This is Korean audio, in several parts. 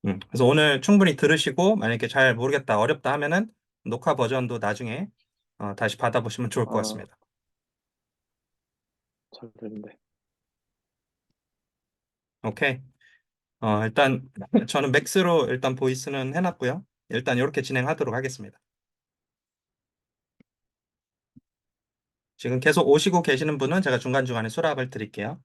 그래서 오늘 충분히 들으시고 만약에 잘 모르겠다, 어렵다 하면은 녹화 버전도 나중에 다시 받아보시면 좋을 것 아, 같습니다. 잘 되는데. 오케이. 일단 저는 맥스로 일단 보이스는 해놨고요. 일단 이렇게 진행하도록 하겠습니다. 지금 계속 오시고 계시는 분은 제가 중간중간에 수락을 드릴게요.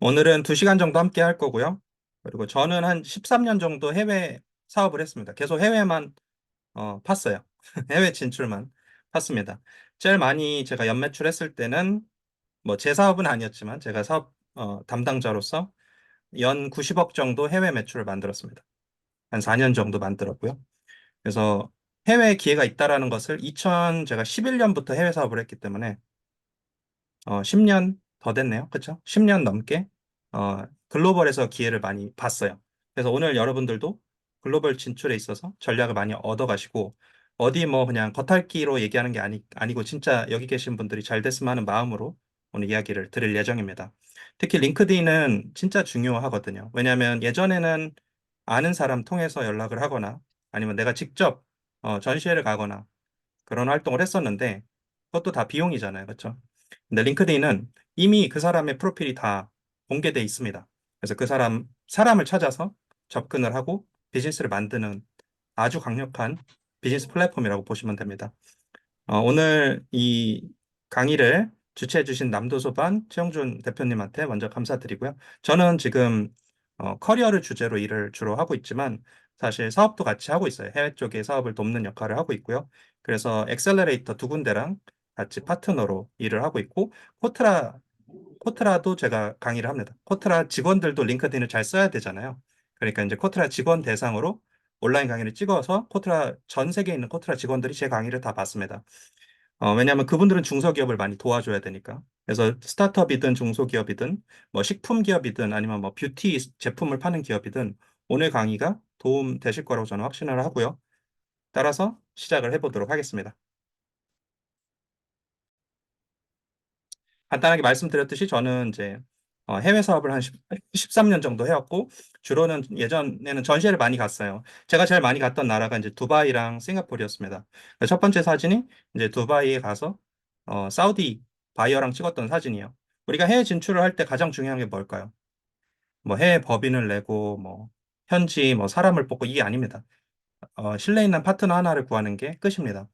오늘은 2시간 정도 함께 할 거고요. 그리고 저는 한 13년 정도 해외 사업을 했습니다. 계속 해외만 팠어요. 해외 진출만 팠습니다. 제일 많이 제가 연매출했을 때는 뭐 제 사업은 아니었지만 제가 사업 담당자로서 연 90억 정도 해외 매출을 만들었습니다. 한 4년 정도 만들었고요. 그래서 해외 기회가 있다라는 것을 제가 11년부터 해외 사업을 했기 때문에 10년 더 됐네요. 그렇죠? 10년 넘게 글로벌에서 기회를 많이 봤어요. 그래서 오늘 여러분들도 글로벌 진출에 있어서 전략을 많이 얻어가시고 어디 뭐 그냥 겉핥기로 얘기하는 게 아니고 진짜 여기 계신 분들이 잘 됐으면 하는 마음으로 오늘 이야기를 드릴 예정입니다. 특히 링크드인은 진짜 중요하거든요. 왜냐하면 예전에는 아는 사람 통해서 연락을 하거나 아니면 내가 직접 전시회를 가거나 그런 활동을 했었는데 그것도 다 비용이잖아요. 그렇죠? 근데 링크드인은 이미 그 사람의 프로필이 다 공개돼 있습니다. 그래서 그 사람을 찾아서 접근을 하고 비즈니스를 만드는 아주 강력한 비즈니스 플랫폼이라고 보시면 됩니다. 오늘 이 강의를 주최해 주신 남도소반 최영준 대표님한테 먼저 감사드리고요. 저는 지금 커리어를 주제로 일을 주로 하고 있지만 사실 사업도 같이 하고 있어요. 해외 쪽에 사업을 돕는 역할을 하고 있고요. 그래서 엑셀러레이터 2군데랑 같이 파트너로 일을 하고 있고 코트라도 제가 강의를 합니다. 코트라 직원들도 링크드인을 잘 써야 되잖아요. 그러니까 이제 코트라 직원 대상으로 온라인 강의를 찍어서 전 세계에 있는 코트라 직원들이 제 강의를 다 봤습니다. 왜냐하면 그분들은 중소기업을 많이 도와줘야 되니까. 그래서 스타트업이든 중소기업이든 뭐 식품 기업이든 아니면 뭐 뷰티 제품을 파는 기업이든 오늘 강의가 도움 되실 거라고 저는 확신을 하고요. 따라서 시작을 해보도록 하겠습니다. 간단하게 말씀드렸듯이 저는 이제 해외 사업을 한 13년 정도 해왔고 주로는 예전에는 전시회를 많이 갔어요. 제가 제일 많이 갔던 나라가 이제 두바이랑 싱가포르였습니다. 첫 번째 사진이 이제 두바이에 가서 사우디 바이어랑 찍었던 사진이에요. 우리가 해외 진출을 할 때 가장 중요한 게 뭘까요? 뭐 해외 법인을 내고 뭐 현지 뭐 사람을 뽑고 이게 아닙니다. 신뢰 있는 파트너 하나를 구하는 게 끝입니다.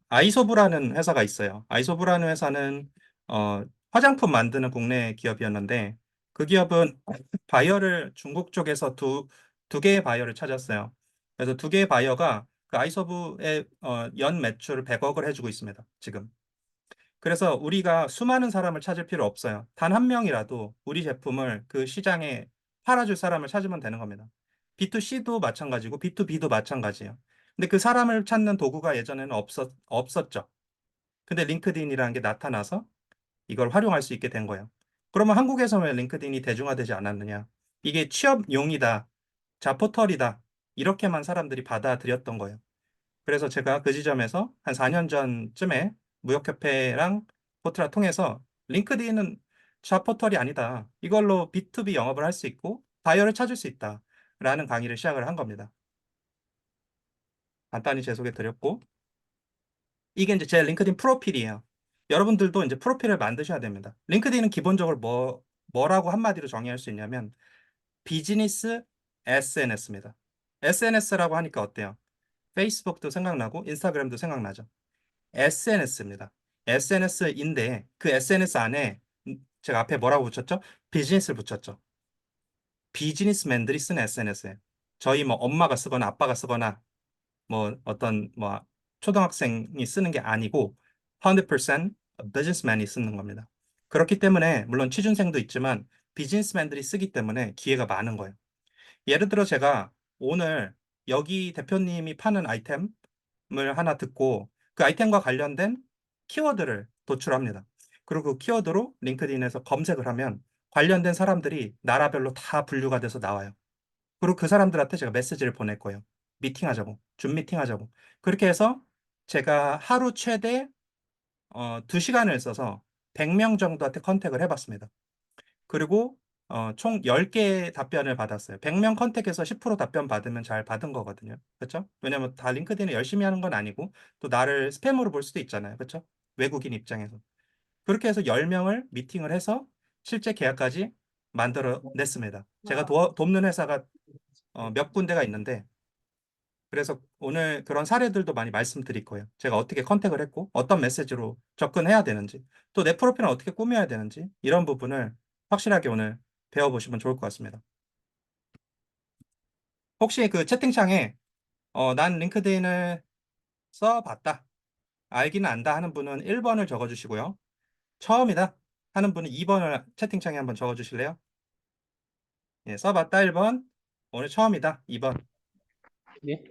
아이소브라는 회사가 있어요. 아이소브라는 회사는 화장품 만드는 국내 기업이었는데 그 기업은 바이어를 중국 쪽에서 두 개의 바이어를 찾았어요. 그래서 두 개의 바이어가 그 아이소브의 연 매출 100억을 해주고 있습니다. 지금. 그래서 우리가 수많은 사람을 찾을 필요 없어요. 단 한 명이라도 우리 제품을 그 시장에 팔아줄 사람을 찾으면 되는 겁니다. B2C도 마찬가지고 B2B도 마찬가지예요. 근데 그 사람을 찾는 도구가 예전에는 없었죠. 근데 링크드인이라는 게 나타나서 이걸 활용할 수 있게 된 거예요. 그러면 한국에서 왜 링크드인이 대중화되지 않았느냐? 이게 취업용이다, 자포털이다, 이렇게만 사람들이 받아들였던 거예요. 그래서 제가 그 지점에서 한 4년 전쯤에 무역협회랑 포트라 통해서 링크드인은 샵포털이 아니다. 이걸로 B2B 영업을 할 수 있고 바이어를 찾을 수 있다. 라는 강의를 시작을 한 겁니다. 간단히 제 소개 드렸고 이게 이제 제 링크드인 프로필이에요. 여러분들도 이제 프로필을 만드셔야 됩니다. 링크드인은 기본적으로 뭐라고 한마디로 정의할 수 있냐면 비즈니스 SNS입니다. SNS라고 하니까 어때요? 페이스북도 생각나고 인스타그램도 생각나죠. SNS입니다. SNS인데 그 SNS 안에 제가 앞에 뭐라고 붙였죠? 비즈니스를 붙였죠. 비즈니스맨들이 쓰는 SNS예요. 저희 뭐 엄마가 쓰거나 아빠가 쓰거나 뭐 어떤 뭐 초등학생이 쓰는 게 아니고 100% 비즈니스맨이 쓰는 겁니다. 그렇기 때문에 물론 취준생도 있지만 비즈니스맨들이 쓰기 때문에 기회가 많은 거예요. 예를 들어 제가 오늘 여기 대표님이 파는 아이템을 하나 듣고 그 아이템과 관련된 키워드를 도출합니다. 그리고 그 키워드로 링크드인에서 검색을 하면 관련된 사람들이 나라별로 다 분류가 돼서 나와요. 그리고 그 사람들한테 제가 메시지를 보낼 거예요. 미팅하자고, 줌 미팅하자고. 그렇게 해서 제가 하루 최대 2시간을 써서 100명 정도한테 컨택을 해봤습니다. 그리고 총 10개 답변을 받았어요. 100명 컨택해서 10% 답변 받으면 잘 받은 거거든요. 그렇죠? 왜냐면 다 링크드인을 열심히 하는 건 아니고 또 나를 스팸으로 볼 수도 있잖아요. 그렇죠? 외국인 입장에서. 그렇게 해서 10명을 미팅을 해서 실제 계약까지 만들어냈습니다. 제가 돕는 회사가 몇 군데가 있는데 그래서 오늘 그런 사례들도 많이 말씀드릴 거예요. 제가 어떻게 컨택을 했고 어떤 메시지로 접근해야 되는지 또 내 프로필은 어떻게 꾸며야 되는지 이런 부분을 확실하게 오늘 배워보시면 좋을 것 같습니다. 혹시 그 채팅창에 난 링크드인을 써봤다. 알기는 안다 하는 분은 1번을 적어주시고요. 처음이다 하는 분은 2번을 채팅창에 한번 적어주실래요? 예, 써봤다 1번. 오늘 처음이다 2번. 예?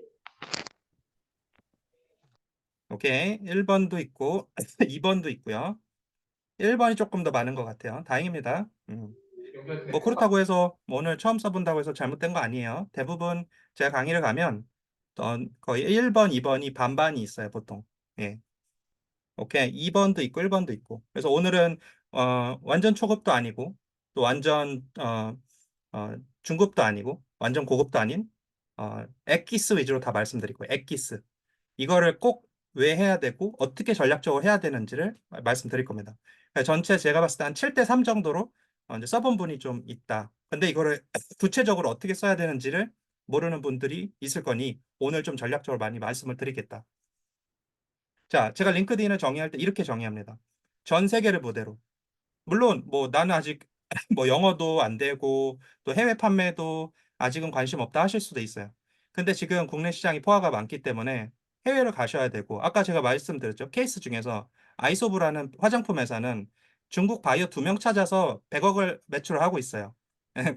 오케이. 1번도 있고 2번도 있고요. 1번이 조금 더 많은 것 같아요. 다행입니다. 뭐 그렇다고 해서 뭐 오늘 처음 써본다고 해서 잘못된 거 아니에요. 대부분 제가 강의를 가면 거의 1번, 2번이 반반이 있어요, 보통. 예. 오케이. 2번도 있고 1번도 있고. 그래서 오늘은 완전 초급도 아니고 또 완전 중급도 아니고 완전 고급도 아닌 엑기스 위주로 다 말씀드릴 거예요. 엑기스. 이거를 꼭 왜 해야 되고 어떻게 전략적으로 해야 되는지를 말씀드릴 겁니다. 그러니까 전체 제가 봤을 때 한 7대 3 정도로 이제 써본 분이 좀 있다. 근데 이거를 구체적으로 어떻게 써야 되는지를 모르는 분들이 있을 거니 오늘 좀 전략적으로 많이 말씀을 드리겠다. 자, 제가 링크드인을 정의할 때 이렇게 정의합니다. 전 세계를 무대로. 물론 뭐 나는 아직 뭐 영어도 안 되고 또 해외 판매도 아직은 관심 없다 하실 수도 있어요. 근데 지금 국내 시장이 포화가 많기 때문에 해외를 가셔야 되고 아까 제가 말씀드렸죠. 케이스 중에서 아이소브라는 화장품 회사는 중국 바이어 2명 찾아서 100억을 매출을 하고 있어요.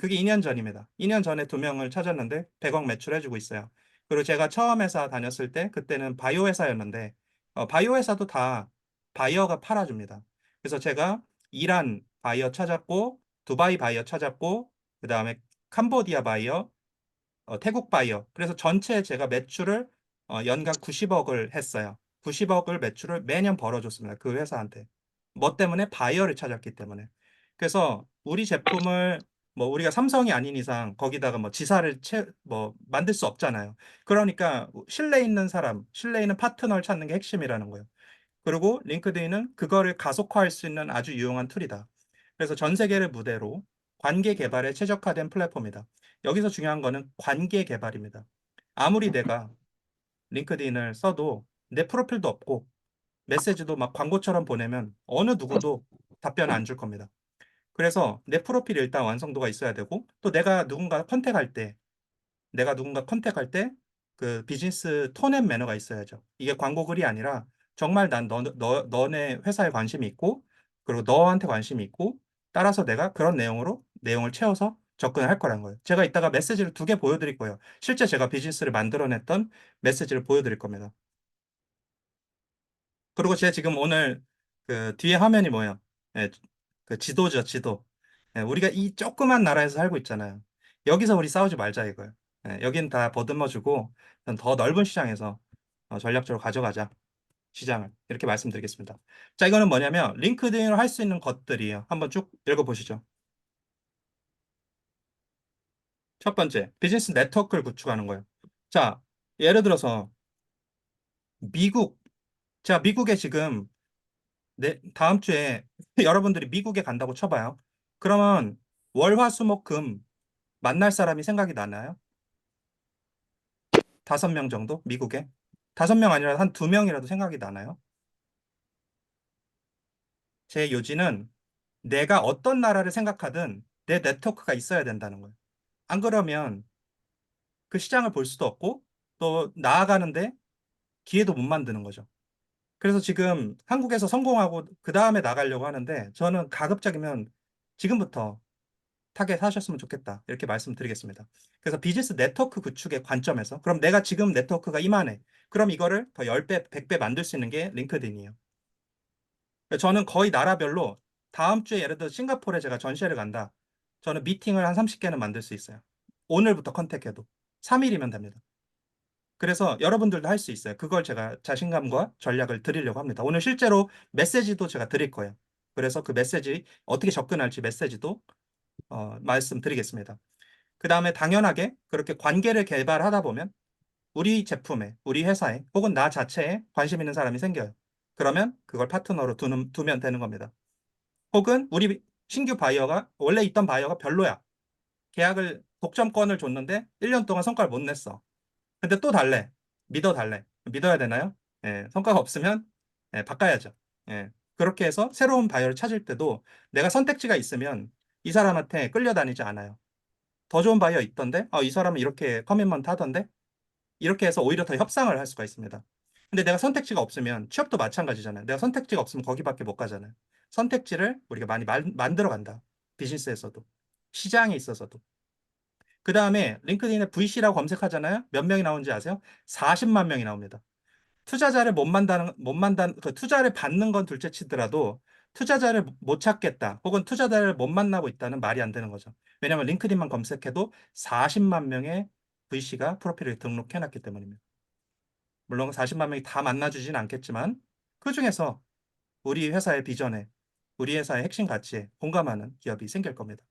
그게 2년 전입니다. 2년 전에 2명을 찾았는데 100억 매출해주고 있어요. 그리고 제가 처음 회사 다녔을 때 그때는 바이오 회사였는데 바이오 회사도 다 바이어가 팔아줍니다. 그래서 제가 이란 바이어 찾았고 두바이 바이어 찾았고 그다음에 캄보디아 바이어 태국 바이어 그래서 전체 제가 매출을 연간 90억을 했어요. 90억을 매출을 매년 벌어줬습니다. 그 회사한테. 뭐 때문에 바이어를 찾았기 때문에. 그래서 우리 제품을 뭐 우리가 삼성이 아닌 이상 거기다가 뭐 지사를 뭐 만들 수 없잖아요. 그러니까 신뢰 있는 사람, 신뢰 있는 파트너를 찾는 게 핵심이라는 거예요. 그리고 링크드인은 그거를 가속화할 수 있는 아주 유용한 툴이다. 그래서 전 세계를 무대로 관계 개발에 최적화된 플랫폼이다. 여기서 중요한 거는 관계 개발입니다. 아무리 내가 링크드인을 써도 내 프로필도 없고 메시지도 막 광고처럼 보내면 어느 누구도 답변을 안 줄 겁니다. 그래서 내 프로필이 일단 완성도가 있어야 되고 또 내가 누군가 컨택할 때 그 비즈니스 톤 앤 매너가 있어야죠. 이게 광고 글이 아니라 정말 난 너네 회사에 관심이 있고 그리고 너한테 관심이 있고 따라서 내가 그런 내용으로 내용을 채워서 접근을 할 거란 거예요. 제가 이따가 메시지를 2개 보여드릴 거예요. 실제 제가 비즈니스를 만들어냈던 메시지를 보여드릴 겁니다. 그리고 제가 지금 오늘 그 뒤에 화면이 뭐예요? 예, 그 지도죠, 지도. 예, 우리가 이 조그만 나라에서 살고 있잖아요. 여기서 우리 싸우지 말자 이거예요. 예, 여긴 다 보듬어주고 더 넓은 시장에서 전략적으로 가져가자 시장을 이렇게 말씀드리겠습니다. 자, 이거는 뭐냐면 링크드인으로 할 수 있는 것들이에요. 한번 쭉 읽어보시죠. 첫 번째, 비즈니스 네트워크를 구축하는 거예요. 자, 예를 들어서 미국, 자, 미국에 지금 다음 주에 여러분들이 미국에 간다고 쳐봐요. 그러면 월, 화, 수, 목, 금 만날 사람이 생각이 나나요? 5명 정도? 미국에? 5명 아니라 한 2명이라도 생각이 나나요? 제 요지는 내가 어떤 나라를 생각하든 내 네트워크가 있어야 된다는 거예요. 안 그러면 그 시장을 볼 수도 없고 또 나아가는데 기회도 못 만드는 거죠. 그래서 지금 한국에서 성공하고 그 다음에 나가려고 하는데 저는 가급적이면 지금부터 타겟 하셨으면 좋겠다. 이렇게 말씀드리겠습니다. 그래서 비즈니스 네트워크 구축의 관점에서 그럼 내가 지금 네트워크가 이만해. 그럼 이거를 더 10배, 100배 만들 수 있는 게 링크드인이에요. 저는 거의 나라별로 다음 주에 예를 들어 싱가포르에 제가 전시회를 간다. 저는 미팅을 한 30개는 만들 수 있어요. 오늘부터 컨택해도 3일이면 됩니다. 그래서 여러분들도 할 수 있어요. 그걸 제가 자신감과 전략을 드리려고 합니다. 오늘 실제로 메시지도 제가 드릴 거예요. 그래서 그 메시지 어떻게 접근할지 메시지도 말씀드리겠습니다. 그 다음에 당연하게 그렇게 관계를 개발하다 보면 우리 제품에, 우리 회사에, 혹은 나 자체에 관심 있는 사람이 생겨요. 그러면 그걸 파트너로 두면 되는 겁니다. 혹은 우리 신규 바이어가 원래 있던 바이어가 별로야. 계약을 독점권을 줬는데 1년 동안 성과를 못 냈어. 근데 또 달래. 믿어달래. 믿어야 되나요? 예, 성과가 없으면 예, 바꿔야죠. 예, 그렇게 해서 새로운 바이어를 찾을 때도 내가 선택지가 있으면 이 사람한테 끌려다니지 않아요. 더 좋은 바이어 있던데? 이 사람은 이렇게 커밋먼트 하던데? 이렇게 해서 오히려 더 협상을 할 수가 있습니다. 근데 내가 선택지가 없으면 취업도 마찬가지잖아요. 내가 선택지가 없으면 거기밖에 못 가잖아요. 선택지를 우리가 많이 만들어 간다. 비즈니스에서도. 시장에 있어서도. 그 다음에 링크드인에 VC라고 검색하잖아요. 몇 명이 나오는지 아세요? 40만 명이 나옵니다. 투자자를 그 투자를 받는 건 둘째 치더라도 투자자를 못 찾겠다. 혹은 투자자를 못 만나고 있다는 말이 안 되는 거죠. 왜냐하면 링크드인만 검색해도 40만 명의 VC가 프로필을 등록해 놨기 때문입니다. 물론 40만 명이 다 만나주진 않겠지만 그 중에서 우리 회사의 비전에, 우리 회사의 핵심 가치에 공감하는 기업이 생길 겁니다.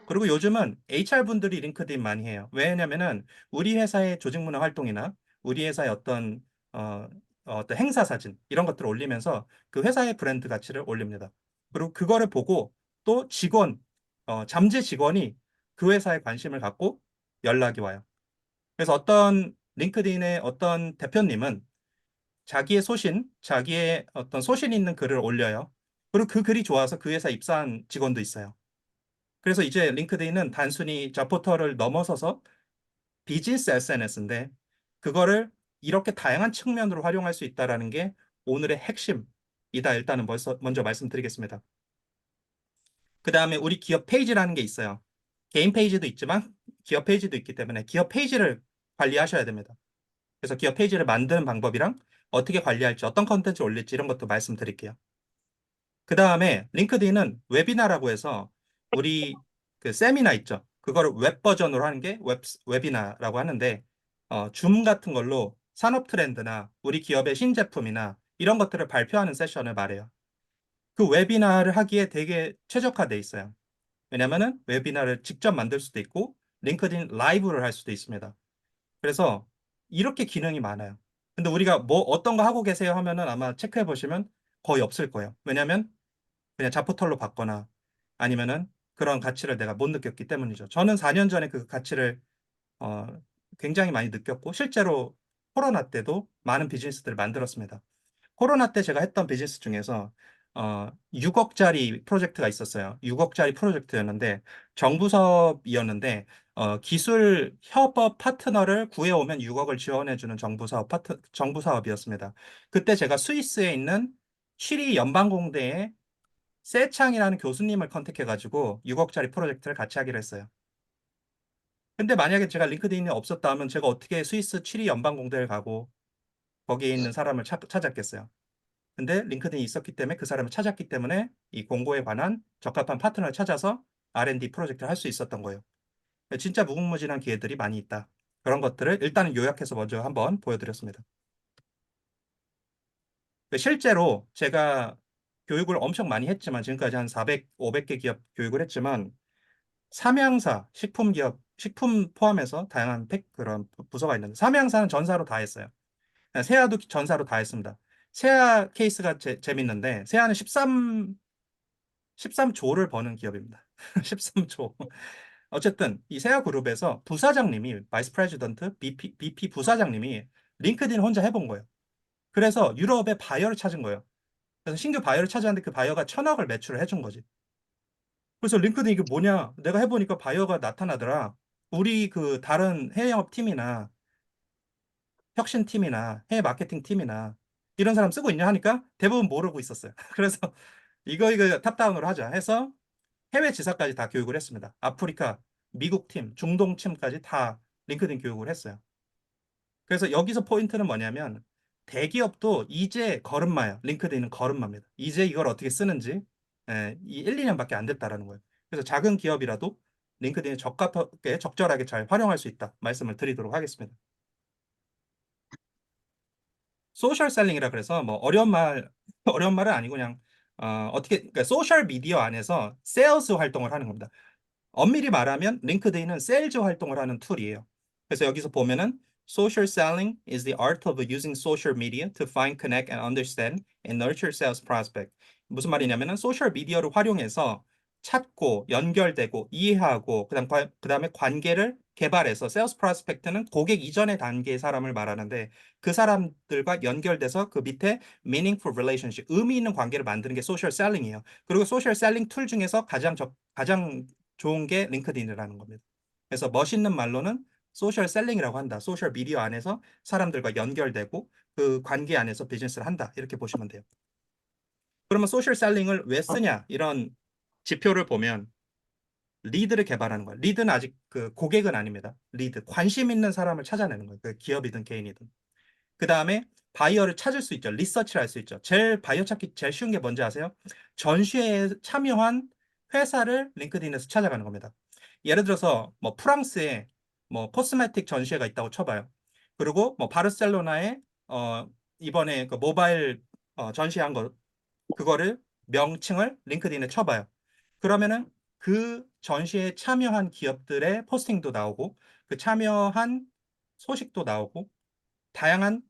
그리고 요즘은 HR분들이 링크드인 많이 해요. 왜냐면은 우리 회사의 조직 문화 활동이나 우리 회사의 어, 어떤 행사 사진 이런 것들을 올리면서 그 회사의 브랜드 가치를 올립니다. 그리고 그거를 보고 또 잠재 직원이 그 회사에 관심을 갖고 연락이 와요. 그래서 어떤 링크드인의 어떤 대표님은 자기의 어떤 소신 있는 글을 올려요. 그리고 그 글이 좋아서 그 회사 입사한 직원도 있어요. 그래서 이제 링크드인은 단순히 잡포털을 넘어서서 비즈니스 SNS인데 그거를 이렇게 다양한 측면으로 활용할 수 있다라는 게 오늘의 핵심이다. 일단은 먼저 말씀드리겠습니다. 그 다음에 우리 기업 페이지라는 게 있어요. 개인 페이지도 있지만 기업 페이지도 있기 때문에 기업 페이지를 관리하셔야 됩니다. 그래서 기업 페이지를 만드는 방법이랑 어떻게 관리할지, 어떤 컨텐츠 올릴지 이런 것도 말씀드릴게요. 그 다음에 링크드인은 웨비나라고 해서 우리 그 세미나 있죠. 그거를 웹 버전으로 하는 게 웨비나라고 하는데 줌 같은 걸로 산업 트렌드나 우리 기업의 신제품이나 이런 것들을 발표하는 세션을 말해요. 그 웨비나를 하기에 되게 최적화돼 있어요. 왜냐면은 웨비나를 직접 만들 수도 있고 링크드인 라이브를 할 수도 있습니다. 그래서 이렇게 기능이 많아요. 근데 우리가 뭐 어떤 거 하고 계세요 하면은 아마 체크해 보시면 거의 없을 거예요. 왜냐면 그냥 자포털로 받거나 아니면은 그런 가치를 내가 못 느꼈기 때문이죠. 저는 4년 전에 그 가치를 어, 굉장히 많이 느꼈고 실제로 코로나 때도 많은 비즈니스들을 만들었습니다. 코로나 때 제가 했던 비즈니스 중에서 6억짜리 프로젝트가 있었어요. 6억짜리 프로젝트였는데 정부 사업이었는데 기술 협업 파트너를 구해오면 6억을 지원해주는 정부 사업이었습니다. 그때 제가 스위스에 있는 취리 연방공대에 세창이라는 교수님을 컨택해가지고 6억짜리 프로젝트를 같이 하기로 했어요. 근데 만약에 제가 링크드인이 없었다면 제가 어떻게 스위스 취리 연방공대를 가고 거기에 있는 사람을 찾았겠어요. 근데 링크드인이 있었기 때문에 그 사람을 찾았기 때문에 이 공고에 관한 적합한 파트너를 찾아서 R&D 프로젝트를 할 수 있었던 거예요. 진짜 무궁무진한 기회들이 많이 있다. 그런 것들을 일단은 요약해서 먼저 한번 보여드렸습니다. 실제로 제가 교육을 엄청 많이 했지만 지금까지 한 400, 500개 기업 교육을 했지만 삼양사, 식품 포함해서 다양한 그런 부서가 있는데 삼양사는 전사로 다 했어요. 세아도 전사로 다 했습니다. 세아 케이스가 재밌는데 세아는 13조를 버는 기업입니다. 13조. 어쨌든 이 세아 그룹에서 부사장님이 바이스 프레지던트, BP 부사장님이 링크드인 혼자 해본 거예요. 그래서 유럽의 바이어를 찾은 거예요. 그래서 신규 바이어를 찾았는데 그 바이어가 1,000억을 매출을 해준 거지. 그래서 링크드인 이게 뭐냐? 내가 해보니까 바이어가 나타나더라. 우리 그 다른 해외 영업 팀이나 혁신 팀이나 해외 마케팅 팀이나 이런 사람 쓰고 있냐 하니까 대부분 모르고 있었어요. 그래서 이거 탑다운으로 하자 해서 해외 지사까지 다 교육을 했습니다. 아프리카, 미국 팀, 중동 팀까지 다 링크드인 교육을 했어요. 그래서 여기서 포인트는 뭐냐면 대기업도 이제 걸음마예요. 링크드인은 걸음마입니다. 이제 이걸 어떻게 쓰는지 이 1, 2년밖에 안 됐다라는 거예요. 그래서 작은 기업이라도 링크드인을 적절하게 잘 활용할 수 있다. 말씀을 드리도록 하겠습니다. 소셜 셀링이라 그래서 뭐 어려운 말은 아니고 그냥 어떻게 그러니까 소셜 미디어 안에서 세일즈 활동을 하는 겁니다. 엄밀히 말하면 링크드인은 세일즈 활동을 하는 툴이에요. 그래서 여기서 보면은 Social selling is the art of using social media to find, connect, and understand and nurture sales prospect. 무슨 말이냐면은 소셜 미디어를 활용해서 찾고 연결되고 이해하고 그다음에 관계를 개발해서 세일스 프로스펙트는 고객 이전의 단계의 사람을 말하는데 그 사람들과 연결돼서 그 밑에 meaningful relationship 의미 있는 관계를 만드는 게 소셜 셀링이에요. 그리고 소셜 셀링 툴 중에서 가장 좋은 게 링크드인이라는 겁니다. 그래서 멋있는 말로는 소셜 셀링이라고 한다. 소셜 미디어 안에서 사람들과 연결되고 그 관계 안에서 비즈니스를 한다. 이렇게 보시면 돼요. 그러면 소셜 셀링을 왜 쓰냐? 이런 지표를 보면 리드를 개발하는 거예요. 리드는 아직 그 고객은 아닙니다. 리드, 관심 있는 사람을 찾아내는 거예요. 그 기업이든 개인이든. 그 다음에 바이어를 찾을 수 있죠. 리서치를 할 수 있죠. 제일 바이어 찾기 제일 쉬운 게 뭔지 아세요? 전시회에 참여한 회사를 링크드인에서 찾아가는 겁니다. 예를 들어서 뭐 프랑스에 뭐 코스메틱 전시회가 있다고 쳐봐요. 그리고 뭐 바르셀로나에 어 이번에 그 모바일 전시한 거 그거를 명칭을 링크드인에 쳐봐요. 그러면은 그 전시에 참여한 기업들의 포스팅도 나오고 그 참여한 소식도 나오고 다양한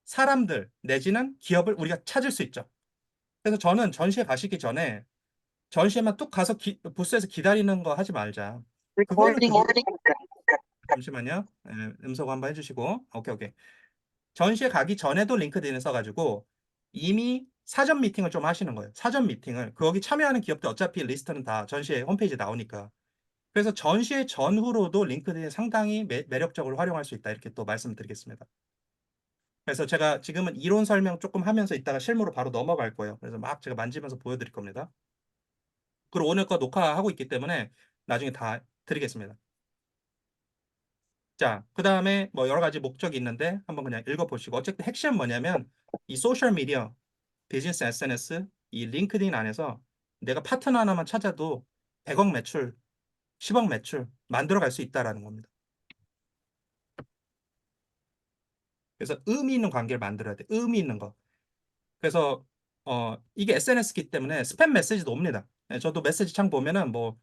사람들 내지는 기업을 우리가 찾을 수 있죠. 그래서 저는 전시회 가시기 전에 전시회만 뚝 가서 부스에서 기다리는 거 하지 말자. 그거는 Recording 그게 ending. 잠시만요. 음성 한번 해주시고 오케이 오케이. 전시회 가기 전에도 링크드인을 써가지고 이미 사전 미팅을 좀 하시는 거예요. 사전 미팅을 거기 참여하는 기업들 어차피 리스트는 다 전시회 홈페이지에 나오니까. 그래서 전시회 전후로도 링크드인 상당히 매력적으로 활용할 수 있다 이렇게 또 말씀드리겠습니다. 그래서 제가 지금은 이론 설명 조금 하면서 이따가 실무로 바로 넘어갈 거예요. 그래서 막 제가 만지면서 보여드릴 겁니다. 그리고 오늘 거 녹화하고 있기 때문에 나중에 다 드리겠습니다. 자, 그 다음에 뭐 여러 가지 목적이 있는데 한번 그냥 읽어보시고 어쨌든 핵심은 뭐냐면 이 소셜 미디어, 비즈니스 SNS, 이 링크드인 안에서 내가 파트너 하나만 찾아도 100억 매출, 10억 매출 만들어 갈 수 있다라는 겁니다. 그래서 의미 있는 관계를 만들어야 돼. 의미 있는 거. 그래서 이게 SNS기 때문에 스팸 메시지도 옵니다. 예, 저도 메시지 창 보면은 뭐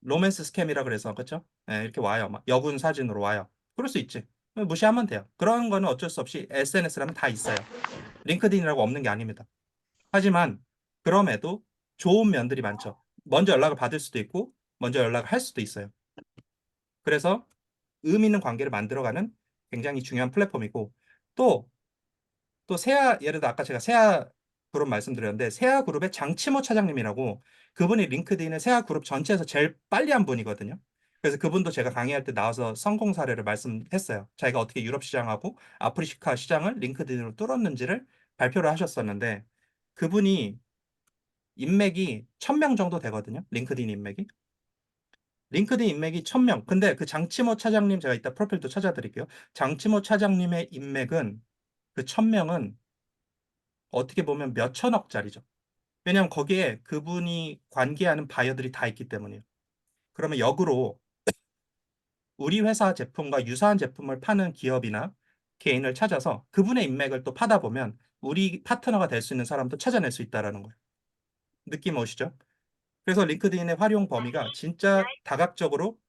로맨스 스캠이라 그래서 그렇죠? 예, 이렇게 와요. 막 여군 사진으로 와요. 그럴 수 있지. 무시하면 돼요. 그런 거는 어쩔 수 없이 SNS라면 다 있어요. 링크드인이라고 없는 게 아닙니다. 하지만 그럼에도 좋은 면들이 많죠. 먼저 연락을 받을 수도 있고 먼저 연락을 할 수도 있어요. 그래서 의미 있는 관계를 만들어가는 굉장히 중요한 플랫폼이고 또 세아 예를 들어 아까 제가 세아 그룹 말씀드렸는데 세아 그룹의 장치모 차장님이라고 그분이 링크드인의 세아 그룹 전체에서 제일 빨리 한 분이거든요. 그래서 그분도 제가 강의할 때 나와서 성공 사례를 말씀했어요. 자기가 어떻게 유럽 시장하고 아프리카 시장을 링크드인으로 뚫었는지를 발표를 하셨었는데 그분이 인맥이 1000명 정도 되거든요. 링크드인 인맥이. 링크드인 인맥이 1000명. 근데 그 장치모 차장님 제가 이따 프로필도 찾아드릴게요. 장치모 차장님의 인맥은 그 1000명은 어떻게 보면 몇 천억짜리죠. 왜냐하면 거기에 그분이 관계하는 바이어들이 다 있기 때문이에요. 그러면 역으로 우리 회사 제품과 유사한 제품을 파는 기업이나 개인을 찾아서 그분의 인맥을 또 파다 보면 우리 파트너가 될 수 있는 사람도 찾아낼 수 있다라는 거예요. 느낌 오시죠? 그래서 링크드인의 활용 범위가 진짜 다각적으로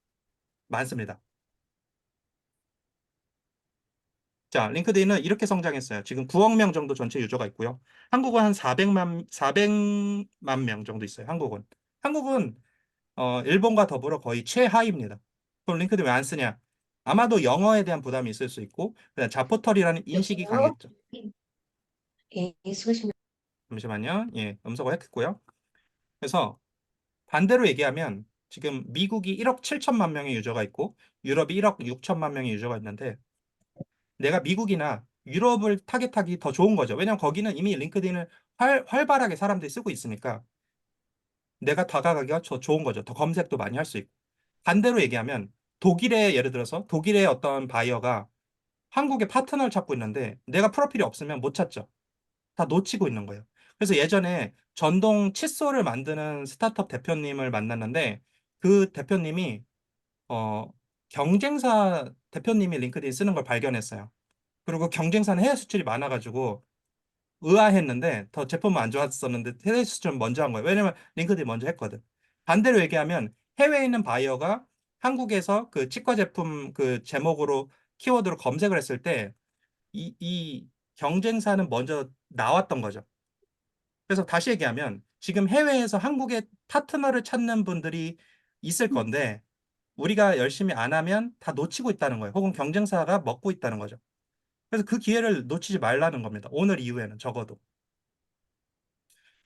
많습니다. 자, 링크드인은 이렇게 성장했어요. 지금 9억 명 정도 전체 유저가 있고요. 한국은 한 400만 명 정도 있어요. 한국은 일본과 더불어 거의 최하위입니다. 그럼 링크드인 왜 안 쓰냐? 아마도 영어에 대한 부담이 있을 수 있고, 그다음 자포털이라는 인식이 여보세요? 강했죠. 예, 수고하십니다. 잠시만요. 예, 음소거 했고요. 그래서 반대로 얘기하면 지금 미국이 1억 7천만 명의 유저가 있고, 유럽이 1억 6천만 명의 유저가 있는데, 내가 미국이나 유럽을 타겟하기 더 좋은 거죠. 왜냐하면 거기는 이미 링크드인을 활발하게 사람들이 쓰고 있으니까 내가 다가가기가 좋은 거죠. 더 검색도 많이 할 수 있고. 반대로 얘기하면 독일의 예를 들어서 독일의 어떤 바이어가 한국의 파트너를 찾고 있는데 내가 프로필이 없으면 못 찾죠. 다 놓치고 있는 거예요. 그래서 예전에 전동 칫솔을 만드는 스타트업 대표님을 만났는데 그 대표님이 어, 경쟁사 대표님이 링크드인 쓰는 걸 발견했어요. 그리고 경쟁사는 해외 수출이 많아가지고 의아했는데 더 제품은 안 좋았었는데 테네시스 좀 먼저 한 거예요. 왜냐면 링크드인 먼저 했거든. 반대로 얘기하면 해외에 있는 바이어가 한국에서 그 치과 제품 그 제목으로 키워드로 검색을 했을 때 이 경쟁사는 먼저 나왔던 거죠. 그래서 다시 얘기하면 지금 해외에서 한국의 파트너를 찾는 분들이 있을 건데 우리가 열심히 안 하면 다 놓치고 있다는 거예요. 혹은 경쟁사가 먹고 있다는 거죠. 그래서 그 기회를 놓치지 말라는 겁니다. 오늘 이후에는 적어도.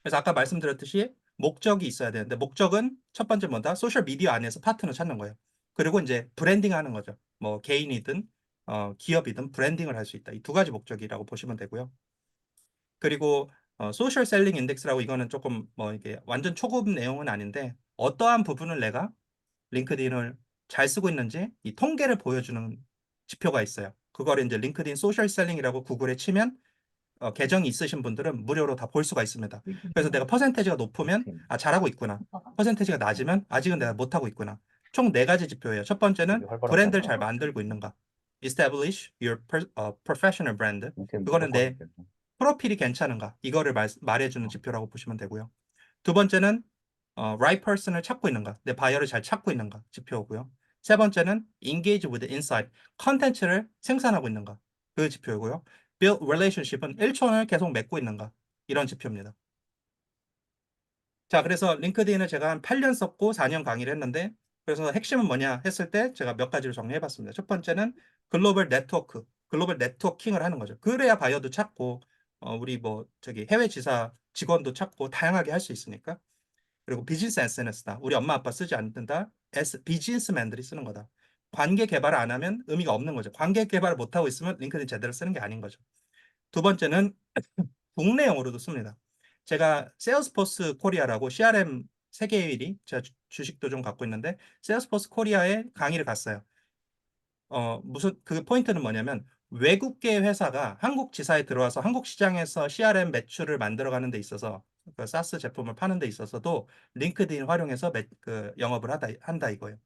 그래서 아까 말씀드렸듯이 목적이 있어야 되는데 목적은 첫 번째 뭐다? 소셜 미디어 안에서 파트너 찾는 거예요. 그리고 이제 브랜딩 하는 거죠. 뭐 개인이든 기업이든 브랜딩을 할 수 있다. 이 두 가지 목적이라고 보시면 되고요. 그리고 소셜 셀링 인덱스라고 이거는 조금 뭐 이게 완전 초급 내용은 아닌데 어떠한 부분을 내가 링크드인을 잘 쓰고 있는지 이 통계를 보여주는 지표가 있어요. 그거를 이제 링크드인 소셜 셀링이라고 구글에 치면 계정이 있으신 분들은 무료로 다 볼 수가 있습니다. 그래서 내가 퍼센테이지가 높으면 아 잘하고 있구나. 퍼센테이지가 낮으면 아직은 내가 못하고 있구나. 총 네 가지 지표예요. 첫 되게 번째는 활발하다. 브랜드를 잘 만들고 있는가. Establish your professional brand. 이렇게 그거는 무조건 내 있겠다. 프로필이 괜찮은가. 이거를 말해주는 지표라고 보시면 되고요. 두 번째는 right person을 찾고 있는가. 내 바이어를 잘 찾고 있는가. 지표고요. 세 번째는 engage with insight. 컨텐츠를 생산하고 있는가. 그 지표고요. build relationship은 일촌을 계속 맺고 있는가. 이런 지표입니다. 자, 그래서 링크드인을 제가 한 8년 썼고 4년 강의를 했는데 그래서 핵심은 뭐냐 했을 때 제가 몇 가지를 정리해 봤습니다. 첫 번째는 글로벌 네트워크, 글로벌 네트워킹을 하는 거죠. 그래야 바이어도 찾고 우리 뭐 저기 해외 지사 직원도 찾고 다양하게 할 수 있으니까. 그리고 비즈니스 SNS다. 우리 엄마 아빠 쓰지 않는다. 비즈니스맨들이 쓰는 거다. 관계 개발을 안 하면 의미가 없는 거죠. 관계 개발을 못 하고 있으면 링크드인 제대로 쓰는 게 아닌 거죠. 두 번째는 국내 영어로도 씁니다. 제가 세일스포스 코리아라고 CRM 세계 1위, 제가 주식도 좀 갖고 있는데 세일스포스 코리아에 강의를 갔어요. 무슨 그 포인트는 뭐냐면 외국계 회사가 한국 지사에 들어와서 한국 시장에서 CRM 매출을 만들어가는 데 있어서 그 사스 제품을 파는 데 있어서도 링크드인 활용해서 그 영업을 한다 이거예요.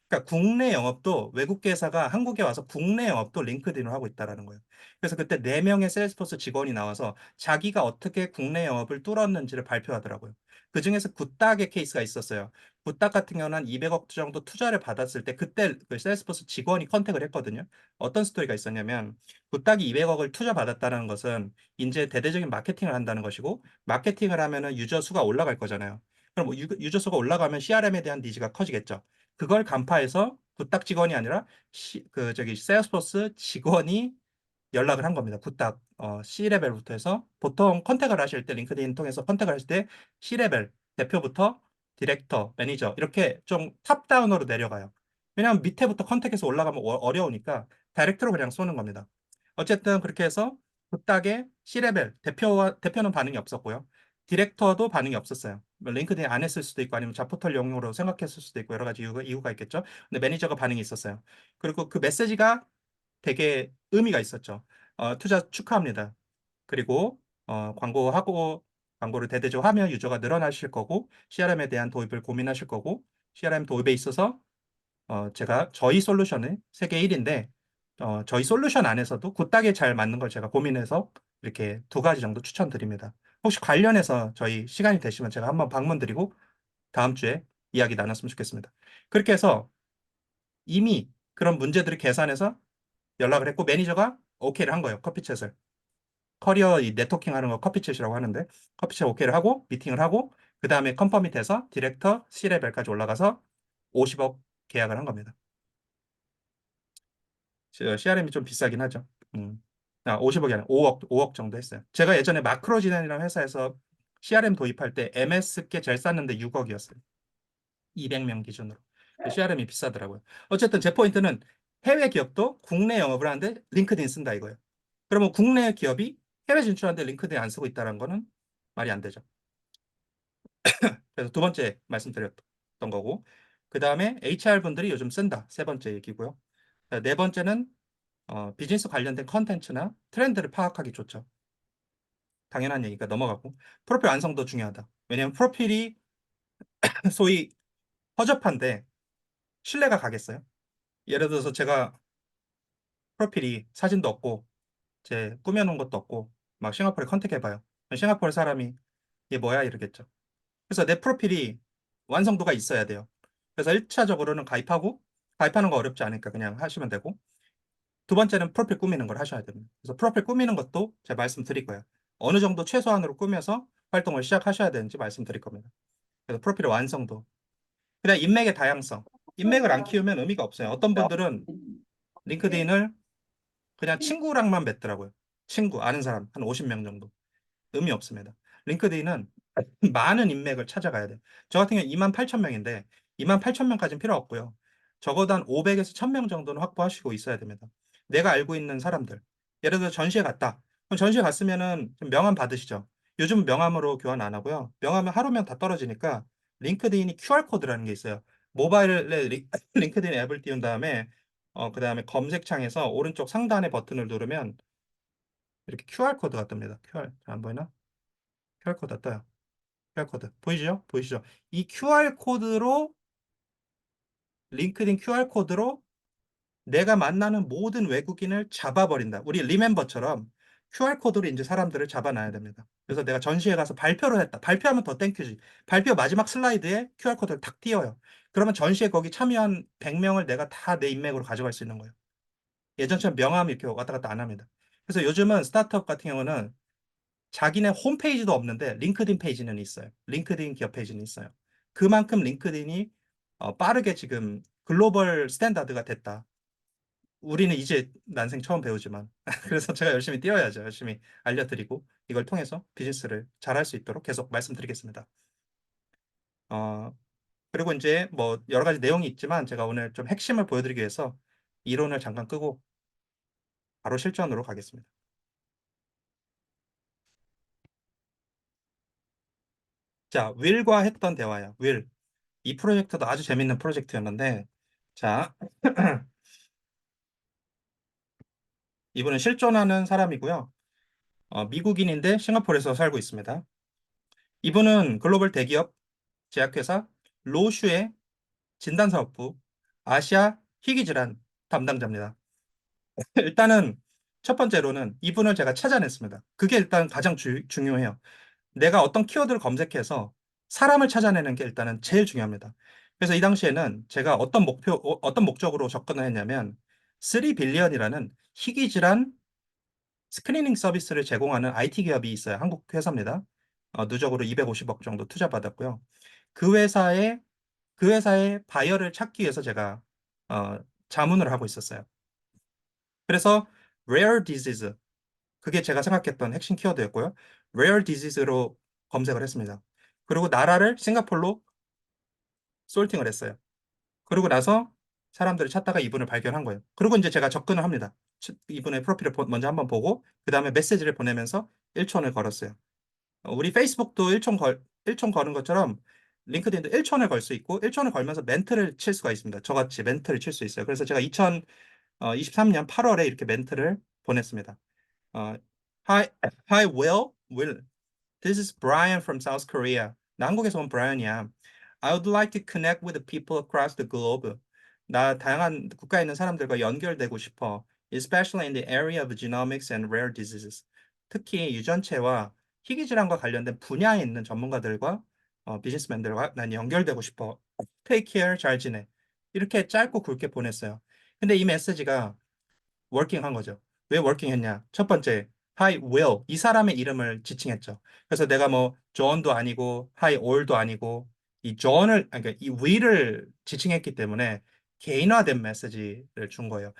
그러니까 국내 영업도 외국계 회사가 한국에 와서 국내 영업도 링크드인을 하고 있다라는 거예요. 그래서 그때 네명의 세일스포스 직원이 나와서 자기가 어떻게 국내 영업을 뚫었는지를 발표하더라고요. 그중에서 굿닥의 케이스가 있었어요. 굿닥 같은 경우는 한 200억 정도 투자를 받았을 때 그때 그 세일스포스 직원이 컨택을 했거든요. 어떤 스토리가 있었냐면 굿닥이 200억을 투자 받았다는 것은 이제 대대적인 마케팅을 한다는 것이고 마케팅을 하면은 유저 수가 올라갈 거잖아요. 그럼 뭐 유저 수가 올라가면 CRM에 대한 니즈가 커지겠죠. 그걸 간파해서 부탁 직원이 아니라 그 저기 세일스포스 직원이 연락을 한 겁니다. 부탁 C레벨부터 해서 보통 컨택을 하실 때 링크드인 통해서 컨택을 하실 때 C레벨 대표부터 디렉터, 매니저 이렇게 좀 탑다운으로 내려가요. 왜냐하면 밑에부터 컨택해서 올라가면 어려우니까 다이렉트로 그냥 쏘는 겁니다. 어쨌든 그렇게 해서 부탁의 C레벨 대표는 반응이 없었고요. 디렉터도 반응이 없었어요. 뭐 링크드인 안 했을 수도 있고 아니면 자포털용으로 생각했을 수도 있고 여러 가지 이유가 있겠죠. 근데 매니저가 반응이 있었어요. 그리고 그 메시지가 되게 의미가 있었죠. 투자 축하합니다. 그리고 광고를 대대적으로 하면 유저가 늘어나실 거고 CRM에 대한 도입을 고민하실 거고 CRM 도입에 있어서 제가 저희 솔루션은 세계 1인데 저희 솔루션 안에서도 굿딱에 잘 맞는 걸 제가 고민해서 이렇게 두 가지 정도 추천드립니다. 혹시 관련해서 저희 시간이 되시면 제가 한번 방문 드리고 다음 주에 이야기 나눴으면 좋겠습니다. 그렇게 해서 이미 그런 문제들을 계산해서 연락을 했고 매니저가 오케이를 한 거예요. 커피챗을. 커리어 이 네트워킹 하는 거 커피챗이라고 하는데 커피챗 오케이를 하고 미팅을 하고 그 다음에 컨펌이 돼서 디렉터 C레벨까지 올라가서 50억 계약을 한 겁니다. CRM이 좀 비싸긴 하죠. 50억이 아니라 5억 정도 했어요. 제가 예전에 마크로진이라는 회사에서 CRM 도입할 때 MS께 제일 쌌는데 6억이었어요. 200명 기준으로. CRM이 비싸더라고요. 어쨌든 제 포인트는 해외 기업도 국내 영업을 하는데 링크드인 쓴다 이거예요. 그러면 국내 기업이 해외 진출하는데 링크드인 안 쓰고 있다는 거는 말이 안 되죠. 그래서 두 번째 말씀드렸던 거고 그 다음에 HR 분들이 요즘 쓴다. 세 번째 얘기고요. 네 번째는 비즈니스 관련된 컨텐츠나 트렌드를 파악하기 좋죠. 당연한 얘기가 넘어가고 프로필 완성도 중요하다. 왜냐하면 프로필이 소위 허접한데 신뢰가 가겠어요. 예를 들어서 제가 프로필이 사진도 없고 제 꾸며놓은 것도 없고 막 싱가포르에 컨택해봐요. 싱가포르 사람이 얘 뭐야 이러겠죠. 그래서 내 프로필이 완성도가 있어야 돼요. 그래서 1차적으로는 가입하는 거 어렵지 않으니까 그냥 하시면 되고, 두 번째는 프로필 꾸미는 걸 하셔야 됩니다. 그래서 프로필 꾸미는 것도 제가 말씀드릴 거예요. 어느 정도 최소한으로 꾸며서 활동을 시작하셔야 되는지 말씀드릴 겁니다. 그래서 프로필의 완성도. 그다음 인맥의 다양성. 인맥을 안 키우면 의미가 없어요. 어떤 분들은 링크드인을 그냥 친구랑만 맺더라고요. 친구, 아는 사람 한 50명 정도. 의미 없습니다. 링크드인은 많은 인맥을 찾아가야 돼요. 저 같은 경우는 2만 8천 명인데 2만 8천 명까지는 필요 없고요. 적어도 한 500에서 1000명 정도는 확보하시고 있어야 됩니다. 내가 알고 있는 사람들. 예를 들어 전시회 갔다. 그럼 전시회 갔으면은 좀 명함 받으시죠. 요즘 명함으로 교환 안 하고요. 명함은 하루면 다 떨어지니까 링크드인이 QR코드라는 게 있어요. 모바일에 링크드인 앱을 띄운 다음에 그다음에 검색창에서 오른쪽 상단의 버튼을 누르면 이렇게 QR코드가 뜹니다. QR. 안 보이나? QR코드가 떠요. QR코드. 보이시죠? 보이시죠? 이 QR코드로, 링크드인 QR코드로 내가 만나는 모든 외국인을 잡아버린다. 우리 리멤버처럼 QR코드로 이제 사람들을 잡아놔야 됩니다. 그래서 내가 전시회 가서 발표를 했다. 발표하면 더 땡큐지. 발표 마지막 슬라이드에 QR코드를 탁 띄워요. 그러면 전시회 거기 참여한 100명을 내가 다 내 인맥으로 가져갈 수 있는 거예요. 예전처럼 명함 이렇게 왔다 갔다 안 합니다. 그래서 요즘은 스타트업 같은 경우는 자기네 홈페이지도 없는데 링크드인 페이지는 있어요. 링크드인 기업 페이지는 있어요. 그만큼 링크드인이 빠르게 지금 글로벌 스탠다드가 됐다. 우리는 이제 난생 처음 배우지만 그래서 제가 열심히 뛰어야죠. 열심히 알려드리고 이걸 통해서 비즈니스를 잘할 수 있도록 계속 말씀드리겠습니다. 어, 그리고 이제 뭐 여러 가지 내용이 있지만 제가 오늘 좀 핵심을 보여드리기 위해서 이론을 잠깐 끄고 바로 실전으로 가겠습니다. 자, 윌과 했던 대화야. 윌. 이 프로젝트도 아주 재밌는 프로젝트였는데, 자, 이분은 실존하는 사람이고요. 미국인인데 싱가포르에서 살고 있습니다. 이분은 글로벌 대기업 제약회사 로슈의 진단사업부 아시아 희귀질환 담당자입니다. 일단은 첫 번째로는 이분을 제가 찾아냈습니다. 그게 일단 가장 중요해요. 내가 어떤 키워드를 검색해서 사람을 찾아내는 게 일단은 제일 중요합니다. 그래서 이 당시에는 제가 어떤 목적으로 접근을 했냐면 3빌리언이라는 희귀질환 스크리닝 서비스를 제공하는 IT 기업이 있어요. 한국 회사입니다. 누적으로 250억 정도 투자받았고요. 그 회사의 그 회사의 바이어를 찾기 위해서 제가 어, 자문을 하고 있었어요. 그래서 rare disease 그게 제가 생각했던 핵심 키워드였고요. rare disease로 검색을 했습니다. 그리고 나라를 싱가폴로 솔팅을 했어요. 그러고 나서 사람들을 찾다가 이분을 발견한 거예요. 그리고 이제 제가 접근을 합니다. 이분의 프로필을 먼저 한번 보고 그 다음에 메시지를 보내면서 1촌을 걸었어요. 우리 페이스북도 1촌 거는 것처럼 링크드인도 1촌을 걸 수 있고 1촌을 걸면서 멘트를 칠 수가 있습니다. 저같이 멘트를 칠 수 있어요. 그래서 제가 2023년 8월에 이렇게 멘트를 보냈습니다. 어, hi, Will. This is Brian from South Korea. 나 한국에서 온 브라이언이야. I would like to connect with the people across the globe. 나 다양한 국가에 있는 사람들과 연결되고 싶어. Especially in the area of genomics and rare diseases. 특히 유전체와 희귀질환과 관련된 분야에 있는 전문가들과 비즈니스맨들과 난 연결되고 싶어. Take care, 잘 지내. 이렇게 짧고 굵게 보냈어요. 근데 이 메시지가 워킹한 거죠. 왜 워킹했냐? 첫 번째, Hi Will 이 사람의 이름을 지칭했죠. 그래서 내가 뭐 John도 아니고 Hi All도 아니고 이 John을 그러니까 이 Will을 지칭했기 때문에 개인화된 메시지를 준 거예요.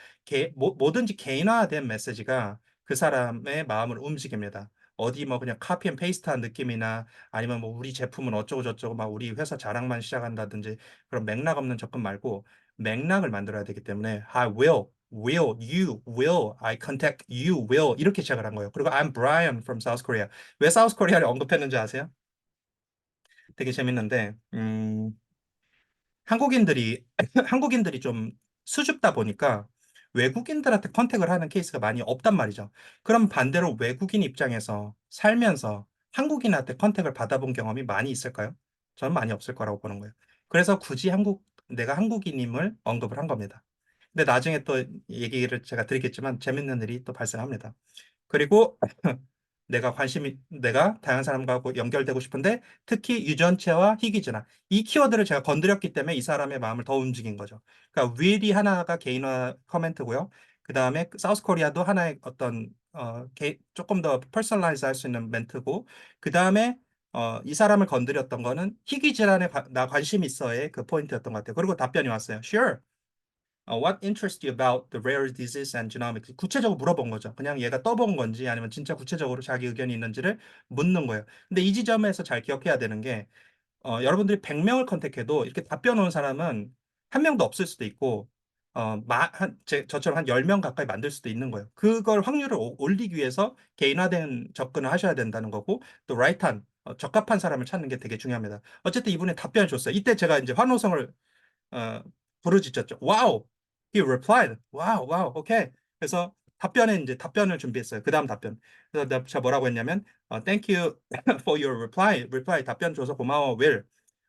뭐든지 개인화된 메시지가 그 사람의 마음을 움직입니다. 어디 뭐 그냥 카피 앤 페이스트한 느낌이나 아니면 뭐 우리 제품은 어쩌고 저쩌고 막 우리 회사 자랑만 시작한다든지 그런 맥락 없는 접근 말고 맥락을 만들어야 되기 때문에 will, I contact you, will 이렇게 시작을 한 거예요. 그리고 I'm Brian from South Korea. 왜 South Korea를 언급했는지 아세요? 되게 재밌는데 한국인들이 한국인들이 좀 수줍다 보니까 외국인들한테 컨택을 하는 케이스가 많이 없단 말이죠. 그럼 반대로 외국인 입장에서 살면서 한국인한테 컨택을 받아본 경험이 많이 있을까요? 저는 많이 없을 거라고 보는 거예요. 그래서 굳이 내가 한국인임을 언급을 한 겁니다. 근데 나중에 또 얘기를 제가 드리겠지만 재밌는 일이 또 발생합니다. 그리고 내가 다양한 사람과 연결되고 싶은데 특히 유전체와 희귀질환 이 키워드를 제가 건드렸기 때문에 이 사람의 마음을 더 움직인 거죠. 그러니까 will이 하나가 개인화 커멘트고요. 그 다음에 사우스 코리아도 하나의 어떤 조금 더 퍼스널라이즈 할 수 있는 멘트고 그 다음에 이 사람을 건드렸던 거는 희귀질환에 나 관심 있어의 그 포인트였던 것 같아요. 그리고 답변이 왔어요. Sure. What interests you about the rare disease and genomics? 구체적으로 물어본 거죠. 그냥 얘가 떠본 건지 아니면 진짜 구체적으로 자기 의견이 있는지를 묻는 거예요. 근데 이 지점에서 잘 기억해야 되는 게 여러분들이 100명을 컨택해도 이렇게 답변 오는 사람은 한 명도 없을 수도 있고 저처럼 한 10명 가까이 만들 수도 있는 거예요. 그걸 확률을 올리기 위해서 개인화된 접근을 하셔야 된다는 거고 또 라이트한 적합한 사람을 찾는 게 되게 중요합니다. 어쨌든 이분이 답변을 줬어요. 이때 제가 이제 환호성을 어, 부르짖었죠. 와우! He replied. 와우, 와우, 오케이. 그래서 답변에 이제 답변을 준비했어요. 그 다음 답변. 그래서 제가 뭐라고 했냐면, Thank you for your reply. reply 답변 줘서 고마워, Will.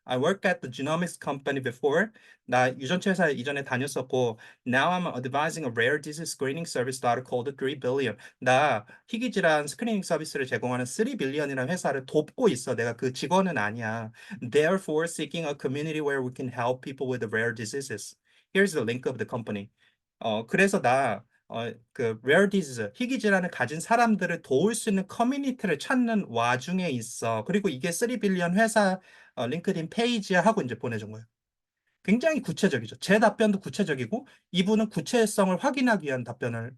I worked at the genomics company before. 나 유전체 회사에 이전에 다녔었고, now I'm advising a rare disease screening service startup called 3 billion. 나 희귀질환 스크리닝 서비스를 제공하는 3 billion이라는 회사를 돕고 있어. 내가 그 직원은 아니야. Therefore, seeking a community where we can help people with rare diseases. Here's the link of the company. 그래서 그 rare disease, 희귀 질환을 가진 사람들을 도울 수 있는 커뮤니티를 찾는 와중에 있어. 그리고 이게 3 빌리언 회사 링크드인 페이지야 하고 이제 보내준 거예요. 굉장히 구체적이죠. 제 답변도 구체적이고 이분은 구체성을 확인하기 위한 답변을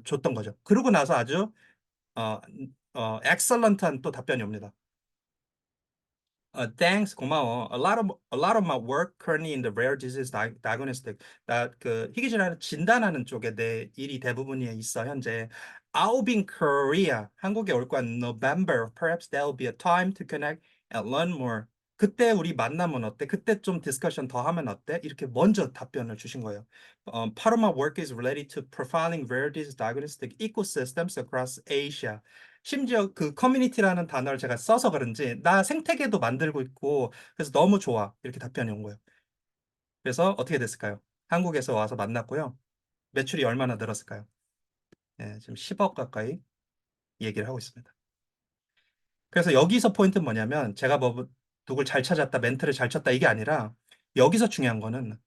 줬던 거죠. 그러고 나서 아주 어, 엑설런트한 또 답변이 옵니다. Thanks, 고마워. A lot of my work currently in the rare disease diagnostic. 나 그 희귀질환을 진단하는 쪽에 내 일이 대부분이 있어 현재. I'll be in Korea. 한국에 올 거야. November. Perhaps there'll be a time to connect and learn more. 그때 우리 만나면 어때? 그때 좀 디스커션 더 하면 어때? 이렇게 먼저 답변을 주신 거예요. Part of my work is related to profiling rare disease diagnostic ecosystems across Asia. 심지어 그 커뮤니티라는 단어를 제가 써서 그런지 나 생태계도 만들고 있고 그래서 너무 좋아 이렇게 답변이 온 거예요. 그래서 어떻게 됐을까요? 한국에서 와서 만났고요. 매출이 얼마나 늘었을까요? 예, 지금 10억 가까이 얘기를 하고 있습니다. 그래서 여기서 포인트는 뭐냐면 제가 뭐 누굴 잘 찾았다, 멘트를 잘 쳤다 이게 아니라 여기서 중요한 거는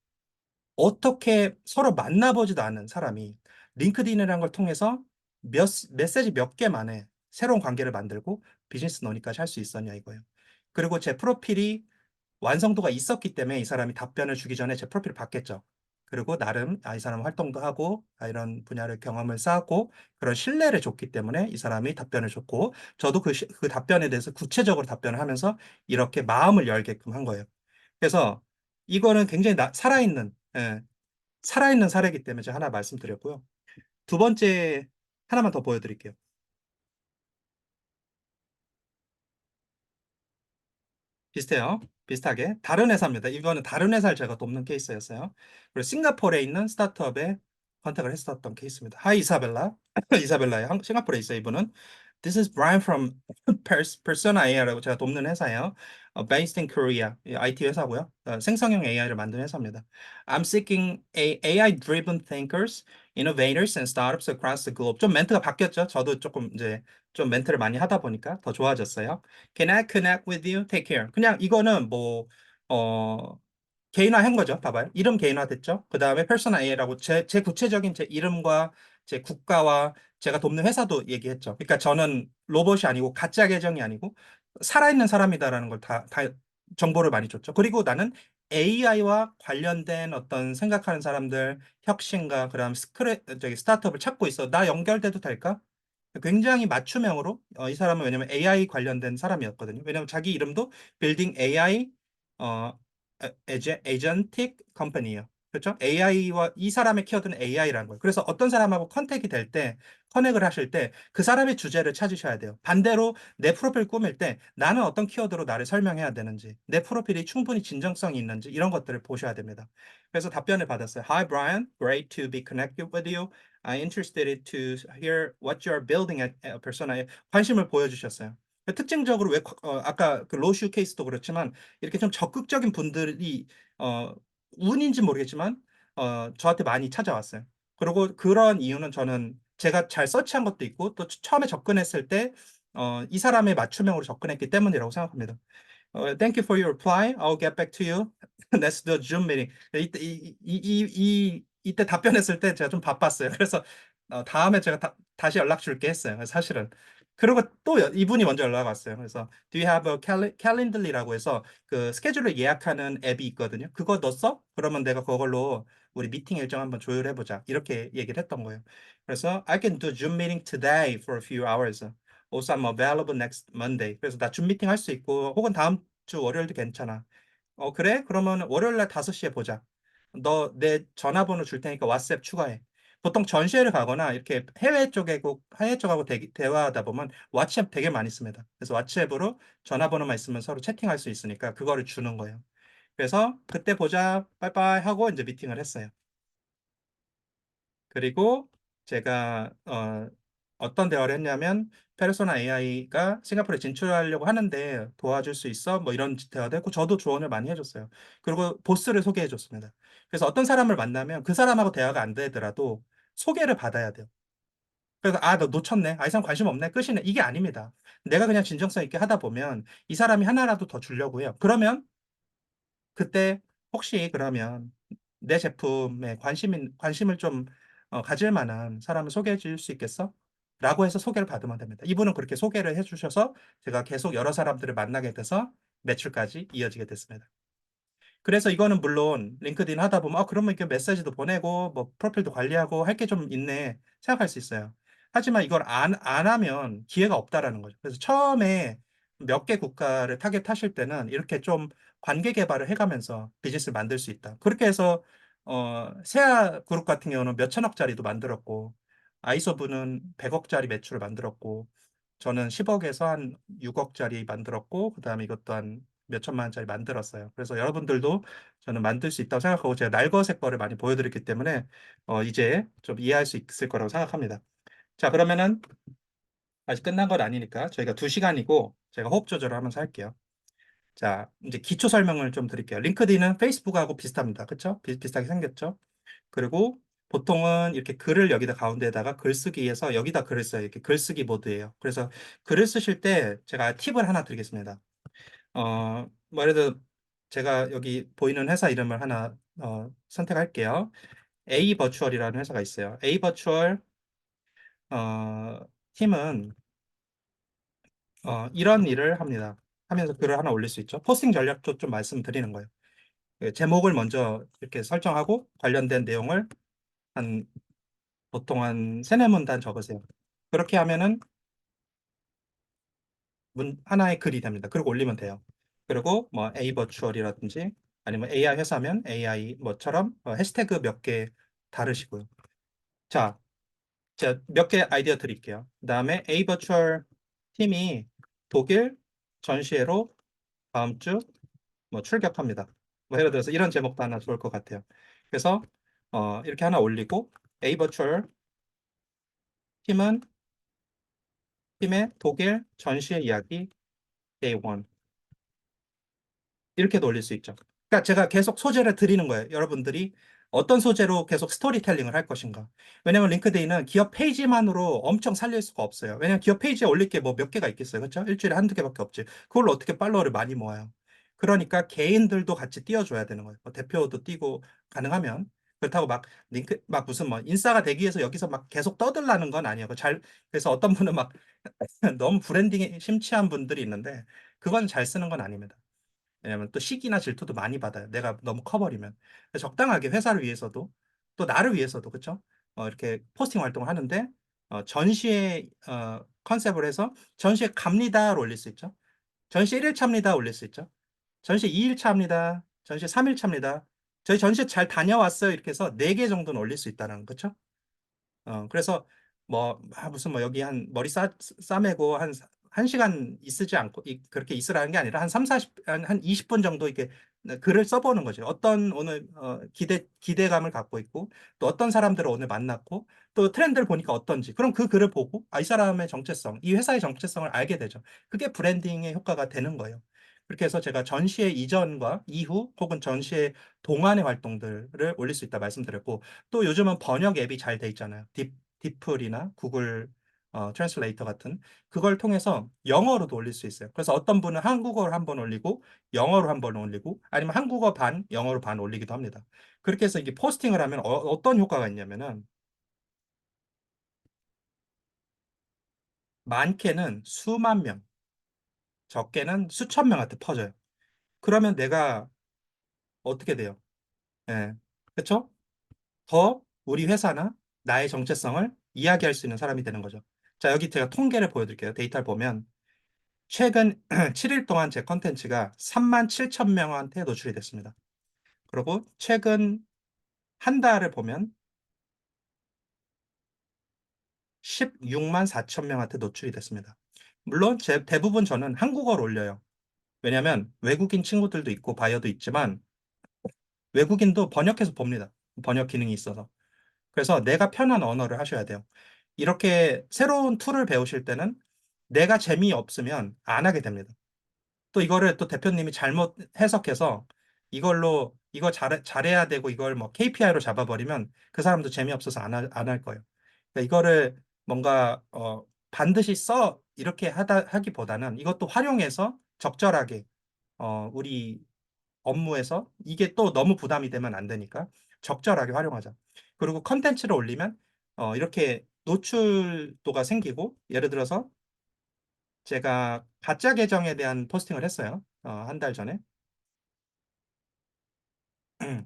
어떻게 서로 만나보지도 않은 사람이 링크드인이라는 걸 통해서 메시지 몇 개 만에 새로운 관계를 만들고 비즈니스 논의까지 할 수 있었냐 이거예요. 그리고 제 프로필이 완성도가 있었기 때문에 이 사람이 답변을 주기 전에 제 프로필을 봤겠죠. 그리고 나름 이 사람 활동도 하고 이런 분야를 경험을 쌓았고 그런 신뢰를 줬기 때문에 이 사람이 답변을 줬고 저도 그 답변에 대해서 구체적으로 답변을 하면서 이렇게 마음을 열게끔 한 거예요. 그래서 이거는 굉장히 살아있는 사례이기 때문에 제가 하나 말씀드렸고요. 두 번째 하나만 더 보여드릴게요. 비슷해요. 비슷하게 다른 회사입니다. 이거는 다른 회사를 제가 돕는 케이스였어요. 그리고 싱가포르에 있는 스타트업에 컨택을 했었던 케이스입니다. 하이 이사벨라. 이사벨라의 싱가포르에 있어요. 이분은 This is Brian from Persona AI라고 제가 돕는 회사예요. Based in Korea. IT 회사고요. 생성형 AI를 만드는 회사입니다. I'm seeking AI-driven thinkers, innovators, and startups across the globe. 좀 멘트가 바뀌었죠. 저도 조금 이제 좀 멘트를 많이 하다 보니까 더 좋아졌어요. Can I connect with you? Take care. 그냥 이거는 어, 개인화한 거죠. 봐봐요. 이름 개인화됐죠. 그 다음에 persona A라고 제 구체적인 제 이름과 제 국가와 제가 돕는 회사도 얘기했죠. 그러니까 저는 로봇이 아니고 가짜 계정이 아니고 살아있는 사람이다라는 걸 다 정보를 많이 줬죠. 그리고 나는 AI와 관련된 어떤 생각하는 사람들, 혁신가, 그다음 저기 스타트업을 찾고 있어. 나 연결돼도 될까? 굉장히 맞춤형으로 이 사람은 왜냐면 AI 관련된 사람이었거든요. 왜냐면 자기 이름도 빌딩 AI 어 에이전틱 컴퍼니예요. 그렇죠? AI와 이 사람의 키워드는 AI라는 거예요. 그래서 어떤 사람하고 컨택이 될 때, 커넥을 하실 때 그 사람의 주제를 찾으셔야 돼요. 반대로 내 프로필 꾸밀 때 나는 어떤 키워드로 나를 설명해야 되는지, 내 프로필이 충분히 진정성이 있는지 이런 것들을 보셔야 됩니다. 그래서 답변을 받았어요. Hi Brian, great to be connected with you. I'm interested to hear what you're building at Persona에 관심을 보여주셨어요. 특징적으로 아까 그 로슈 케이스도 그렇지만 이렇게 좀 적극적인 분들이 어, 운인지 모르겠지만 저한테 많이 찾아왔어요. 그리고 그런 이유는 저는 제가 잘 서치한 것도 있고 또 처음에 접근했을 때 이 사람의 맞춤형으로 접근했기 때문이라고 생각합니다. Thank you for your reply. I'll get back to you. Let's do a Zoom meeting. 이때 답변했을 때 제가 좀 바빴어요. 그래서 다음에 제가 다시 연락 줄게 했어요. 사실은. 그리고 또 이분이 먼저 연락 왔어요. 그래서 Do you have a Calendly라고 해서 그 스케줄을 예약하는 앱이 있거든요. 그거 넣었어? 그러면 내가 그걸로 우리 미팅 일정 한번 조율해보자. 이렇게 얘기를 했던 거예요. 그래서 I can do Zoom meeting today for a few hours. Also, I'm available next Monday. 그래서 나 줌 미팅 할 수 있고, 혹은 다음 주 월요일도 괜찮아. 그래? 그러면 월요일 날 5시에 보자. 너 내 전화번호 줄 테니까 왓츠앱 추가해. 보통 전시회를 가거나 이렇게 해외 쪽하고 대화하다 보면 왓츠앱 되게 많이 씁니다. 그래서 왓츠앱으로 전화번호만 있으면 서로 채팅할 수 있으니까 그거를 주는 거예요. 그래서 그때 보자, 빠이빠이 하고 이제 미팅을 했어요. 그리고 제가 어떤 대화를 했냐면 페르소나 AI가 싱가포르에 진출하려고 하는데 도와줄 수 있어? 뭐 이런 대화도 했고 저도 조언을 많이 해줬어요. 그리고 보스를 소개해 줬습니다. 그래서 어떤 사람을 만나면 그 사람하고 대화가 안 되더라도 소개를 받아야 돼요. 그래서 너 놓쳤네. 이 사람 관심 없네. 끝이네. 이게 아닙니다. 내가 그냥 진정성 있게 하다 보면 이 사람이 하나라도 더 주려고 해요. 그러면 그때 혹시 그러면 내 제품에 관심을 좀 가질 만한 사람을 소개해 줄 수 있겠어? 라고 해서 소개를 받으면 됩니다. 이분은 그렇게 소개를 해 주셔서 제가 계속 여러 사람들을 만나게 돼서 매출까지 이어지게 됐습니다. 그래서 이거는 물론 링크드인 하다 보면 그러면 이렇게 메시지도 보내고 뭐 프로필도 관리하고 할 게 좀 있네 생각할 수 있어요. 하지만 이걸 안 하면 기회가 없다라는 거죠. 그래서 처음에 몇 개 국가를 타겟하실 때는 이렇게 좀 관계 개발을 해가면서 비즈니스를 만들 수 있다. 그렇게 해서 세아 그룹 같은 경우는 몇 천억짜리도 만들었고 아이소브는 100억짜리 매출을 만들었고 저는 10억에서 한 6억짜리 만들었고 그다음에 이것도 한 몇 천만 원짜리 만들었어요. 그래서 여러분들도 저는 만들 수 있다고 생각하고 제가 날것의 거를 많이 보여드렸기 때문에 이제 좀 이해할 수 있을 거라고 생각합니다. 자, 그러면은 아직 끝난 건 아니니까 저희가 2시간이고 제가 호흡 조절을 하면서 할게요. 자, 이제 기초 설명을 좀 드릴게요. 링크드인은 페이스북하고 비슷합니다. 그렇죠? 비슷하게 생겼죠? 그리고 보통은 이렇게 글을 여기다 가운데에다가 글쓰기에서 여기다 글을 써요. 이렇게 글쓰기 모드예요. 그래서 글을 쓰실 때 제가 팁을 하나 드리겠습니다. 뭐 예를 들어 제가 여기 보이는 회사 이름을 하나 선택할게요. A 버추얼이라는 회사가 있어요. A 버추얼 팀은 이런 일을 합니다. 하면서 글을 하나 올릴 수 있죠. 포스팅 전략도 좀 말씀드리는 거예요. 제목을 먼저 이렇게 설정하고 관련된 내용을 한 보통 한 세네 문단 적으세요. 그렇게 하면은 하나의 글이 됩니다. 그리고 올리면 돼요. 그리고 뭐 A 버추얼이라든지 아니면 AI 회사면 AI 뭐처럼 해시태그 몇 개 다르시고요. 자, 제가 몇 개 아이디어 드릴게요. 그다음에 A 버추얼 팀이 독일 전시회로 다음 주 뭐 출격합니다. 뭐 예를 들어서 이런 제목도 하나 좋을 것 같아요. 그래서 이렇게 하나 올리고 A 버추얼 팀은 팀의 독일 전시회 이야기 Day 1 이렇게 올릴 수 있죠. 그러니까 제가 계속 소재를 드리는 거예요. 여러분들이 어떤 소재로 계속 스토리텔링을 할 것인가. 왜냐면 링크드인은 기업 페이지만으로 엄청 살릴 수가 없어요. 왜냐면 기업 페이지에 올릴 게 뭐 몇 개가 있겠어요. 그렇죠? 일주일에 한두 개밖에 없지. 그걸로 어떻게 팔로워를 많이 모아요. 그러니까 개인들도 같이 띄워줘야 되는 거예요. 뭐 대표도 띄고 가능하면. 그렇다고 막 막 무슨 뭐 인싸가 되기 위해서 여기서 막 계속 떠들라는 건 아니에요. 그래서 어떤 분은 막 너무 브랜딩에 심취한 분들이 있는데 그건 잘 쓰는 건 아닙니다. 왜냐면 또 시기나 질투도 많이 받아요. 내가 너무 커버리면. 적당하게 회사를 위해서도 또 나를 위해서도 그렇죠? 이렇게 포스팅 활동을 하는데 전시회 컨셉을 해서 전시회 갑니다를 올릴 수 있죠. 전시 1일차입니다 올릴 수 있죠. 전시 2일차입니다. 전시 3일차입니다. 저희 전시 잘 다녀왔어요. 이렇게 해서 4개 정도는 올릴 수 있다는 거죠. 그래서 뭐 무슨 뭐 여기 한 머리 싸매고 한 시간 있지 않고 그렇게 있으라는 게 아니라 한 3, 40, 한 20분 정도 이렇게 글을 써보는 거죠. 어떤 오늘 기대감을 갖고 있고 또 어떤 사람들을 오늘 만났고 또 트렌드를 보니까 어떤지 그럼 그 글을 보고 이 사람의 정체성, 이 회사의 정체성을 알게 되죠. 그게 브랜딩의 효과가 되는 거예요. 그렇게 해서 제가 전시회 이전과 이후 혹은 전시회 동안의 활동들을 올릴 수 있다 말씀드렸고 또 요즘은 번역 앱이 잘 돼 있잖아요. 디플이나 구글 트랜슬레이터 같은 그걸 통해서 영어로도 올릴 수 있어요. 그래서 어떤 분은 한국어로 한 번 올리고 영어로 한 번 올리고 아니면 한국어 반, 영어로 반 올리기도 합니다. 그렇게 해서 이게 포스팅을 하면 어떤 효과가 있냐면은 많게는 수만 명, 적게는 수천 명한테 퍼져요. 그러면 내가 어떻게 돼요? 예. 그렇죠? 더 우리 회사나 나의 정체성을 이야기할 수 있는 사람이 되는 거죠. 자, 여기 제가 통계를 보여드릴게요. 데이터를 보면 최근 7일 동안 제 컨텐츠가 3만 7천 명한테 노출이 됐습니다. 그리고 최근 한 달을 보면 16만 4천 명한테 노출이 됐습니다. 물론 대부분 저는 한국어로 올려요. 왜냐하면 외국인 친구들도 있고 바이어도 있지만 외국인도 번역해서 봅니다. 번역 기능이 있어서. 그래서 내가 편한 언어를 하셔야 돼요. 이렇게 새로운 툴을 배우실 때는 내가 재미없으면 안 하게 됩니다. 또 이거를 또 대표님이 잘못 해석해서 이걸로 이거 잘해야 되고 이걸 뭐 KPI로 잡아버리면 그 사람도 재미없어서 안 할 거예요. 그러니까 이거를 뭔가 반드시 써 이렇게 하기보다는 이것도 활용해서 적절하게 우리 업무에서 이게 또 너무 부담이 되면 안 되니까 적절하게 활용하자. 그리고 컨텐츠를 올리면 이렇게 노출도가 생기고 예를 들어서 제가 가짜 계정에 대한 포스팅을 했어요. 한 달 전에.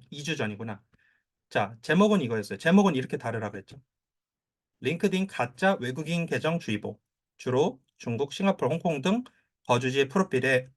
2주 전이구나. 자, 제목은 이거였어요. 제목은 이렇게 다르라 그랬죠. 링크드인 가짜 외국인 계정 주의보. 주로 중국, 싱가포르, 홍콩 등 거주지의 프로필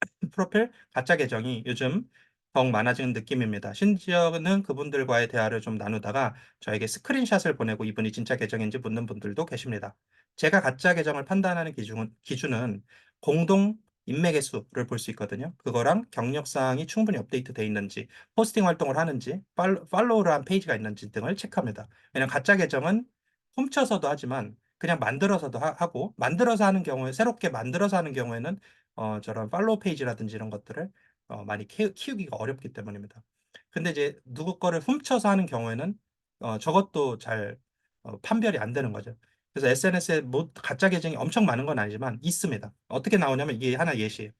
가짜 계정이 요즘 더욱 많아지는 느낌입니다. 심지어는 그분들과의 대화를 좀 나누다가 저에게 스크린샷을 보내고 이분이 진짜 계정인지 묻는 분들도 계십니다. 제가 가짜 계정을 판단하는 기준은 공동 인맥의 수를 볼 수 있거든요. 그거랑 경력사항이 충분히 업데이트돼 있는지, 포스팅 활동을 하는지, 팔로우를 한 페이지가 있는지 등을 체크합니다. 왜냐하면 가짜 계정은 훔쳐서도 하지만 그냥 만들어서도 하고 만들어서 하는 경우에 새롭게 만들어서 하는 경우에는 저런 팔로우 페이지라든지 이런 것들을 많이 키우기가 어렵기 때문입니다. 근데 이제 누구 거를 훔쳐서 하는 경우에는 저것도 잘 판별이 안 되는 거죠. 그래서 SNS에 뭐 가짜 계정이 엄청 많은 건 아니지만 있습니다. 어떻게 나오냐면 이게 하나 예시예요.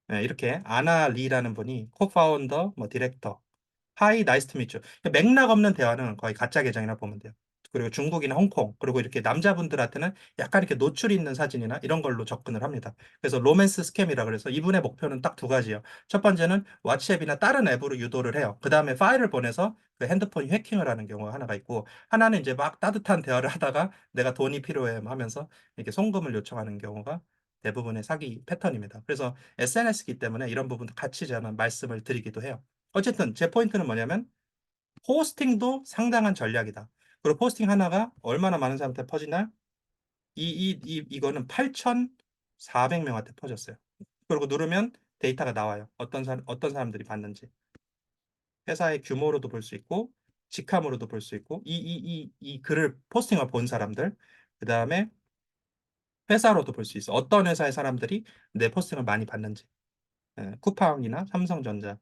네, 이렇게 아나 리라는 분이 코파운더, 뭐 디렉터, 하이 나이스 투 미츠. 맥락 없는 대화는 거의 가짜 계정이나 보면 돼요. 그리고 중국이나 홍콩, 그리고 이렇게 남자분들한테는 약간 이렇게 노출이 있는 사진이나 이런 걸로 접근을 합니다. 그래서 로맨스 스캠이라 그래서 이분의 목표는 딱 두 가지예요. 첫 번째는 왓츠앱이나 다른 앱으로 유도를 해요. 그 다음에 파일을 보내서 그 핸드폰이 해킹을 하는 경우가 하나가 있고, 하나는 이제 막 따뜻한 대화를 하다가 내가 돈이 필요해 하면서 이렇게 송금을 요청하는 경우가 대부분의 사기 패턴입니다. 그래서 SNS이기 때문에 이런 부분도 같이 저는 말씀을 드리기도 해요. 어쨌든 제 포인트는 뭐냐면 포스팅도 상당한 전략이다. 그리고 포스팅 하나가 얼마나 많은 사람한테 퍼지나? 이거는 8,400명한테 퍼졌어요. 그리고 누르면 데이터가 나와요. 어떤 사람들이 봤는지. 회사의 규모로도 볼 수 있고, 직함으로도 볼 수 있고, 이 글을 포스팅을 본 사람들, 그 다음에 회사로도 볼 수 있어. 어떤 회사의 사람들이 내 포스팅을 많이 봤는지. 쿠팡이나 삼성전자,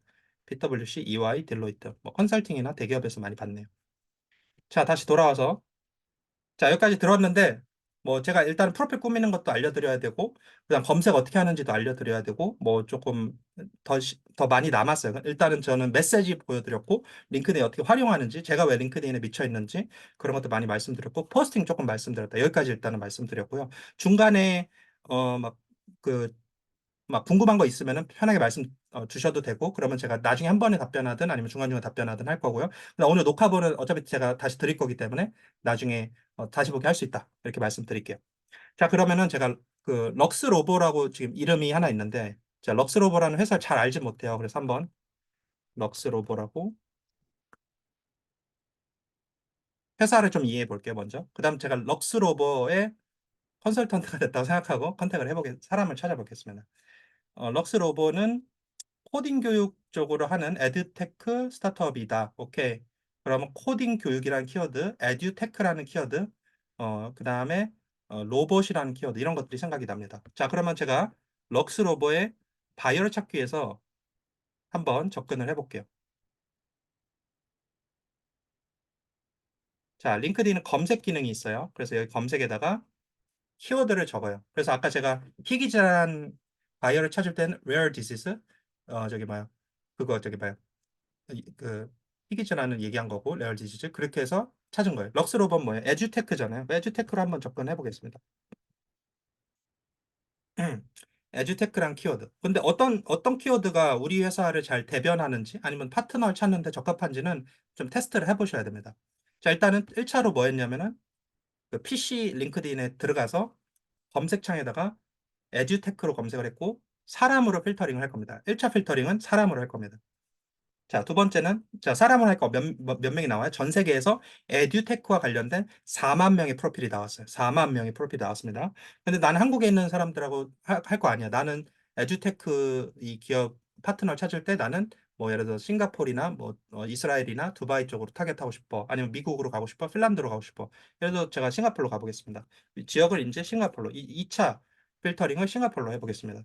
PwC, EY, 딜로이트, 뭐 컨설팅이나 대기업에서 많이 봤네요. 자, 다시 돌아와서 자, 여기까지 들었는데 뭐 제가 일단 프로필 꾸미는 것도 알려드려야 되고 그다음 검색 어떻게 하는지도 알려드려야 되고 뭐 조금 더 많이 남았어요. 일단은 저는 메시지 보여드렸고 링크드인 어떻게 활용하는지 제가 왜 링크드인에 미쳐 있는지 그런 것도 많이 말씀드렸고 포스팅 조금 말씀드렸다. 여기까지 일단은 말씀드렸고요. 중간에 어막그 막 궁금한 거 있으면 편하게 말씀 주셔도 되고 그러면 제가 나중에 한 번에 답변하든 아니면 중간중간 답변하든 할 거고요. 근데 오늘 녹화본은 어차피 제가 다시 드릴 거기 때문에 나중에 다시 보기 할 수 있다. 이렇게 말씀드릴게요. 자, 그러면은 제가 그 럭스 로보라고 지금 이름이 하나 있는데 제가 럭스 로보라는 회사를 잘 알지 못해요. 그래서 한번 럭스 로보라고 회사를 좀 이해해 볼게요, 먼저. 그다음 제가 럭스 로보의 컨설턴트가 됐다고 생각하고 컨택을 사람을 찾아보겠습니다. 럭스 로보는 코딩 교육 쪽으로 하는 에듀테크 스타트업이다. 오케이. 그러면 코딩 교육이라는 키워드, 에듀테크라는 키워드, 그 다음에 로봇이라는 키워드, 이런 것들이 생각이 납니다. 자, 그러면 제가 럭스 로보의 바이어를 찾기 위해서 한번 접근을 해볼게요. 자, 링크드인은 검색 기능이 있어요. 그래서 여기 검색에다가 키워드를 적어요. 그래서 아까 제가 희귀질환 바이어를 찾을 때는 rare disease, 저기 뭐야, 그거 저기 뭐야, 그 희귀질환을 얘기한 거고 rare disease 그렇게 해서 찾은 거예요. 럭스로번 뭐예요? 에듀테크잖아요. 에듀테크로 한번 접근해 보겠습니다. 에듀테크란 키워드. 근데 어떤 키워드가 우리 회사를 잘 대변하는지 아니면 파트너를 찾는데 적합한지는 좀 테스트를 해보셔야 됩니다. 자, 일단은 1차로 뭐 했냐면은 그 PC 링크드인에 들어가서 검색창에다가 에듀테크로 검색을 했고 사람으로 필터링을 할 겁니다. 1차 필터링은 사람으로 할 겁니다. 자, 두 번째는 자, 사람을 할거 몇 명이 나와요? 전 세계에서 에듀테크와 관련된 4만 명의 프로필이 나왔어요. 4만 명의 프로필이 나왔습니다. 근데 나는 한국에 있는 사람들하고 할 거 아니야. 나는 에듀테크 이 기업 파트너를 찾을 때 나는 뭐 예를 들어 싱가포르나 뭐 이스라엘이나 두바이 쪽으로 타겟하고 싶어. 아니면 미국으로 가고 싶어. 핀란드로 가고 싶어. 예를 들어 제가 싱가포르로 가보겠습니다. 지역을 이제 싱가포르로 2차 필터링을 싱가포르로 해보겠습니다.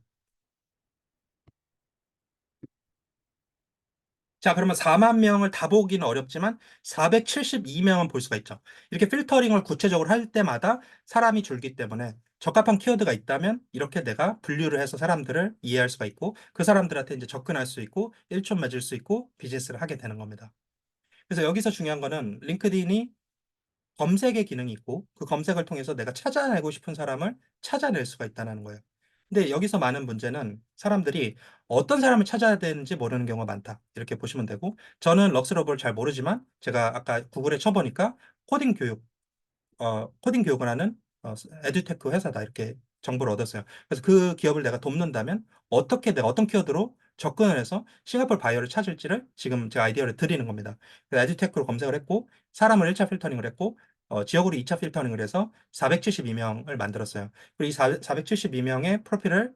자, 그러면 4만 명을 다 보기는 어렵지만 472명은 볼 수가 있죠. 이렇게 필터링을 구체적으로 할 때마다 사람이 줄기 때문에 적합한 키워드가 있다면 이렇게 내가 분류를 해서 사람들을 이해할 수가 있고 그 사람들한테 이제 접근할 수 있고 일촌 맺을 수 있고 비즈니스를 하게 되는 겁니다. 그래서 여기서 중요한 거는 링크드인이 검색의 기능이 있고 그 검색을 통해서 내가 찾아내고 싶은 사람을 찾아낼 수가 있다는 거예요. 근데 여기서 많은 문제는 사람들이 어떤 사람을 찾아야 되는지 모르는 경우가 많다. 이렇게 보시면 되고 저는 럭스러블 잘 모르지만 제가 아까 구글에 쳐보니까 코딩 교육 코딩 교육을 하는 에듀테크 회사다 이렇게 정보를 얻었어요. 그래서 그 기업을 내가 돕는다면 어떻게 내가 어떤 키워드로 접근을 해서 싱가포르 바이어를 찾을지를 지금 제 아이디어를 드리는 겁니다. 그래서 에듀테크로 검색을 했고 사람을 1차 필터링을 했고 지역으로 2차 필터링을 해서 472명을 만들었어요. 그리고 이 472명의 프로필을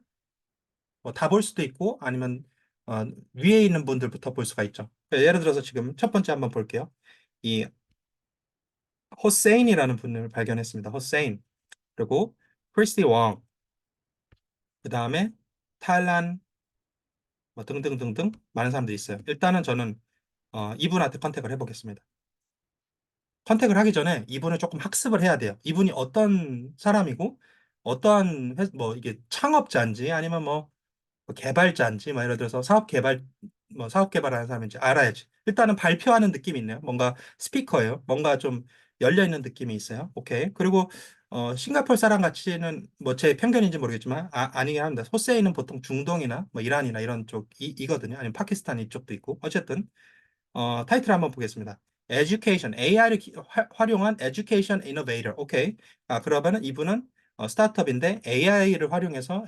다 볼 수도 있고 아니면 어, 위에 있는 분들부터 볼 수가 있죠. 예를 들어서 지금 첫 번째 한번 볼게요. 이 호세인이라는 분을 발견했습니다. 호세인. 그리고 크리스티 왕, 그 다음에 탈란 뭐 등등등등 많은 사람들이 있어요. 일단은 저는 이분한테 컨택을 해보겠습니다. 컨택을 하기 전에 이분을 조금 학습을 해야 돼요. 이분이 어떤 사람이고 어떠한 뭐 이게 창업자인지 아니면 뭐 개발자인지 뭐 예를 들어서 사업 개발하는 사람인지 알아야지. 일단은 발표하는 느낌이 있네요. 뭔가 스피커예요. 뭔가 좀 열려 있는 느낌이 있어요. 오케이. 그리고 싱가포르 사람 같이는 뭐 제 편견인지 모르겠지만 아니긴 합니다. 호세이는 보통 중동이나 뭐 이란이나 이런 쪽이거든요. 아니면 파키스탄 이쪽도 있고 어쨌든 타이틀 한번 보겠습니다. Education, AI를 활용한 Education Innovator. 오케이. 그러면은 이분은 스타트업인데 AI를 활용해서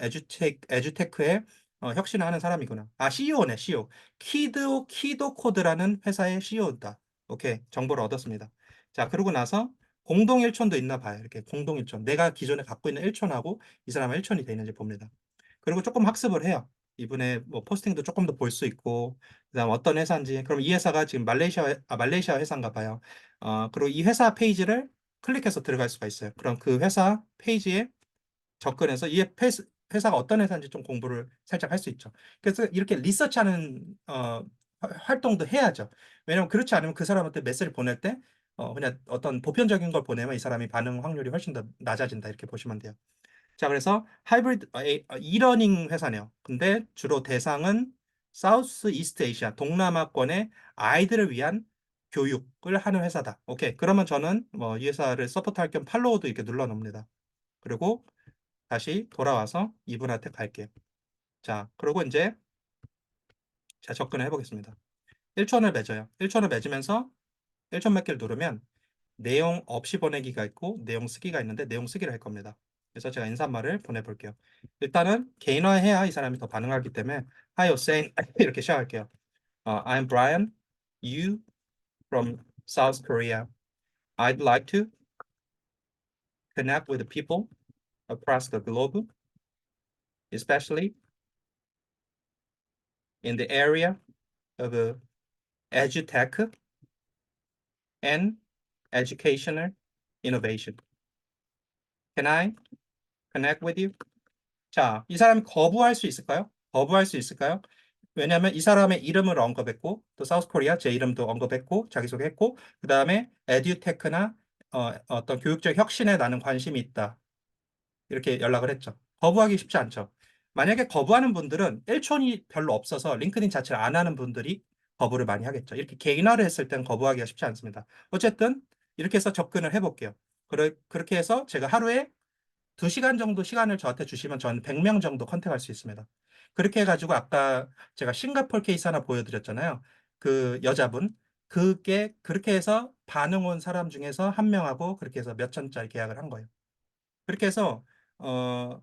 에듀테크에 혁신을 하는 사람이구나. CEO네, CEO. 키도 코드라는 회사의 CEO다. 오케이. 정보를 얻었습니다. 자, 그러고 나서 공동 일촌도 있나 봐요. 이렇게 공동 일촌. 내가 기존에 갖고 있는 일촌하고 이 사람의 일촌이 돼 있는지 봅니다. 그리고 조금 학습을 해요. 이분의 뭐 포스팅도 조금 더 볼 수 있고 그다음 어떤 회사인지 그럼 이 회사가 지금 말레이시아 회사인가 봐요. 그리고 이 회사 페이지를 클릭해서 들어갈 수가 있어요. 그럼 그 회사 페이지에 접근해서 회사가 어떤 회사인지 좀 공부를 살짝 할 수 있죠. 그래서 이렇게 리서치하는 활동도 해야죠. 왜냐면 그렇지 않으면 그 사람한테 메시지를 보낼 때 그냥 어떤 보편적인 걸 보내면 이 사람이 반응 확률이 훨씬 더 낮아진다 이렇게 보시면 돼요. 자, 그래서 하이브리드 이러닝 회사네요. 근데 주로 대상은 사우스 이스트 아시아, 동남아권의 아이들을 위한 교육을 하는 회사다. 오케이. 그러면 저는 뭐 이 회사를 서포트할 겸 팔로우도 이렇게 눌러 놓습니다. 그리고 다시 돌아와서 이분한테 갈게요. 자, 그리고 이제 자, 접근을 해보겠습니다. 1촌을 맺어요. 1촌을 맺으면서 1촌 맺기를 누르면 내용 없이 보내기가 있고 내용 쓰기가 있는데 내용 쓰기를 할 겁니다. 그래서 제가 인사말을 보내볼게요. 일단은 개인화해야 이 사람이 더 반응하기 때문에 Hi, Hossein 이렇게 시작할게요. I'm Brian. You from South Korea. I'd like to connect with the people across the globe, especially in the area of edutech and educational innovation. Can I connect with you? 자, 이 사람이 거부할 수 있을까요? 거부할 수 있을까요? 왜냐하면 이 사람의 이름을 언급했고 또 사우스 코리아 제 이름도 언급했고 자기소개했고 그 다음에 에듀테크나 어떤 교육적 혁신에 나는 관심이 있다. 이렇게 연락을 했죠. 거부하기 쉽지 않죠. 만약에 거부하는 분들은 일촌이 별로 없어서 링크드인 자체를 안 하는 분들이 거부를 많이 하겠죠. 이렇게 개인화를 했을 때는 거부하기가 쉽지 않습니다. 어쨌든 이렇게 해서 접근을 해볼게요. 그렇게 해서 제가 하루에 2시간 정도 시간을 저한테 주시면 저는 100명 정도 컨택할 수 있습니다. 그렇게 해가지고 아까 제가 싱가포르 케이스 하나 보여드렸잖아요. 그 여자분. 그게 그렇게 해서 반응 온 사람 중에서 한 명하고 그렇게 해서 몇 천짜리 계약을 한 거예요. 그렇게 해서 어,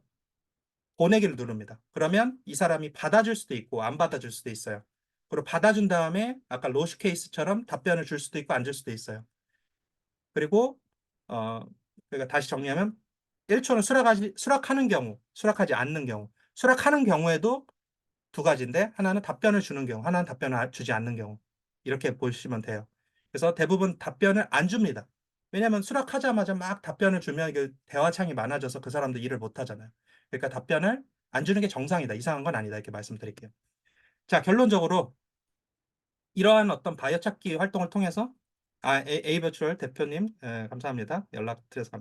보내기를 누릅니다. 그러면 이 사람이 받아줄 수도 있고 안 받아줄 수도 있어요. 그리고 받아준 다음에 아까 로슈 케이스처럼 답변을 줄 수도 있고 안 줄 수도 있어요. 그리고 어, 그러니까 다시 정리하면 1초는 수락하는 경우, 수락하지 않는 경우. 수락하는 경우에도 두 가지인데 하나는 답변을 주는 경우, 하나는 답변을 주지 않는 경우. 이렇게 보시면 돼요. 그래서 대부분 답변을 안 줍니다. 왜냐하면 수락하자마자 막 답변을 주면 그 대화창이 많아져서 그 사람도 일을 못 하잖아요. 그러니까 답변을 안 주는 게 정상이다. 이상한 건 아니다. 이렇게 말씀드릴게요. 자, 결론적으로 이러한 어떤 바이어 찾기 활동을 통해서 에이버추얼 대표님 감사합니다. 연락 드려서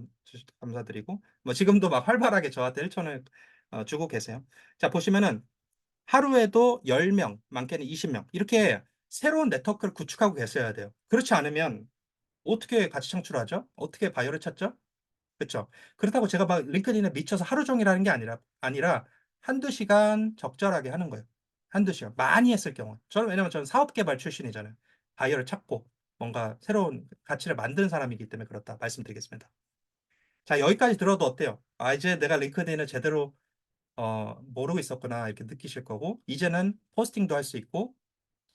감사드리고 뭐 지금도 막 활발하게 저한테 1천을 주고 계세요. 자, 보시면은 하루에도 10명, 많게는 20명 이렇게 새로운 네트워크를 구축하고 계셔야 돼요. 그렇지 않으면 어떻게 가치 창출하죠? 어떻게 바이어를 찾죠? 그렇죠. 그렇다고 제가 막 링크드인에 미쳐서 하루 종일 하는 게 아니라 한두 시간 적절하게 하는 거예요. 한두 시간. 많이 했을 경우. 왜냐면 저는 사업 개발 출신이잖아요. 바이어를 찾고 뭔가 새로운 가치를 만드는 사람이기 때문에 그렇다 말씀드리겠습니다. 자, 여기까지 들어도 어때요? 아, 이제 내가 링크드인을 제대로 모르고 있었구나 이렇게 느끼실 거고 이제는 포스팅도 할 수 있고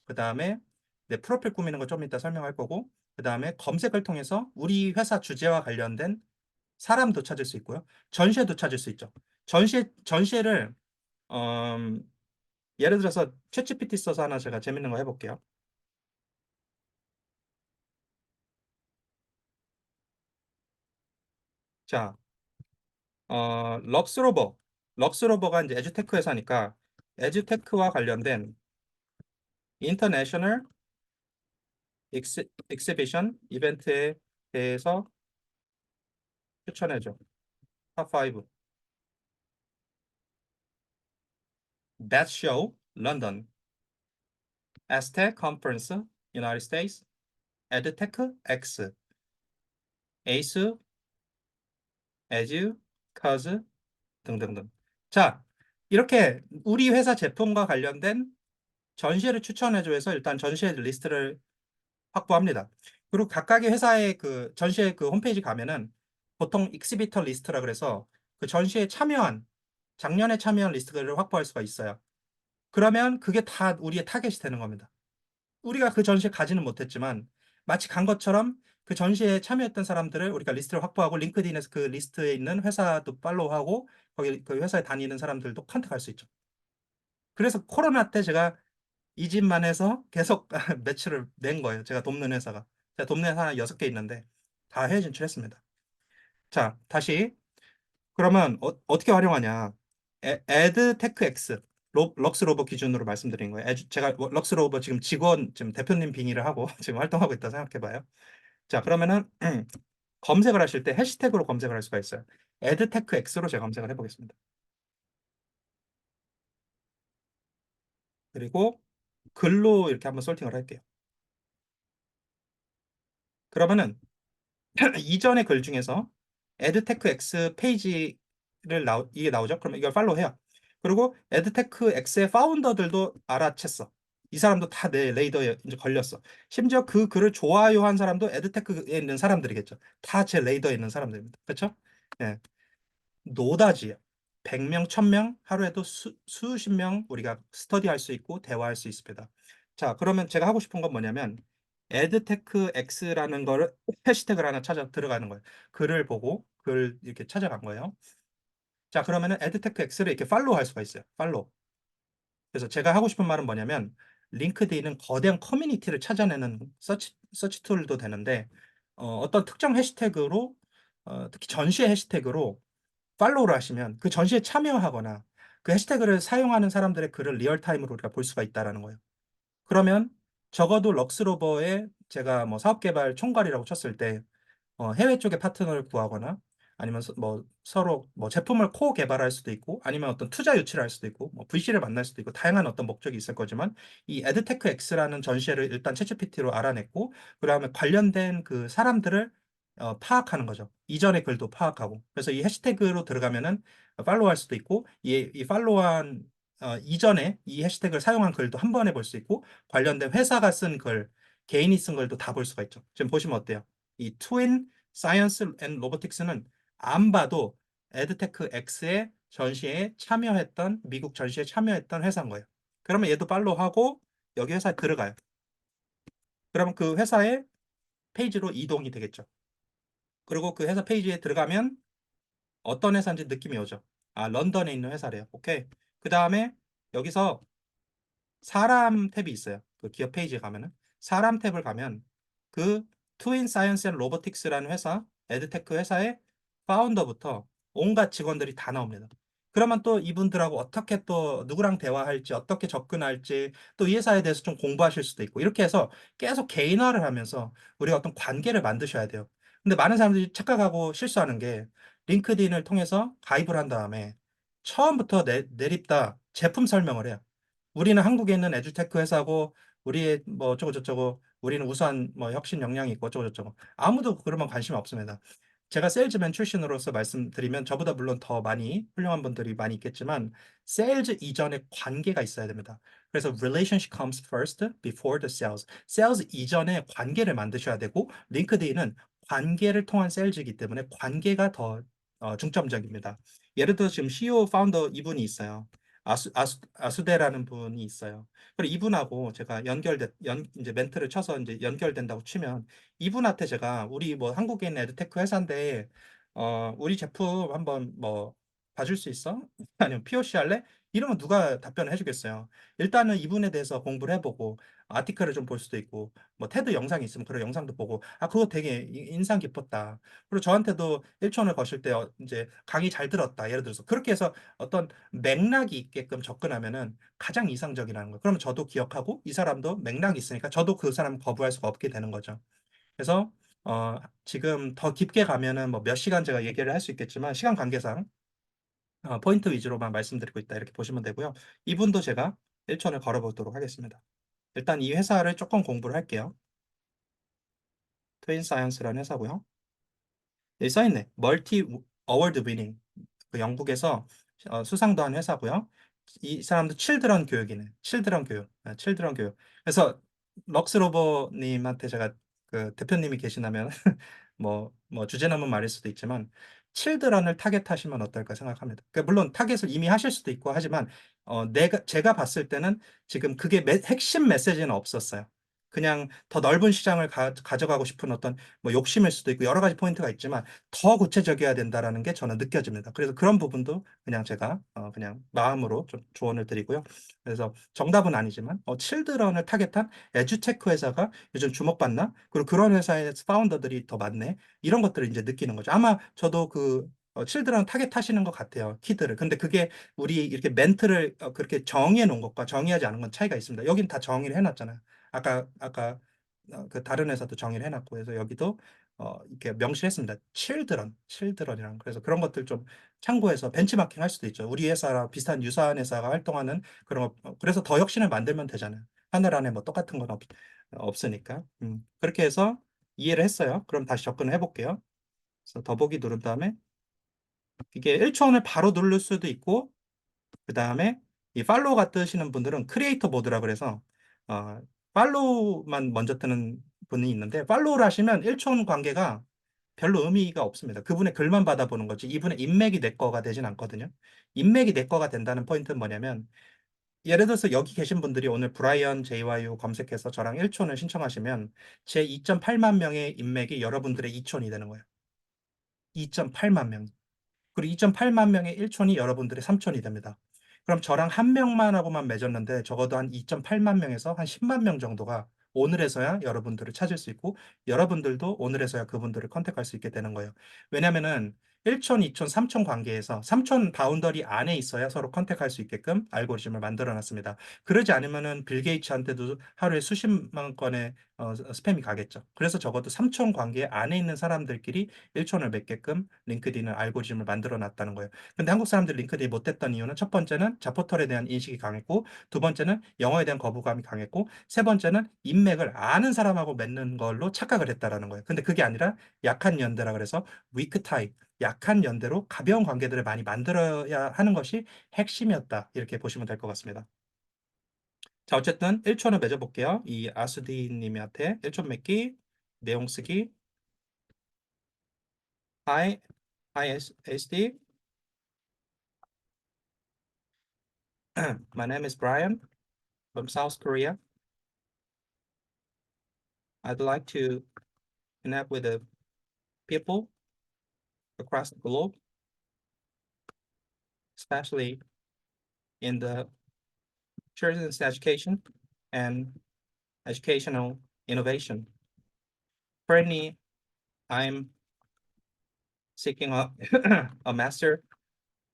그 다음에 내 프로필 꾸미는 거 좀 이따 설명할 거고 그 다음에 검색을 통해서 우리 회사 주제와 관련된 사람도 찾을 수 있고요. 전시회도 찾을 수 있죠. 전시회를, 음, 예를 들어서 챗GPT 써서 하나 제가 재밌는 거 해볼게요. 자, 럭스로버. 럭스로버가 이제 에듀테크 회사니까 에듀테크와 관련된 인터내셔널 익스비션 이벤트에 대해서 추천해줘. 탑5. That Show, London. Aztec Conference, United States. EdTech X. ACE, Edu, Cause, 등등등. 자, 이렇게 우리 회사 제품과 관련된 전시회를 추천해줘 해서 일단 전시회 리스트를 확보합니다. 그리고 각각의 회사의 그 전시회 그 홈페이지 가면은 보통 익스비터 리스트라 그래서 그 전시회에 작년에 참여한 리스트를 확보할 수가 있어요. 그러면 그게 다 우리의 타겟이 되는 겁니다. 우리가 그 전시에 가지는 못했지만 마치 간 것처럼 그 전시에 참여했던 사람들을 우리가 리스트를 확보하고 링크드인에서 그 리스트에 있는 회사도 팔로우하고 거기 그 회사에 다니는 사람들도 컨택할 수 있죠. 그래서 코로나 때 제가 이 집만 해서 계속 매출을 낸 거예요. 제가 돕는 회사가. 제가 돕는 회사 한 6개 있는데 다 해외 진출했습니다. 자, 다시. 그러면 떻게 활용하냐. 에드테크X, 럭스로버 기준으로 말씀드린 거예요. 제가 럭스로버 지금 직원, 지금 대표님 빙의를 하고 지금 활동하고 있다 생각해봐요. 자, 그러면은 검색을 하실 때 해시태그로 검색을 할 수가 있어요. 에드테크X로 제가 검색을 해보겠습니다. 그리고 글로 이렇게 한번 솔팅을 할게요. 그러면은 이전의 글 중에서 에드테크 X 페이지를 이게 나오죠. 그럼 이걸 팔로우해요. 그리고 에드테크 X의 파운더들도 알아챘어. 이 사람도 다 내 레이더에 이제 걸렸어. 심지어 그 글을 좋아요 한 사람도 에드테크에 있는 사람들이겠죠. 다 제 레이더에 있는 사람들입니다. 그렇죠? 예. 노다지요. 100명, 1000명, 하루에도 수십 명 우리가 스터디할 수 있고 대화할 수 있습니다. 자, 그러면 제가 하고 싶은 건 뭐냐면 에드테크 X라는 거를 해시태그를 하나 찾아 들어가는 거예요. 글을 보고 글 이렇게 찾아간 거예요. 자, 그러면은 에드테크 X를 이렇게 팔로우 할 수가 있어요. 팔로우. 그래서 제가 하고 싶은 말은 뭐냐면 링크드인은 거대한 커뮤니티를 찾아내는 서치 툴도 되는데 떤 특정 해시태그로 특히 전시의 해시태그로 팔로우를 하시면 그 전시에 참여하거나 그 해시태그를 사용하는 사람들의 글을 리얼타임으로 우리가 볼 수가 있다라는 거예요. 그러면 적어도 럭스로버에 제가 뭐 사업개발 총괄이라고 쳤을 때 해외 쪽에 파트너를 구하거나 아니면 뭐 서로 뭐 제품을 개발할 수도 있고 아니면 어떤 투자 유치를 할 수도 있고 뭐 VC를 만날 수도 있고 다양한 어떤 목적이 있을 거지만 이 에드테크 X라는 전시회를 일단 챗GPT로 알아냈고 그다음에 관련된 그 사람들을 파악하는 거죠. 이전의 글도 파악하고. 그래서 이 해시태그로 들어가면은 팔로우할 수도 있고 이 팔로우한 이전에 이 해시태그를 사용한 글도 한 번에 볼 수 있고 관련된 회사가 쓴 글, 개인이 쓴 글도 다 볼 수가 있죠. 지금 보시면 어때요? 이 트윈 사이언스 앤 로보틱스는 안 봐도 에드테크 X의 전시회에 참여했던 미국 전시회에 참여했던 회사인 거예요. 그러면 얘도 팔로우하고 여기 회사에 들어가요. 그러면 그 회사의 페이지로 이동이 되겠죠. 그리고 그 회사 페이지에 들어가면 어떤 회사인지 느낌이 오죠. 아, 런던에 있는 회사래요. 오케이. 그 다음에 여기서 사람 탭이 있어요. 그 기업 페이지에 가면은 사람 탭을 가면 그 트윈 사이언스 앤 로보틱스라는 회사, 에드테크 회사의 파운더부터 온갖 직원들이 다 나옵니다. 그러면 또 이분들하고 어떻게 또 누구랑 대화할지, 어떻게 접근할지, 또 이 회사에 대해서 좀 공부하실 수도 있고, 이렇게 해서 계속 개인화를 하면서 우리가 어떤 관계를 만드셔야 돼요. 근데 많은 사람들이 착각하고 실수하는 게 링크드인을 통해서 가입을 한 다음에 처음부터 내립다 제품 설명을 해요. 우리는 한국에 있는 에듀테크 회사고 우리의 뭐 어쩌고저쩌고 우리는 우수한 뭐 혁신 역량이 있고 어쩌고저쩌고 아무도 그러면 관심이 없습니다. 제가 세일즈맨 출신으로서 말씀드리면 저보다 물론 더 많이 훌륭한 분들이 많이 있겠지만 세일즈 이전에 관계가 있어야 됩니다. 그래서 relationship comes first before the sales. 세일즈 이전에 관계를 만드셔야 되고 링크드인은 관계를 통한 세일즈이기 때문에 관계가 더 중점적입니다. 예를 들어 지금 CEO 파운더 이분이 있어요. 아수대라는 분이 있어요. 그리고 이분하고 제가 이제 멘트를 쳐서 이제 연결된다고 치면 이분한테 제가 우리 뭐 한국에 있는 에드테크 회사인데, 우리 제품 한번 뭐 봐줄 수 있어? 아니면 POC 할래? 이러면 누가 답변을 해주겠어요. 일단은 이분에 대해서 공부를 해보고 아티클을 좀 볼 수도 있고 뭐 테드 영상이 있으면 그런 영상도 보고 아 그거 되게 인상 깊었다. 그리고 저한테도 일촌을 거실 때 이제 강의 잘 들었다. 예를 들어서 그렇게 해서 어떤 맥락이 있게끔 접근하면은 가장 이상적이라는 거예요. 그러면 저도 기억하고 이 사람도 맥락이 있으니까 저도 그 사람 거부할 수가 없게 되는 거죠. 그래서 지금 더 깊게 가면은 뭐 몇 시간 제가 얘기를 할 수 있겠지만 시간 관계상 포인트 위주로만 말씀드리고 있다 이렇게 보시면 되고요. 이분도 제가 일촌을 걸어보도록 하겠습니다. 일단 이 회사를 조금 공부를 할게요. 트윈 사이언스라는 회사고요. 여기 써있네. 멀티 어워드 위닝. 그 영국에서 수상도 한 회사고요. 이 사람도 칠드런 교육이네. 칠드런 교육. 칠드런 교육. 그래서 럭스로버님한테 제가 그 대표님이 계시다면 뭐 주제넘은 말일 수도 있지만 칠드런을 타겟하시면 어떨까 생각합니다. 물론 타겟을 이미 하실 수도 있고 하지만 제가 봤을 때는 지금 그게 핵심 메시지는 없었어요. 그냥 더 넓은 시장을 가져가고 싶은 어떤 뭐 욕심일 수도 있고 여러 가지 포인트가 있지만 더 구체적이어야 된다라는 게 저는 느껴집니다. 그래서 그런 부분도 그냥 제가 그냥 마음으로 좀 조언을 드리고요. 그래서 정답은 아니지만 칠드런을 타겟한 에듀테크 회사가 요즘 주목받나? 그리고 그런 회사의 파운더들이 더 많네. 이런 것들을 이제 느끼는 거죠. 아마 저도 그 칠드런 타겟하시는 것 같아요. 키드를. 근데 그게 우리 이렇게 멘트를 그렇게 정의해 놓은 것과 정의하지 않은 건 차이가 있습니다. 여긴 다 정의를 해놨잖아요. 아까 그 다른 회사도 정의를 해놨고 그래서 여기도 이렇게 명시했습니다. 칠드런이랑 그래서 그런 것들 좀 참고해서 벤치마킹 할 수도 있죠. 우리 회사랑 비슷한 유사한 회사가 활동하는 그런 거 그래서 더 혁신을 만들면 되잖아요. 하늘 안에 뭐 똑같은 건 없으니까. 그렇게 해서 이해를 했어요. 그럼 다시 접근을 해볼게요. 그래서 더보기 누른 다음에 이게 1초원을 바로 누를 수도 있고 그 다음에 이 팔로우가 뜨시는 분들은 크리에이터 모드라 그래서 어, 팔로우만 먼저 뜨는 분이 있는데 팔로우를 하시면 1촌 관계가 별로 의미가 없습니다. 그분의 글만 받아보는 거지 이분의 인맥이 내 거가 되진 않거든요. 인맥이 내 거가 된다는 포인트는 뭐냐면 예를 들어서 여기 계신 분들이 오늘 브라이언 JYU 검색해서 저랑 1촌을 신청하시면 제 2.8만 명의 인맥이 여러분들의 2촌이 되는 거예요. 2.8만 명. 그리고 2.8만 명의 1촌이 여러분들의 3촌이 됩니다. 그럼 저랑 한 명만 하고만 맺었는데 적어도 한 2.8만 명에서 한 10만 명 정도가 오늘에서야 여러분들을 찾을 수 있고 여러분들도 오늘에서야 그분들을 컨택할 수 있게 되는 거예요. 왜냐면은 1촌, 2촌, 3촌 관계에서 3촌 바운더리 안에 있어야 서로 컨택할 수 있게끔 알고리즘을 만들어 놨습니다. 그러지 않으면은 빌 게이츠한테도 하루에 수십만 건의 스팸이 가겠죠. 그래서 적어도 3촌 관계 안에 있는 사람들끼리 1촌을 맺게끔 링크드인은 알고리즘을 만들어 놨다는 거예요. 근데 한국 사람들이 링크드인 못했던 이유는 첫 번째는 자포털에 대한 인식이 강했고, 두 번째는 영어에 대한 거부감이 강했고, 세 번째는 인맥을 아는 사람하고 맺는 걸로 착각을 했다라는 거예요. 근데 그게 아니라 약한 연대라 그래서 위크 타입, 약한 연대로 가벼운 관계들을 많이 만들어야 하는 것이 핵심이었다. 이렇게 보시면 될 것 같습니다. 자, 어쨌든 1초는 맺어볼게요. 이 아수디 님한테 1초 맺기, 내용 쓰기. Hi, SD. My name is Brian from South Korea. I'd like to connect with the people across the globe, especially in the children's education and educational innovation. Currently, I'm seeking a, a Master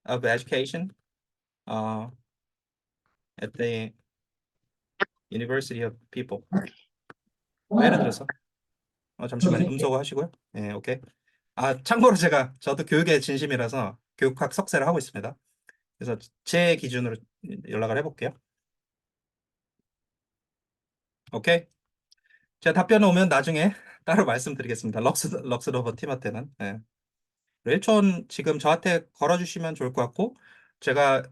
of Education uh, at the University of People. 예를 들어서, 잠시만요. 음소거 하시고요. 예, 오케이. 참고로 저도 교육에 진심이라서 교육학 석사를 하고 있습니다. 그래서 제 기준으로 연락을 해볼게요. 오케이. 제 답변 오면 나중에 따로 말씀드리겠습니다. 럭스로버 팀한테는. 예. 1촌 지금 저한테 걸어주시면 좋을 것 같고, 제가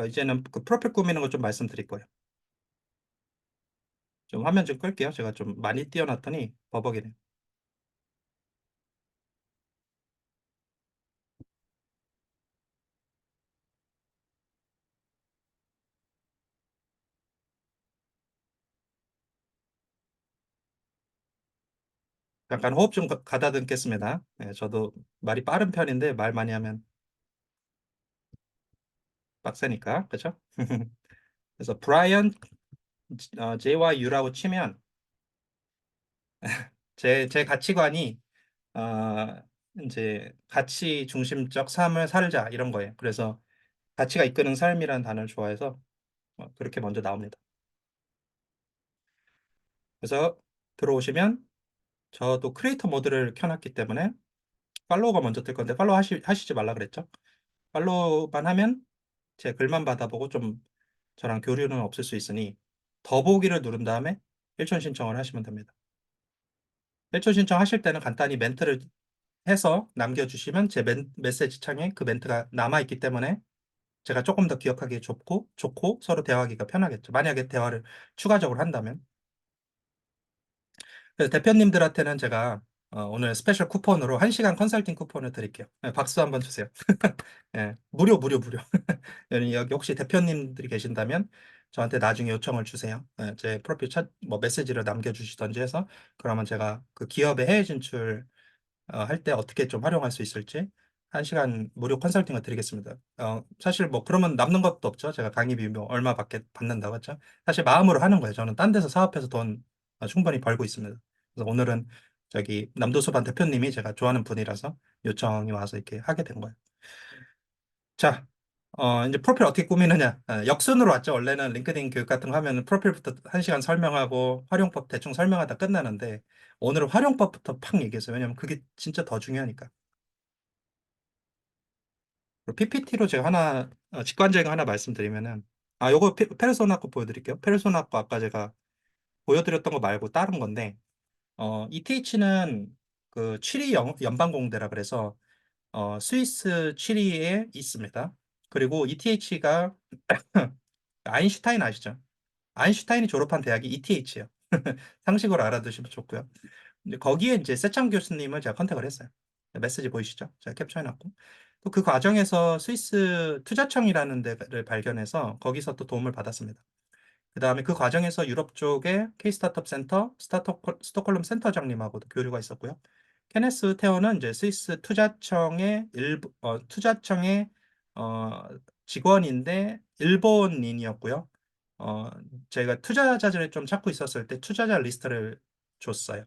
이제는 그 프로필 꾸미는 거 좀 말씀드릴 거예요. 좀 화면 좀 끌게요. 제가 좀 많이 띄워놨더니 버벅이네. 잠깐 호흡 좀 가다듬겠습니다. 네, 저도 말이 빠른 편인데 말 많이 하면 빡세니까, 그렇죠? 그래서 브라이언 J와 U라고 치면 제 가치관이 어, 이제 가치 중심적 삶을 살자 이런 거예요. 그래서 가치가 이끄는 삶이라는 단어를 좋아해서 그렇게 먼저 나옵니다. 그래서 들어오시면 저도 크리에이터 모드를 켜놨기 때문에 팔로우가 먼저 뜰 건데 팔로우 하시지 말라 그랬죠. 팔로우만 하면 제 글만 받아보고 좀 저랑 교류는 없을 수 있으니 더보기를 누른 다음에 1촌 신청을 하시면 됩니다. 1촌 신청하실 때는 간단히 멘트를 해서 남겨주시면 제 메시지 창에 그 멘트가 남아있기 때문에 제가 조금 더 기억하기 좋고 서로 대화하기가 편하겠죠. 만약에 대화를 추가적으로 한다면. 그래서 대표님들한테는 제가 오늘 스페셜 쿠폰으로 1시간 컨설팅 쿠폰을 드릴게요. 네, 박수 한번 주세요. 예, 무료. 여기 혹시 대표님들이 계신다면 저한테 나중에 요청을 주세요. 예, 제 프로필 뭐 메시지를 남겨주시던지 해서 그러면 제가 그 기업의 해외 진출 할 때 어떻게 좀 활용할 수 있을지 1시간 무료 컨설팅을 드리겠습니다. 사실 뭐 그러면 남는 것도 없죠. 제가 강의비 뭐 얼마 받는다고 했죠. 사실 마음으로 하는 거예요. 저는 딴 데서 사업해서 돈 충분히 벌고 있습니다. 그래서 오늘은 저기 남도서반 대표님이 제가 좋아하는 분이라서 요청이 와서 이렇게 하게 된 거예요. 자, 이제 프로필 어떻게 꾸미느냐. 역순으로 왔죠. 원래는 링크드인 교육 같은 거 하면 프로필부터 1시간 설명하고 활용법 대충 설명하다 끝나는데 오늘은 활용법부터 팍 얘기했어요. 왜냐면 그게 진짜 더 중요하니까. PPT로 제가 하나, 직관적인 거 하나 말씀드리면은, 요거 페르소나 거 보여드릴게요. 페르소나 거 아까 제가 보여드렸던 거 말고 다른 건데, ETH는 그 취리 연방공대라 그래서, 스위스 취리에 있습니다. 그리고 ETH가 아인슈타인 아시죠? 아인슈타인이 졸업한 대학이 ETH예요. 상식으로 알아두시면 좋고요. 이제 거기에 이제 세창 교수님을 제가 컨택을 했어요. 메시지 보이시죠? 제가 캡처해놨고. 또 그 과정에서 스위스 투자청이라는 데를 발견해서 거기서 또 도움을 받았습니다. 그 다음에 그 과정에서 유럽 쪽에 K 스타트업 센터, 스톡홀름 센터장님하고도 교류가 있었고요. 케네스 테어는 이제 스위스 투자청의 어, 직원인데 일본인이었고요. 어, 제가 투자자들을 좀 찾고 있었을 때 투자자 리스트를 줬어요.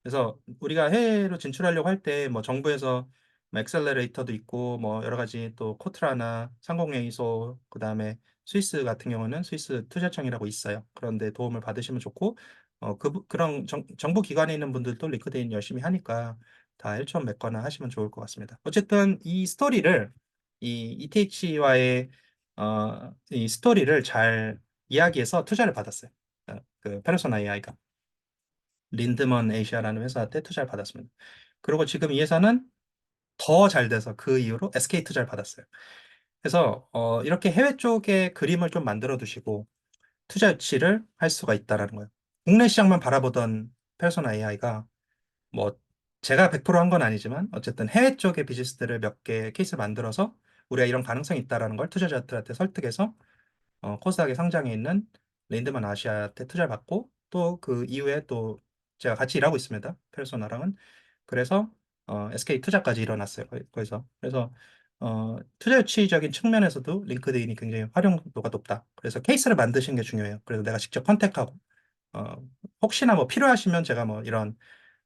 그래서 우리가 해외로 진출하려고 할 때 뭐 정부에서 뭐 엑셀러레이터도 있고 뭐 여러 가지 또 코트라나 상공회의소 그다음에 스위스 같은 경우는 스위스 투자청이라고 있어요. 그런데 도움을 받으시면 좋고 그런 정부 기관에 있는 분들도 링크드인 열심히 하니까 다 일촌 맺거나 하시면 좋을 것 같습니다. 어쨌든 이 스토리를 이 ETH와의 이 스토리를 잘 이야기해서 투자를 받았어요. 그 페르소나 AI가 린드먼 에이시아라는 회사한테 투자를 받았습니다. 그리고 지금 이 회사는 더 잘 돼서 그 이후로 SK 투자를 받았어요. 그래서 이렇게 해외 쪽에 그림을 좀 만들어 두시고 투자 유치를 할 수가 있다라는 거예요. 국내 시장만 바라보던 페르소나 AI가 뭐 제가 100%한 건 아니지만 어쨌든 해외 쪽의 비즈니스들을 몇 개 케이스 만들어서 우리가 이런 가능성이 있다라는 걸 투자자들한테 설득해서 코스닥에 상장해 있는 랜드만 아시아한테 투자를 받고 또 그 이후에 또 제가 같이 일하고 있습니다. 페르소나랑은. 그래서 SK 투자까지 일어났어요. 거기서. 그래서 투자 유치적인 측면에서도 링크드인이 굉장히 활용도가 높다. 그래서 케이스를 만드시는 게 중요해요. 그래서 내가 직접 컨택하고 어, 혹시나 뭐 필요하시면 제가 뭐 이런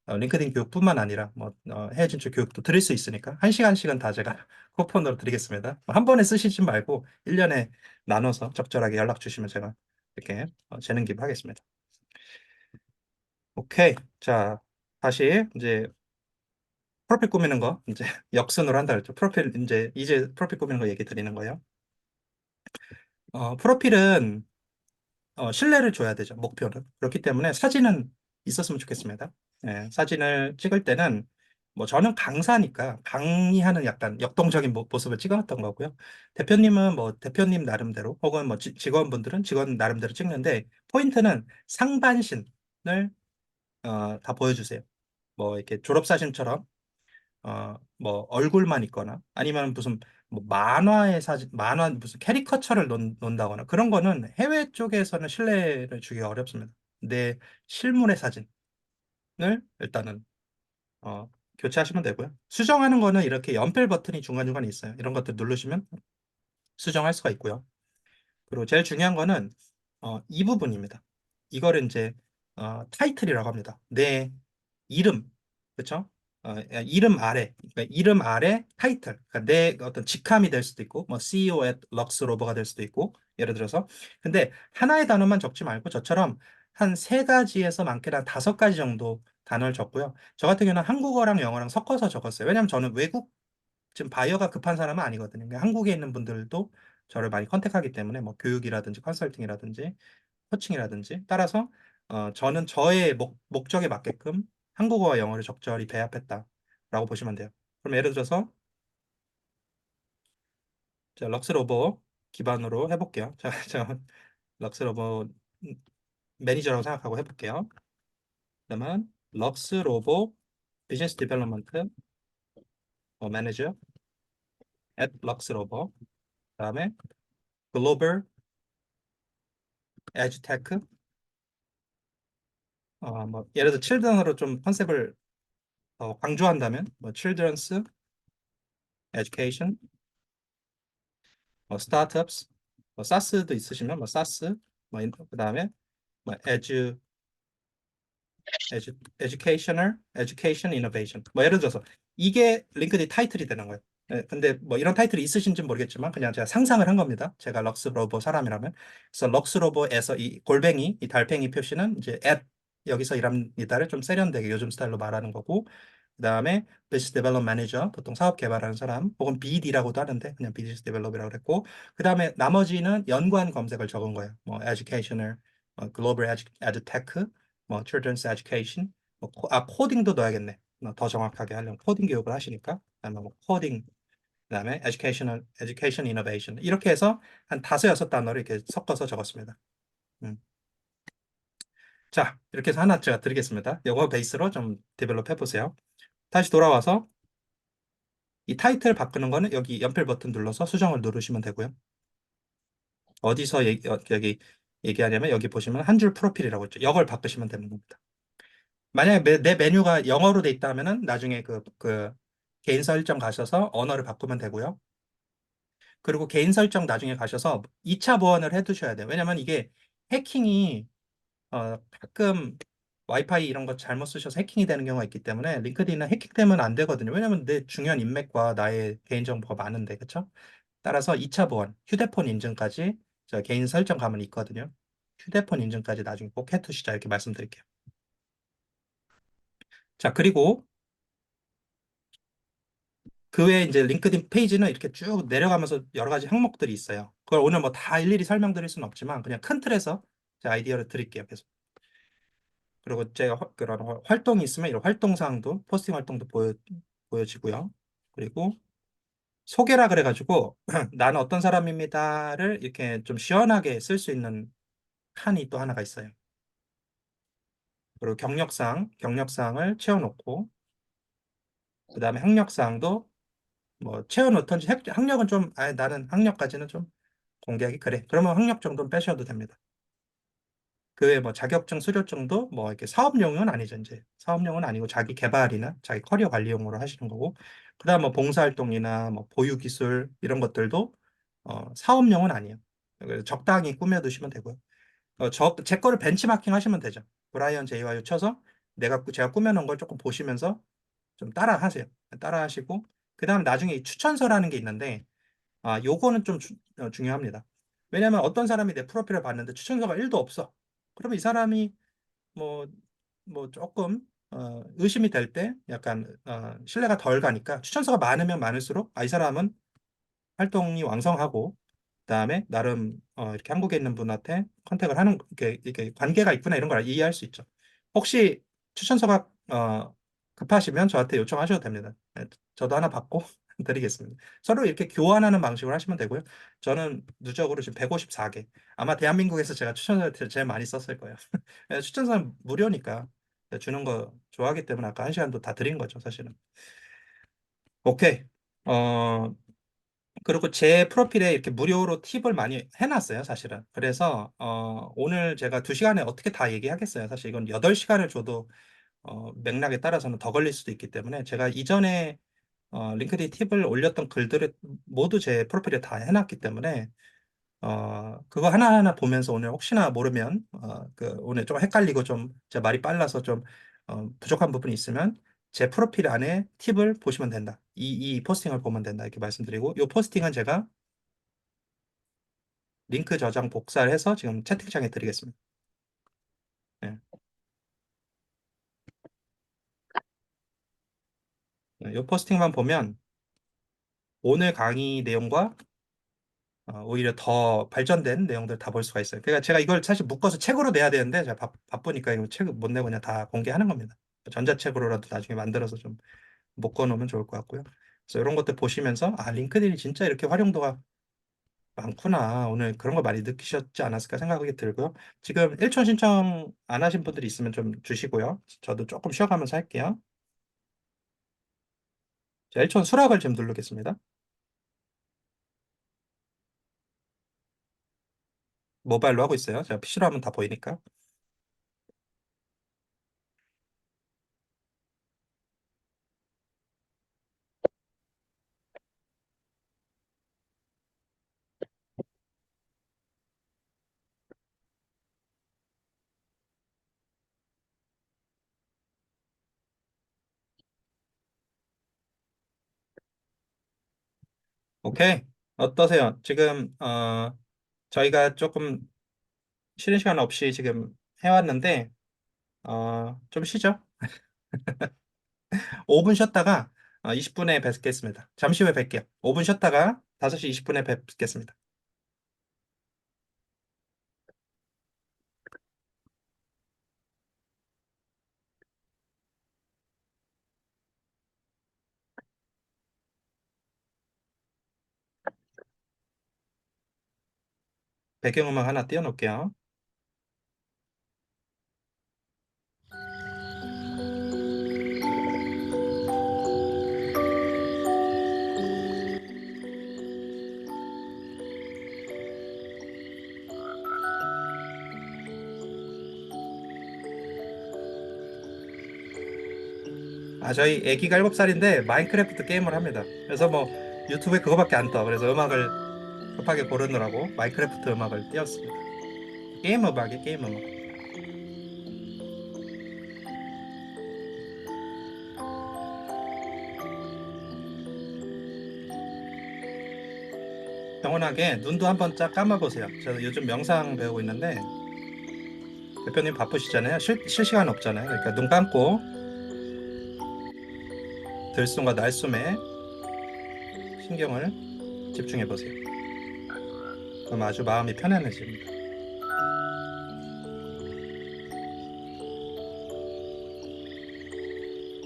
링크드인 교육뿐만 아니라 뭐 해외 진출 교육도 드릴 수 있으니까 한 시간씩은 다 제가 쿠폰으로 드리겠습니다. 한 번에 쓰시지 말고 1년에 나눠서 적절하게 연락 주시면 제가 이렇게 재능 기부하겠습니다. 오케이. 자, 다시 이제 프로필 꾸미는 거 이제 역순으로 한다 그랬죠. 프로필 이제 프로필 꾸미는 거 얘기 드리는 거예요. 프로필은 신뢰를 줘야 되죠. 목표는. 그렇기 때문에 사진은 있었으면 좋겠습니다. 예, 사진을 찍을 때는 뭐 저는 강사니까 강의하는 약간 역동적인 모습을 찍어놨던 거고요. 대표님은 뭐 대표님 나름대로 혹은 뭐 직원분들은 직원 나름대로 찍는데 포인트는 상반신을 다 보여주세요. 뭐 이렇게 졸업사진처럼 뭐 얼굴만 있거나 아니면 무슨 뭐 만화의 사진, 만화 무슨 캐리커처를 논다거나 그런 거는 해외 쪽에서는 신뢰를 주기가 어렵습니다. 근데 실물의 사진을 일단은 교체하시면 되고요. 수정하는 거는 이렇게 연필 버튼이 중간중간에 있어요. 이런 것들 누르시면 수정할 수가 있고요. 그리고 제일 중요한 거는 이 부분입니다. 이거를 이제 타이틀이라고 합니다. 내 이름, 그렇죠? 이름 아래, 그러니까 이름 아래 타이틀, 그러니까 내 어떤 직함이 될 수도 있고, 뭐 CEO at 럭스로버가 될 수도 있고, 예를 들어서. 근데 하나의 단어만 적지 말고 저처럼 한 세 가지에서 많게는 한 다섯 가지 정도 단어를 적고요. 저 같은 경우는 한국어랑 영어랑 섞어서 적었어요. 왜냐하면 저는 외국 지금 바이어가 급한 사람은 아니거든요. 그러니까 한국에 있는 분들도 저를 많이 컨택하기 때문에 뭐 교육이라든지 컨설팅이라든지 코칭이라든지 따라서 저는 저의 목적에 맞게끔 한국어와 영어를 적절히 배합했다라고 보시면 돼요. 그럼 예를 들어서 자, 럭스로버 기반으로 해볼게요. 자, 럭스로버 매니저라고 생각하고 해볼게요. 그러면 럭스로버 비즈니스 디벨롭먼트 매니저 at 럭스로버 그다음에 글로벌 에듀테크 뭐 예를 들어 칠드런으로 좀 컨셉을 더 강조한다면 뭐 children's education, 뭐 startups, 뭐 사스도 있으시면 뭐 사스, 뭐 그다음에 뭐 educational, education innovation. 뭐 예를 들어서 이게 링크드인 타이틀이 되는 거예요. 네, 근데 뭐 이런 타이틀이 있으신지 모르겠지만 그냥 제가 상상을 한 겁니다. 제가 럭스로버 사람이라면. 그래서 럭스로버에서 이 골뱅이, 이 달팽이 표시는 이제 at 여기서 일합니다를 좀 세련되게 요즘 스타일로 말하는 거고 그다음에 Business Development Manager 보통 사업 개발하는 사람 혹은 BD라고도 하는데 그냥 Business Developer이라고 그랬고 그다음에 나머지는 연관 검색을 적은 거예요. 뭐 Educational, Global EdTech, 뭐 Children's Education, 코딩도 넣어야겠네. 더 정확하게 하려면 코딩 교육을 하시니까 아마 뭐 코딩 그다음에 Education Innovation 이렇게 해서 한 다섯 여섯 단어를 이렇게 섞어서 적었습니다. 음. 자, 이렇게 해서 하나 제가 드리겠습니다. 영어 베이스로 좀 데벨롭 해보세요. 다시 돌아와서 이 타이틀 바꾸는 거는 여기 연필 버튼 눌러서 수정을 누르시면 되고요. 어디서 여기 얘기하냐면 여기 보시면 한 줄 프로필이라고 있죠. 이걸 바꾸시면 되는 겁니다. 만약에 내 메뉴가 영어로 돼 있다면은 나중에 그 개인 설정 가셔서 언어를 바꾸면 되고요. 그리고 개인 설정 나중에 가셔서 2차 보완을 해 두셔야 돼요. 왜냐면 이게 해킹이 가끔 와이파이 이런 거 잘못 쓰셔서 해킹이 되는 경우가 있기 때문에 링크드인은 해킹되면 안 되거든요. 왜냐면 내 중요한 인맥과 나의 개인정보가 많은데, 그쵸? 따라서 2차 보안, 휴대폰 인증까지 저 개인 설정 가면 있거든요. 휴대폰 인증까지 나중에 꼭 해두시자 이렇게 말씀드릴게요. 자, 그리고 그 외에 이제 링크드인 페이지는 이렇게 쭉 내려가면서 여러 가지 항목들이 있어요. 그걸 오늘 뭐 다 일일이 설명드릴 수는 없지만 그냥 큰 틀에서 제 아이디어를 드릴게요. 계속. 그리고 제가 그런 활동이 있으면 이런 활동 사항도 포스팅 활동도 보여지고요. 그리고 소개라 그래가지고 나는 어떤 사람입니다를 이렇게 좀 시원하게 쓸 수 있는 칸이 또 하나가 있어요. 그리고 경력사항을 채워놓고 그다음에 학력사항도 뭐 채워놓던지 학력은 좀 나는 학력까지는 좀 공개하기 그래. 그러면 학력 정도는 빼셔도 됩니다. 그 외에 뭐 자격증 수료증도 뭐 이렇게 사업용은 아니죠. 이제 사업용은 아니고 자기 개발이나 자기 커리어 관리용으로 하시는 거고 그다음 뭐 봉사활동이나 뭐 보유 기술 이런 것들도 사업용은 아니에요. 그래서 적당히 꾸며두시면 되고요. 제 거를 벤치마킹 하시면 되죠. 브라이언 제이와이 쳐서 제가 꾸며놓은 걸 조금 보시면서 좀 따라 하세요. 따라 하시고 그다음 나중에 이 추천서라는 게 있는데 요거는 좀 중요합니다. 왜냐면 어떤 사람이 내 프로필을 봤는데 추천서가 1도 없어. 그러면 이 사람이 뭐, 뭐 조금 의심이 될 때 약간 신뢰가 덜 가니까 추천서가 많으면 많을수록 이 사람은 활동이 왕성하고 그다음에 나름 이렇게 한국에 있는 분한테 컨택을 하는 이렇게 관계가 있구나 이런 걸 이해할 수 있죠. 혹시 추천서가 급하시면 저한테 요청하셔도 됩니다. 네, 저도 하나 받고 드리겠습니다. 서로 이렇게 교환하는 방식으로 하시면 되고요. 저는 누적으로 지금 154개. 아마 대한민국에서 제가 추천서를 제일 많이 썼을 거예요. 추천서는 무료니까 주는 거 좋아하기 때문에 아까 1시간도 다 드린 거죠, 사실은. 오케이. 어, 그리고 제 프로필에 이렇게 무료로 팁을 많이 해놨어요, 사실은. 그래서 오늘 제가 2시간에 어떻게 다 얘기하겠어요. 사실 이건 8시간을 줘도 맥락에 따라서는 더 걸릴 수도 있기 때문에 제가 이전에 링크드인 팁을 올렸던 글들을 모두 제 프로필에 다 해놨기 때문에 그거 하나하나 보면서 오늘 혹시나 모르면 오늘 좀 헷갈리고 좀 제 말이 빨라서 좀 부족한 부분이 있으면 제 프로필 안에 팁을 보시면 된다. 이 포스팅을 보면 된다. 이렇게 말씀드리고 이 포스팅은 제가 링크 저장 복사를 해서 지금 채팅창에 드리겠습니다. 네. 이 포스팅만 보면 오늘 강의 내용과 오히려 더 발전된 내용들 다 볼 수가 있어요. 그러니까 제가 이걸 사실 묶어서 책으로 내야 되는데 제가 바쁘니까 이거 책 못 내고 그냥 다 공개하는 겁니다. 전자책으로라도 나중에 만들어서 좀 묶어놓으면 좋을 것 같고요. 그래서 이런 것들 보시면서 링크드인이 진짜 이렇게 활용도가 많구나. 오늘 그런 거 많이 느끼셨지 않았을까 생각이 들고요. 지금 1촌 신청 안 하신 분들이 있으면 좀 주시고요. 저도 조금 쉬어가면서 할게요. 자, 1촌 수락을 지금 누르겠습니다. 모바일로 하고 있어요. 제가 PC로 하면 다 보이니까. 오케이. 어떠세요? 지금 저희가 조금 쉬는 시간 없이 지금 해왔는데 좀 쉬죠? 5분 쉬었다가 20분에 뵙겠습니다. 잠시 후에 뵐게요. 5분 쉬었다가 5시 20분에 뵙겠습니다. 배경음악 하나 띄워놓을게요. 저희 애기가 7살인데 마인크래프트 게임을 합니다. 그래서 뭐 유튜브에 그거밖에 안 떠. 그래서 음악을 급하게 고르느라고 마인크래프트 음악을 띄웠습니다. 게임 음악이에요, 게임 음악. 영원하게 눈도 한번 쫙 감아보세요. 저 요즘 명상 배우고 있는데 대표님 바쁘시잖아요. 실시간 없잖아요. 그러니까 눈 감고 들숨과 날숨에 신경을 집중해 보세요. 그럼 아주 마음이 편안해집니다.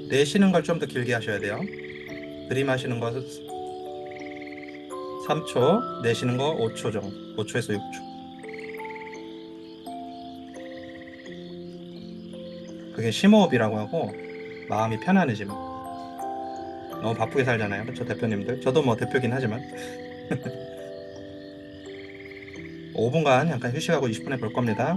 내쉬는 걸 좀 더 길게 하셔야 돼요. 들이마시는 거 3초, 내쉬는 거 5초 정도. 5초에서 6초. 그게 심호흡이라고 하고 마음이 편안해집니다. 너무 바쁘게 살잖아요. 그렇죠, 대표님들? 저도 뭐 대표긴 하지만 5분간 잠깐 휴식하고 20분 해볼 겁니다.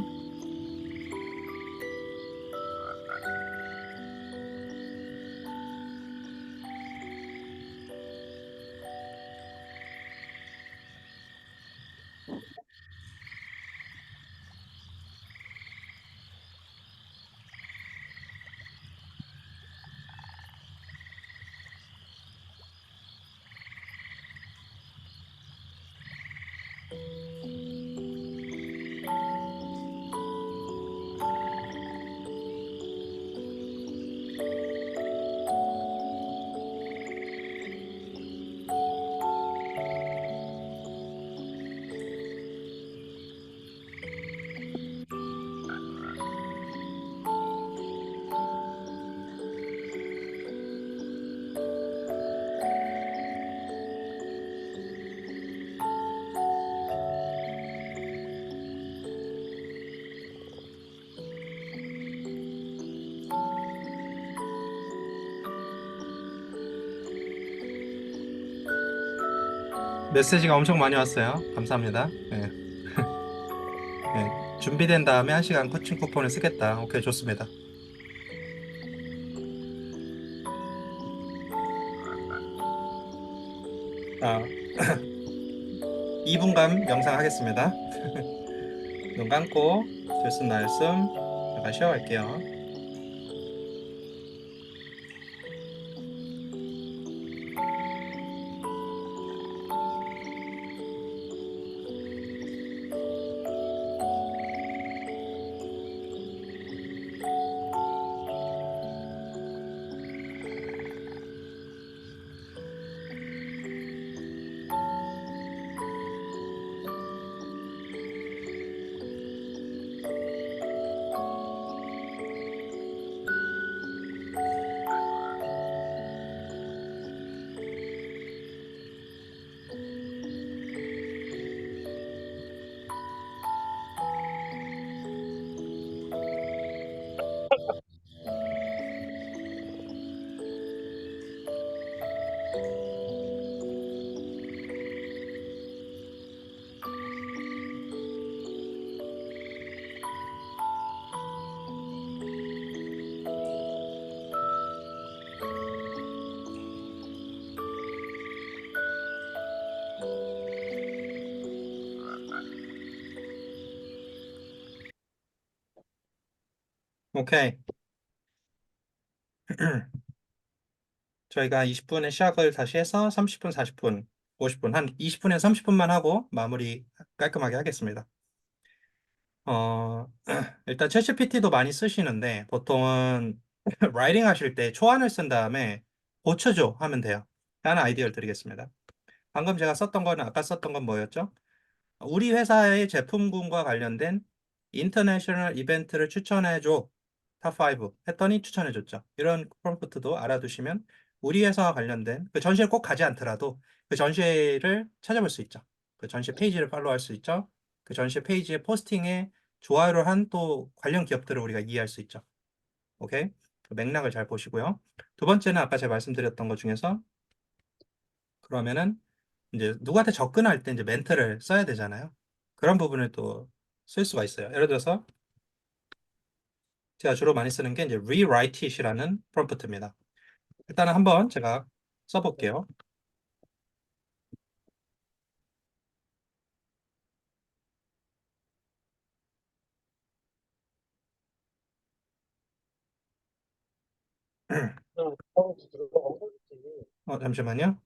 메시지가 엄청 많이 왔어요. 감사합니다. 예, 예. 준비된 다음에 1시간 코칭 쿠폰을 쓰겠다. 오케이, 좋습니다. 아, 2분간 명상하겠습니다. 눈 감고 들숨 날숨 잠깐 쉬어갈게요. 오케이. 저희가 20분에 시작을 다시 해서 30분, 40분, 50분, 한 20분에서 30분만 하고 마무리 깔끔하게 하겠습니다. 어, 일단 챗GPT도 많이 쓰시는데 보통은 라이팅 하실 때 초안을 쓴 다음에 고쳐줘 하면 돼요. 하나 아이디어를 드리겠습니다. 방금 제가 썼던 거는 아까 썼던 건 뭐였죠? 우리 회사의 제품군과 관련된 인터내셔널 이벤트를 추천해줘. 탑5 했더니 추천해줬죠. 이런 프롬프트도 알아두시면 우리 회사와 관련된 그 전시를 꼭 가지 않더라도 그 전시를 찾아볼 수 있죠. 그 전시 페이지를 팔로우할 수 있죠. 그 전시 페이지의 포스팅에 좋아요를 한 또 관련 기업들을 우리가 이해할 수 있죠. 오케이? 그 맥락을 잘 보시고요. 두 번째는 아까 제가 말씀드렸던 것 중에서 그러면은 이제 누구한테 접근할 때 이제 멘트를 써야 되잖아요. 그런 부분을 또 쓸 수가 있어요. 예를 들어서 제가 주로 많이 쓰는 게 이제 rewrite it이라는 프롬프트입니다. 일단은 한번 제가 써볼게요. 잠시만요.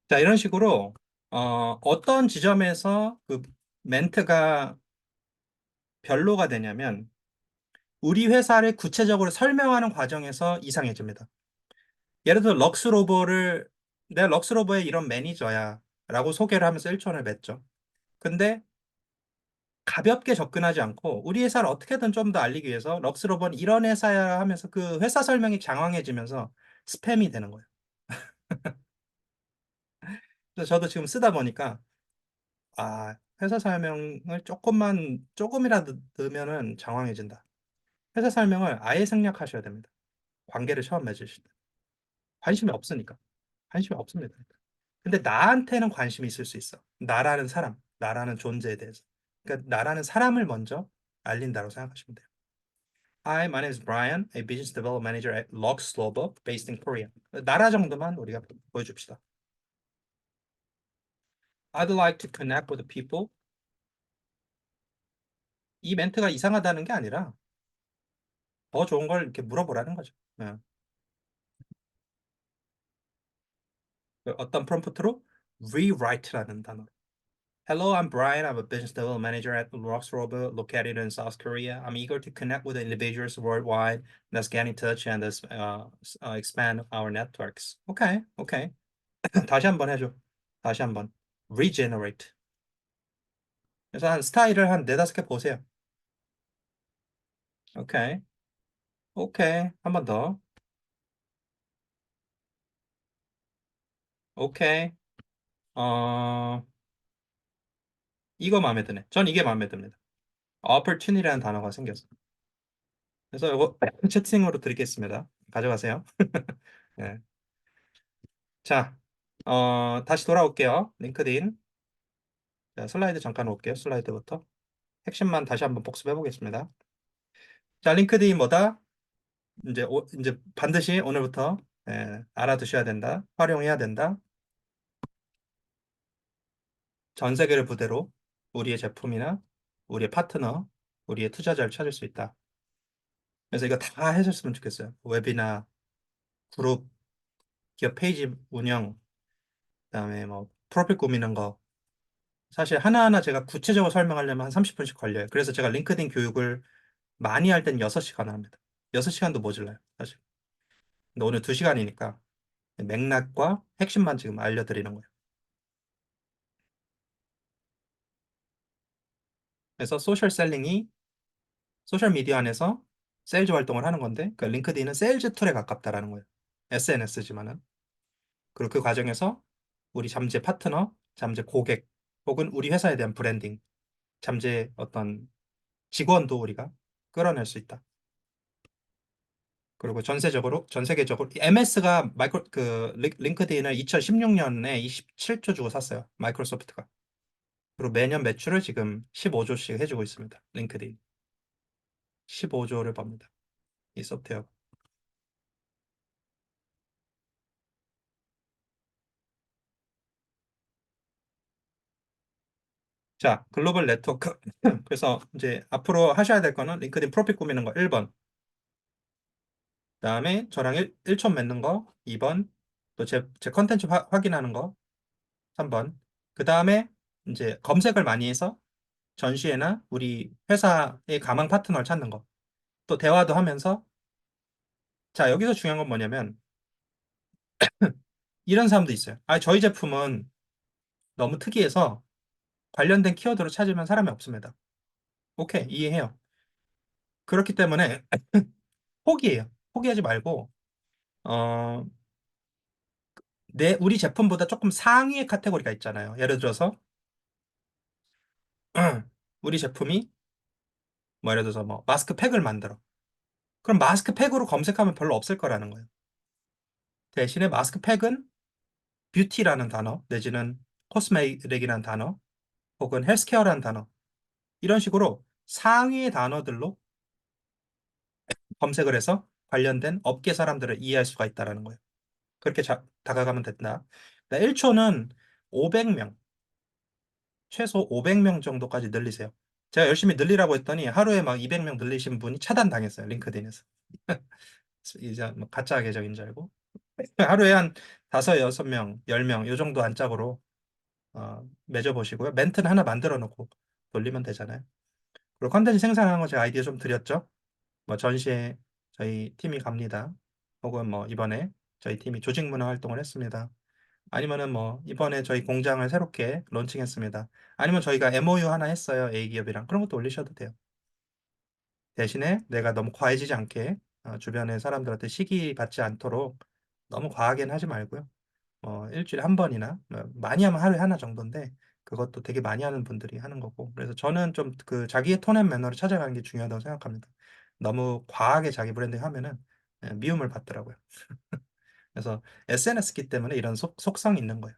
자, 이런 식으로 어떤 지점에서 그 멘트가 별로가 되냐면 우리 회사를 구체적으로 설명하는 과정에서 이상해집니다. 예를 들어 내가 럭스로버의 이런 매니저야 라고 소개를 하면서 일촌을 맺죠. 근데 가볍게 접근하지 않고 우리 회사를 어떻게든 좀 더 알리기 위해서 럭스로버는 이런 회사야 하면서 그 회사 설명이 장황해지면서 스팸이 되는 거예요. 그래서 저도 지금 쓰다 보니까 회사 설명을 조금이라도 넣으면은 장황해진다. 회사 설명을 아예 생략하셔야 됩니다. 관계를 처음 맺으실 때. 관심이 없으니까. 관심이 없습니다. 근데 나한테는 관심이 있을 수 있어. 나라는 사람, 나라는 존재에 대해서. 그러니까 나라는 사람을 먼저 알린다고 생각하시면 돼요. Hi, my name is Brian, a business development manager at Luxlobo, based in Korea. 나라 정도만 우리가 보여줍시다. I'd like to connect with the people. 이 멘트가 이상하다는 게 아니라 더 좋은 걸 이렇게 물어보라는 거죠. 예. 어떤 프롬프트로 rewrite라는 단어. Hello, I'm Brian. I'm a business development manager at Luxrobo, located in South Korea. I'm eager to connect with individuals worldwide. Let's get in touch and expand our networks. Okay, okay. 다시 한번 해줘. 다시 한번. Regenerate. 그래서 한 스타일을 한 네다섯 개 보세요. 오케이, 오케이. 한 번 더. 오케이. 어, 이거 마음에 드네. 전 이게 마음에 듭니다. opportunity라는 단어가 생겼어. 그래서 이거 채팅으로 드리겠습니다. 가져가세요. 네. 자, 다시 돌아올게요. 링크드인. 자, 슬라이드 잠깐 올게요. 슬라이드부터. 핵심만 다시 한번 복습해 보겠습니다. 자, 링크드인 뭐다? 이제 반드시 오늘부터 알아두셔야 된다. 활용해야 된다. 전 세계를 부대로 우리의 제품이나 우리의 파트너, 우리의 투자자를 찾을 수 있다. 그래서 이거 다 해줬으면 좋겠어요. 웹이나 그룹, 기업 페이지 운영, 그다음에 뭐 프로필 꾸미는 거. 사실 하나하나 제가 구체적으로 설명하려면 한 30분씩 걸려요. 그래서 제가 링크드인 교육을 많이 할 땐 6시간 합니다. 6시간도 모자라요, 사실. 근데 오늘 2시간이니까 맥락과 핵심만 지금 알려드리는 거예요. 그래서 소셜 미디어 안에서 세일즈 활동을 하는 건데, 그 링크드인은 세일즈 툴에 가깝다라는 거예요. SNS지만은. 그리고 그 과정에서 우리 잠재 파트너, 잠재 고객, 혹은 우리 회사에 대한 브랜딩, 잠재 어떤 직원도 우리가 끌어낼 수 있다. 그리고 전 세계적으로 MS가 링크드인을 2016년에 27조 주고 샀어요. 마이크로소프트가. 그리고 매년 매출을 지금 15조씩 해주고 있습니다. 링크드인. 15조를 법니다. 이 소프트웨어. 자, 글로벌 네트워크. 그래서 이제 앞으로 하셔야 될 거는 링크드인 프로필 꾸미는 거 1번. 그다음에 저랑 1촌 맺는 거 2번. 또 제 컨텐츠 확인하는 거 3번. 그다음에 이제 검색을 많이 해서 전시회나 우리 회사의 가망 파트너를 찾는 거. 또 대화도 하면서 자, 여기서 중요한 건 뭐냐면 이런 사람도 있어요. 저희 제품은 너무 특이해서 관련된 키워드로 찾으면 사람이 없습니다. 오케이, 이해해요. 그렇기 때문에 포기해요. 포기하지 말고 어, 우리 제품보다 조금 상위의 카테고리가 있잖아요. 예를 들어서 우리 제품이 뭐 예를 들어서 뭐 마스크팩을 만들어. 그럼 마스크팩으로 검색하면 별로 없을 거라는 거예요. 대신에 마스크팩은 뷰티라는 단어 내지는 코스메틱이라는 단어 혹은 헬스케어라는 단어 이런 식으로 상위의 단어들로 검색을 해서 관련된 업계 사람들을 이해할 수가 있다는 거예요. 그렇게 다가가면 된다. 1초는 500명, 최소 500명 정도까지 늘리세요. 제가 열심히 늘리라고 했더니 하루에 막 200명 늘리신 분이 차단당했어요. 링크드인에서. 이제 뭐 가짜 계정인 줄 알고. 하루에 한 다섯, 여섯 명, 열 명, 요 정도 안짝으로 맺어보시고요. 멘트는 하나 만들어 놓고 돌리면 되잖아요. 그리고 컨텐츠 생산하는 거 제가 아이디어 좀 드렸죠. 뭐 전시에 저희 팀이 갑니다. 혹은 뭐 이번에 저희 팀이 조직 문화 활동을 했습니다. 아니면은 뭐 이번에 저희 공장을 새롭게 론칭했습니다. 아니면 저희가 MOU 하나 했어요. A기업이랑. 그런 것도 올리셔도 돼요. 대신에 내가 너무 과해지지 않게 주변의 사람들한테 시기 받지 않도록 너무 과하게는 하지 말고요. 일주일에 한 번이나 많이 하면 하루에 하나 정도인데 그것도 되게 많이 하는 분들이 하는 거고 그래서 저는 좀 그 자기의 톤 앤 매너를 찾아가는 게 중요하다고 생각합니다. 너무 과하게 자기 브랜딩 하면은 미움을 받더라고요. 그래서 SNS기 때문에 이런 속성이 있는 거예요.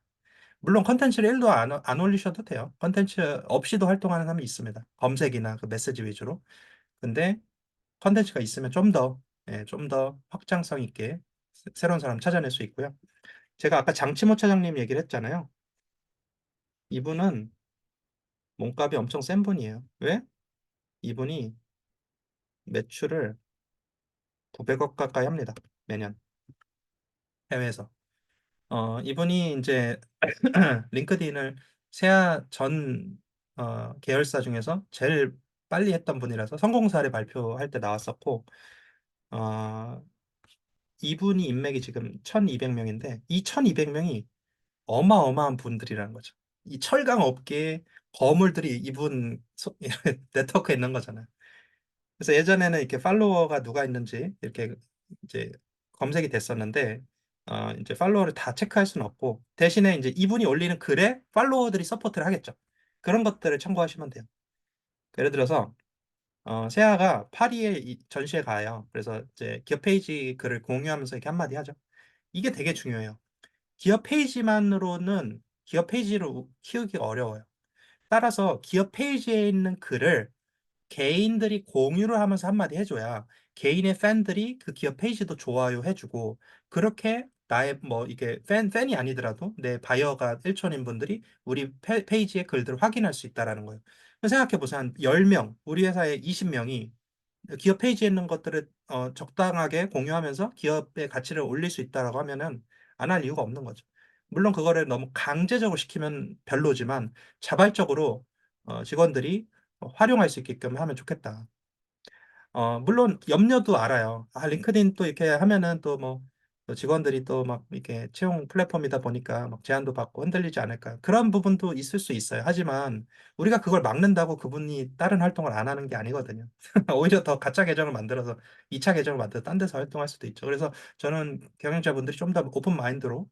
물론 컨텐츠를 1도 안 올리셔도 돼요. 컨텐츠 없이도 활동하는 사람이 있습니다. 검색이나 그 메시지 위주로. 근데 컨텐츠가 있으면 좀 더 확장성 있게 새로운 사람 찾아낼 수 있고요. 제가 아까 장치모 차장님 얘기를 했잖아요. 이분은 몸값이 엄청 센 분이에요. 왜? 이분이 매출을 900억 가까이 합니다. 매년 해외에서. 이분이 이제 링크드인을 세아 전 계열사 중에서 제일 빨리 했던 분이라서 성공 사례 발표할 때 나왔었고, 어, 이분이 인맥이 지금 1200명인데, 이 1200명이 어마어마한 분들이라는 거죠. 이 철강 업계의 거물들이 이분 네트워크에 있는 거잖아요. 그래서 예전에는 이렇게 팔로워가 누가 있는지 이렇게 이제 검색이 됐었는데 이제 팔로워를 다 체크할 수는 없고 대신에 이제 이분이 올리는 글에 팔로워들이 서포트를 하겠죠. 그런 것들을 참고하시면 돼요. 예를 들어서 세아가 파리에 전시회 가요. 그래서 이제 기업 페이지 글을 공유하면서 이렇게 한마디 하죠. 이게 되게 중요해요. 기업 페이지만으로는 기업 페이지를 키우기가 어려워요. 따라서 기업 페이지에 있는 글을 개인들이 공유를 하면서 한마디 해줘야 개인의 팬들이 그 기업 페이지도 좋아요 해주고 그렇게 나의 뭐 이게 팬이 아니더라도 내 바이어가 1천인 분들이 우리 페이지의 글들을 확인할 수 있다라는 거예요. 생각해보세요. 한 10명, 우리 회사에 20명이 기업 페이지에 있는 것들을 적당하게 공유하면서 기업의 가치를 올릴 수 있다라고 하면은 안 할 이유가 없는 거죠. 물론 그거를 너무 강제적으로 시키면 별로지만 자발적으로 직원들이 활용할 수 있게끔 하면 좋겠다. 물론 염려도 알아요. 링크드인 또 이렇게 하면은 또 뭐 직원들이 또 막 이렇게 채용 플랫폼이다 보니까 막 제한도 받고 흔들리지 않을까. 그런 부분도 있을 수 있어요. 하지만 우리가 그걸 막는다고 그분이 다른 활동을 안 하는 게 아니거든요. 오히려 더 가짜 계정을 만들어서 2차 계정을 만들어 딴 데서 활동할 수도 있죠. 그래서 저는 경영자분들이 좀 더 오픈 마인드로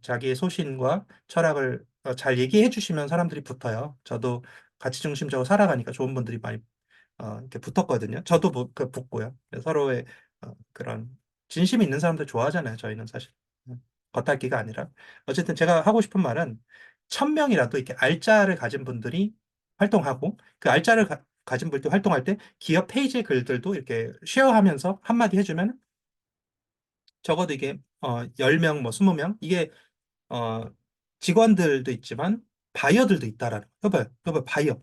자기의 소신과 철학을 잘 얘기해 주시면 사람들이 붙어요. 저도 가치 중심적으로 살아가니까 좋은 분들이 많이 이렇게 붙었거든요. 저도 붙고요. 서로의 그런 진심이 있는 사람들 좋아하잖아요. 저희는 사실 겉핥기가 아니라 어쨌든 제가 하고 싶은 말은 1000명이라도 이렇게 알짜를 가진 분들이 활동하고 그 알짜를 가진 분들이 활동할 때 기업 페이지의 글들도 이렇게 쉐어하면서 한마디 해주면 적어도 이게 10명 뭐 20명 이게 어, 직원들도 있지만 바이어들도 있다라는 여봐요 바이어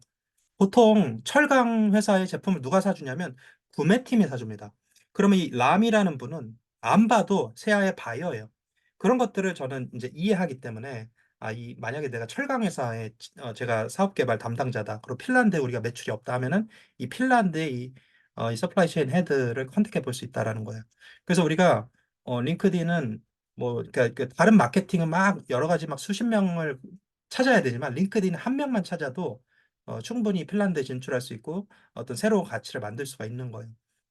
보통 철강 회사의 제품을 누가 사주냐면 구매팀이 사줍니다. 그러면 이 람이라는 분은 안 봐도 세아의 바이어예요. 그런 것들을 저는 이제 이해하기 때문에 만약에 내가 철강 회사에 제가 사업 개발 담당자다. 그리고 핀란드에 우리가 매출이 없다 하면은 이 핀란드의 이 서플라이 체인 헤드를 컨택해 볼 수 있다라는 거예요. 그래서 우리가 링크드인은 뭐 그러니까 그 다른 마케팅은 막 여러 가지 막 수십 명을 찾아야 되지만 링크드인 한 명만 찾아도 충분히 핀란드에 진출할 수 있고 어떤 새로운 가치를 만들 수가 있는 거예요.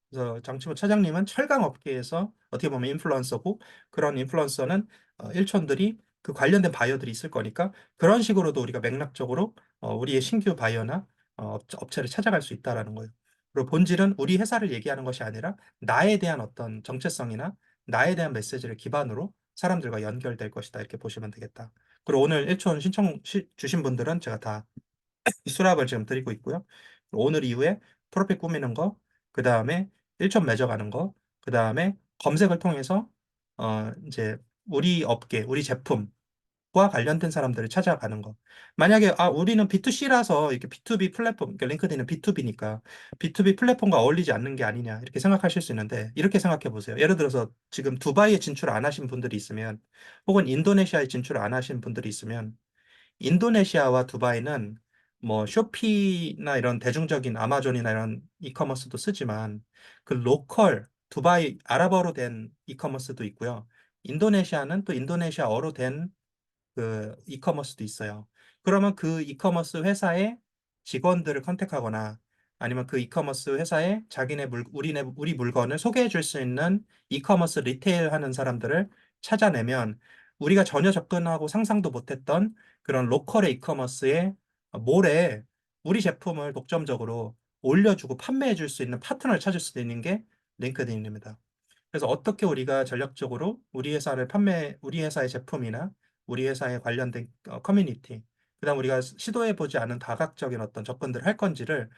그래서 장치모 차장님은 철강 업계에서 어떻게 보면 인플루언서고 그런 인플루언서는 일촌들이 그 관련된 바이어들이 있을 거니까 그런 식으로도 우리가 맥락적으로 우리의 신규 바이어나 업체를 찾아갈 수 있다라는 거예요. 그리고 본질은 우리 회사를 얘기하는 것이 아니라 나에 대한 어떤 정체성이나 나에 대한 메시지를 기반으로 사람들과 연결될 것이다. 이렇게 보시면 되겠다. 그리고 오늘 1촌 신청 주신 분들은 제가 다 수락을 지금 드리고 있고요. 오늘 이후에 프로필 꾸미는 거, 그 다음에 일점 맺어가는 거, 그 다음에 검색을 통해서 이제 우리 업계, 우리 제품 과 관련된 사람들을 찾아가는 거. 만약에 우리는 B2C라서 이렇게 B2B 플랫폼, 그러니까 링크드인은 B2B니까 B2B 플랫폼과 어울리지 않는 게 아니냐 이렇게 생각하실 수 있는데 이렇게 생각해 보세요. 예를 들어서 지금 두바이에 진출 안 하신 분들이 있으면 혹은 인도네시아에 진출 안 하신 분들이 있으면 인도네시아와 두바이는 뭐 쇼피나 이런 대중적인 아마존이나 이런 이커머스도 쓰지만 그 로컬 두바이 아랍어로 된 이커머스도 있고요. 인도네시아는 또 인도네시아어로 된 그 이커머스도 있어요. 그러면 그 이커머스 회사의 직원들을 컨택하거나 아니면 그 이커머스 회사에 우리 물건을 소개해 줄 수 있는 이커머스 리테일 하는 사람들을 찾아내면 우리가 전혀 접근하고 상상도 못했던 그런 로컬의 이커머스의 몰에 우리 제품을 독점적으로 올려주고 판매해 줄 수 있는 파트너를 찾을 수 있는 게 링크드인입니다. 그래서 어떻게 우리가 전략적으로 우리 회사의 제품이나 우리 회사에 관련된 커뮤니티, 그다음 우리가 시도해보지 않은 다각적인 어떤 접근들을 할 건지를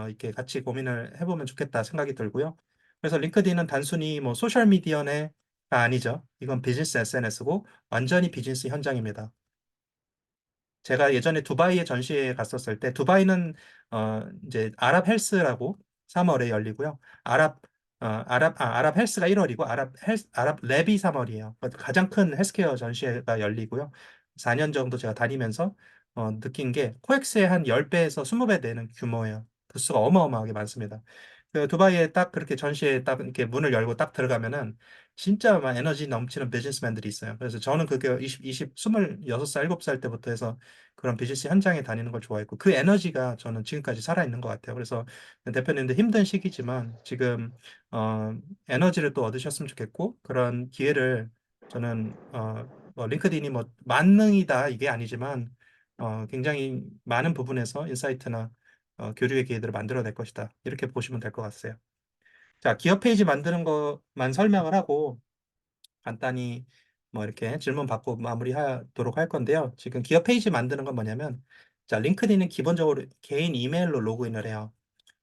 이렇게 같이 고민을 해보면 좋겠다 생각이 들고요. 그래서 링크드인은 단순히 뭐 소셜미디어가 아니죠. 이건 비즈니스 SNS고 완전히 비즈니스 현장입니다. 제가 예전에 두바이에 전시회에 갔었을 때 이제 아랍 헬스라고 3월에 열리고요. 아랍 헬스가 1월이고 아랍 랩이 3월이에요. 가장 큰 헬스케어 전시회가 열리고요. 4년 정도 제가 다니면서 느낀 게 코엑스의 한 10배에서 20배 되는 규모예요. 부스가 어마어마하게 많습니다. 그 두바이에 딱 그렇게 전시회에 딱 이렇게 문을 열고 딱 들어가면은 진짜 막 에너지 넘치는 비즈니스맨들이 있어요. 그래서 저는 그게 26살, 7살 때부터 해서 그런 비즈니스 현장에 다니는 걸 좋아했고 그 에너지가 저는 지금까지 살아있는 것 같아요. 그래서 대표님도 힘든 시기지만 지금 에너지를 또 얻으셨으면 좋겠고 그런 기회를 저는 뭐 링크드인이 뭐 만능이다 이게 아니지만 굉장히 많은 부분에서 인사이트나 교류의 기회들을 만들어낼 것이다. 이렇게 보시면 될 것 같아요. 자, 기업 페이지 만드는 것만 설명을 하고 간단히 뭐 이렇게 질문 받고 마무리하도록 할 건데요. 지금 기업 페이지 만드는 건 뭐냐면, 자, 링크드인은 기본적으로 개인 이메일로 로그인을 해요.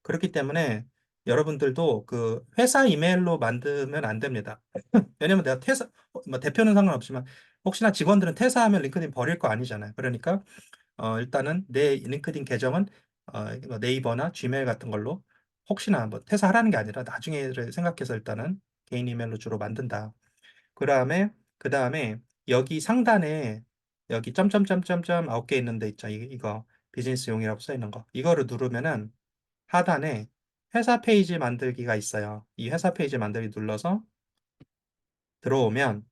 그렇기 때문에 여러분들도 그 회사 이메일로 만들면 안 됩니다. 왜냐면 뭐 대표는 상관없지만 혹시나 직원들은 퇴사하면 링크드인 버릴 거 아니잖아요. 그러니까 일단은 내 링크드인 계정은 뭐 네이버나 지메일 같은 걸로 혹시나 뭐 퇴사하라는 게 아니라 나중에를 생각해서 일단은 개인 이메일로 주로 만든다. 그 다음에 여기 상단에 여기 점점점점점 9개 있는 데 있죠. 이거 비즈니스용이라고 써 있는 거. 이거를 누르면은 하단에 회사 페이지 만들기가 있어요. 이 회사 페이지 만들기 눌러서 들어오면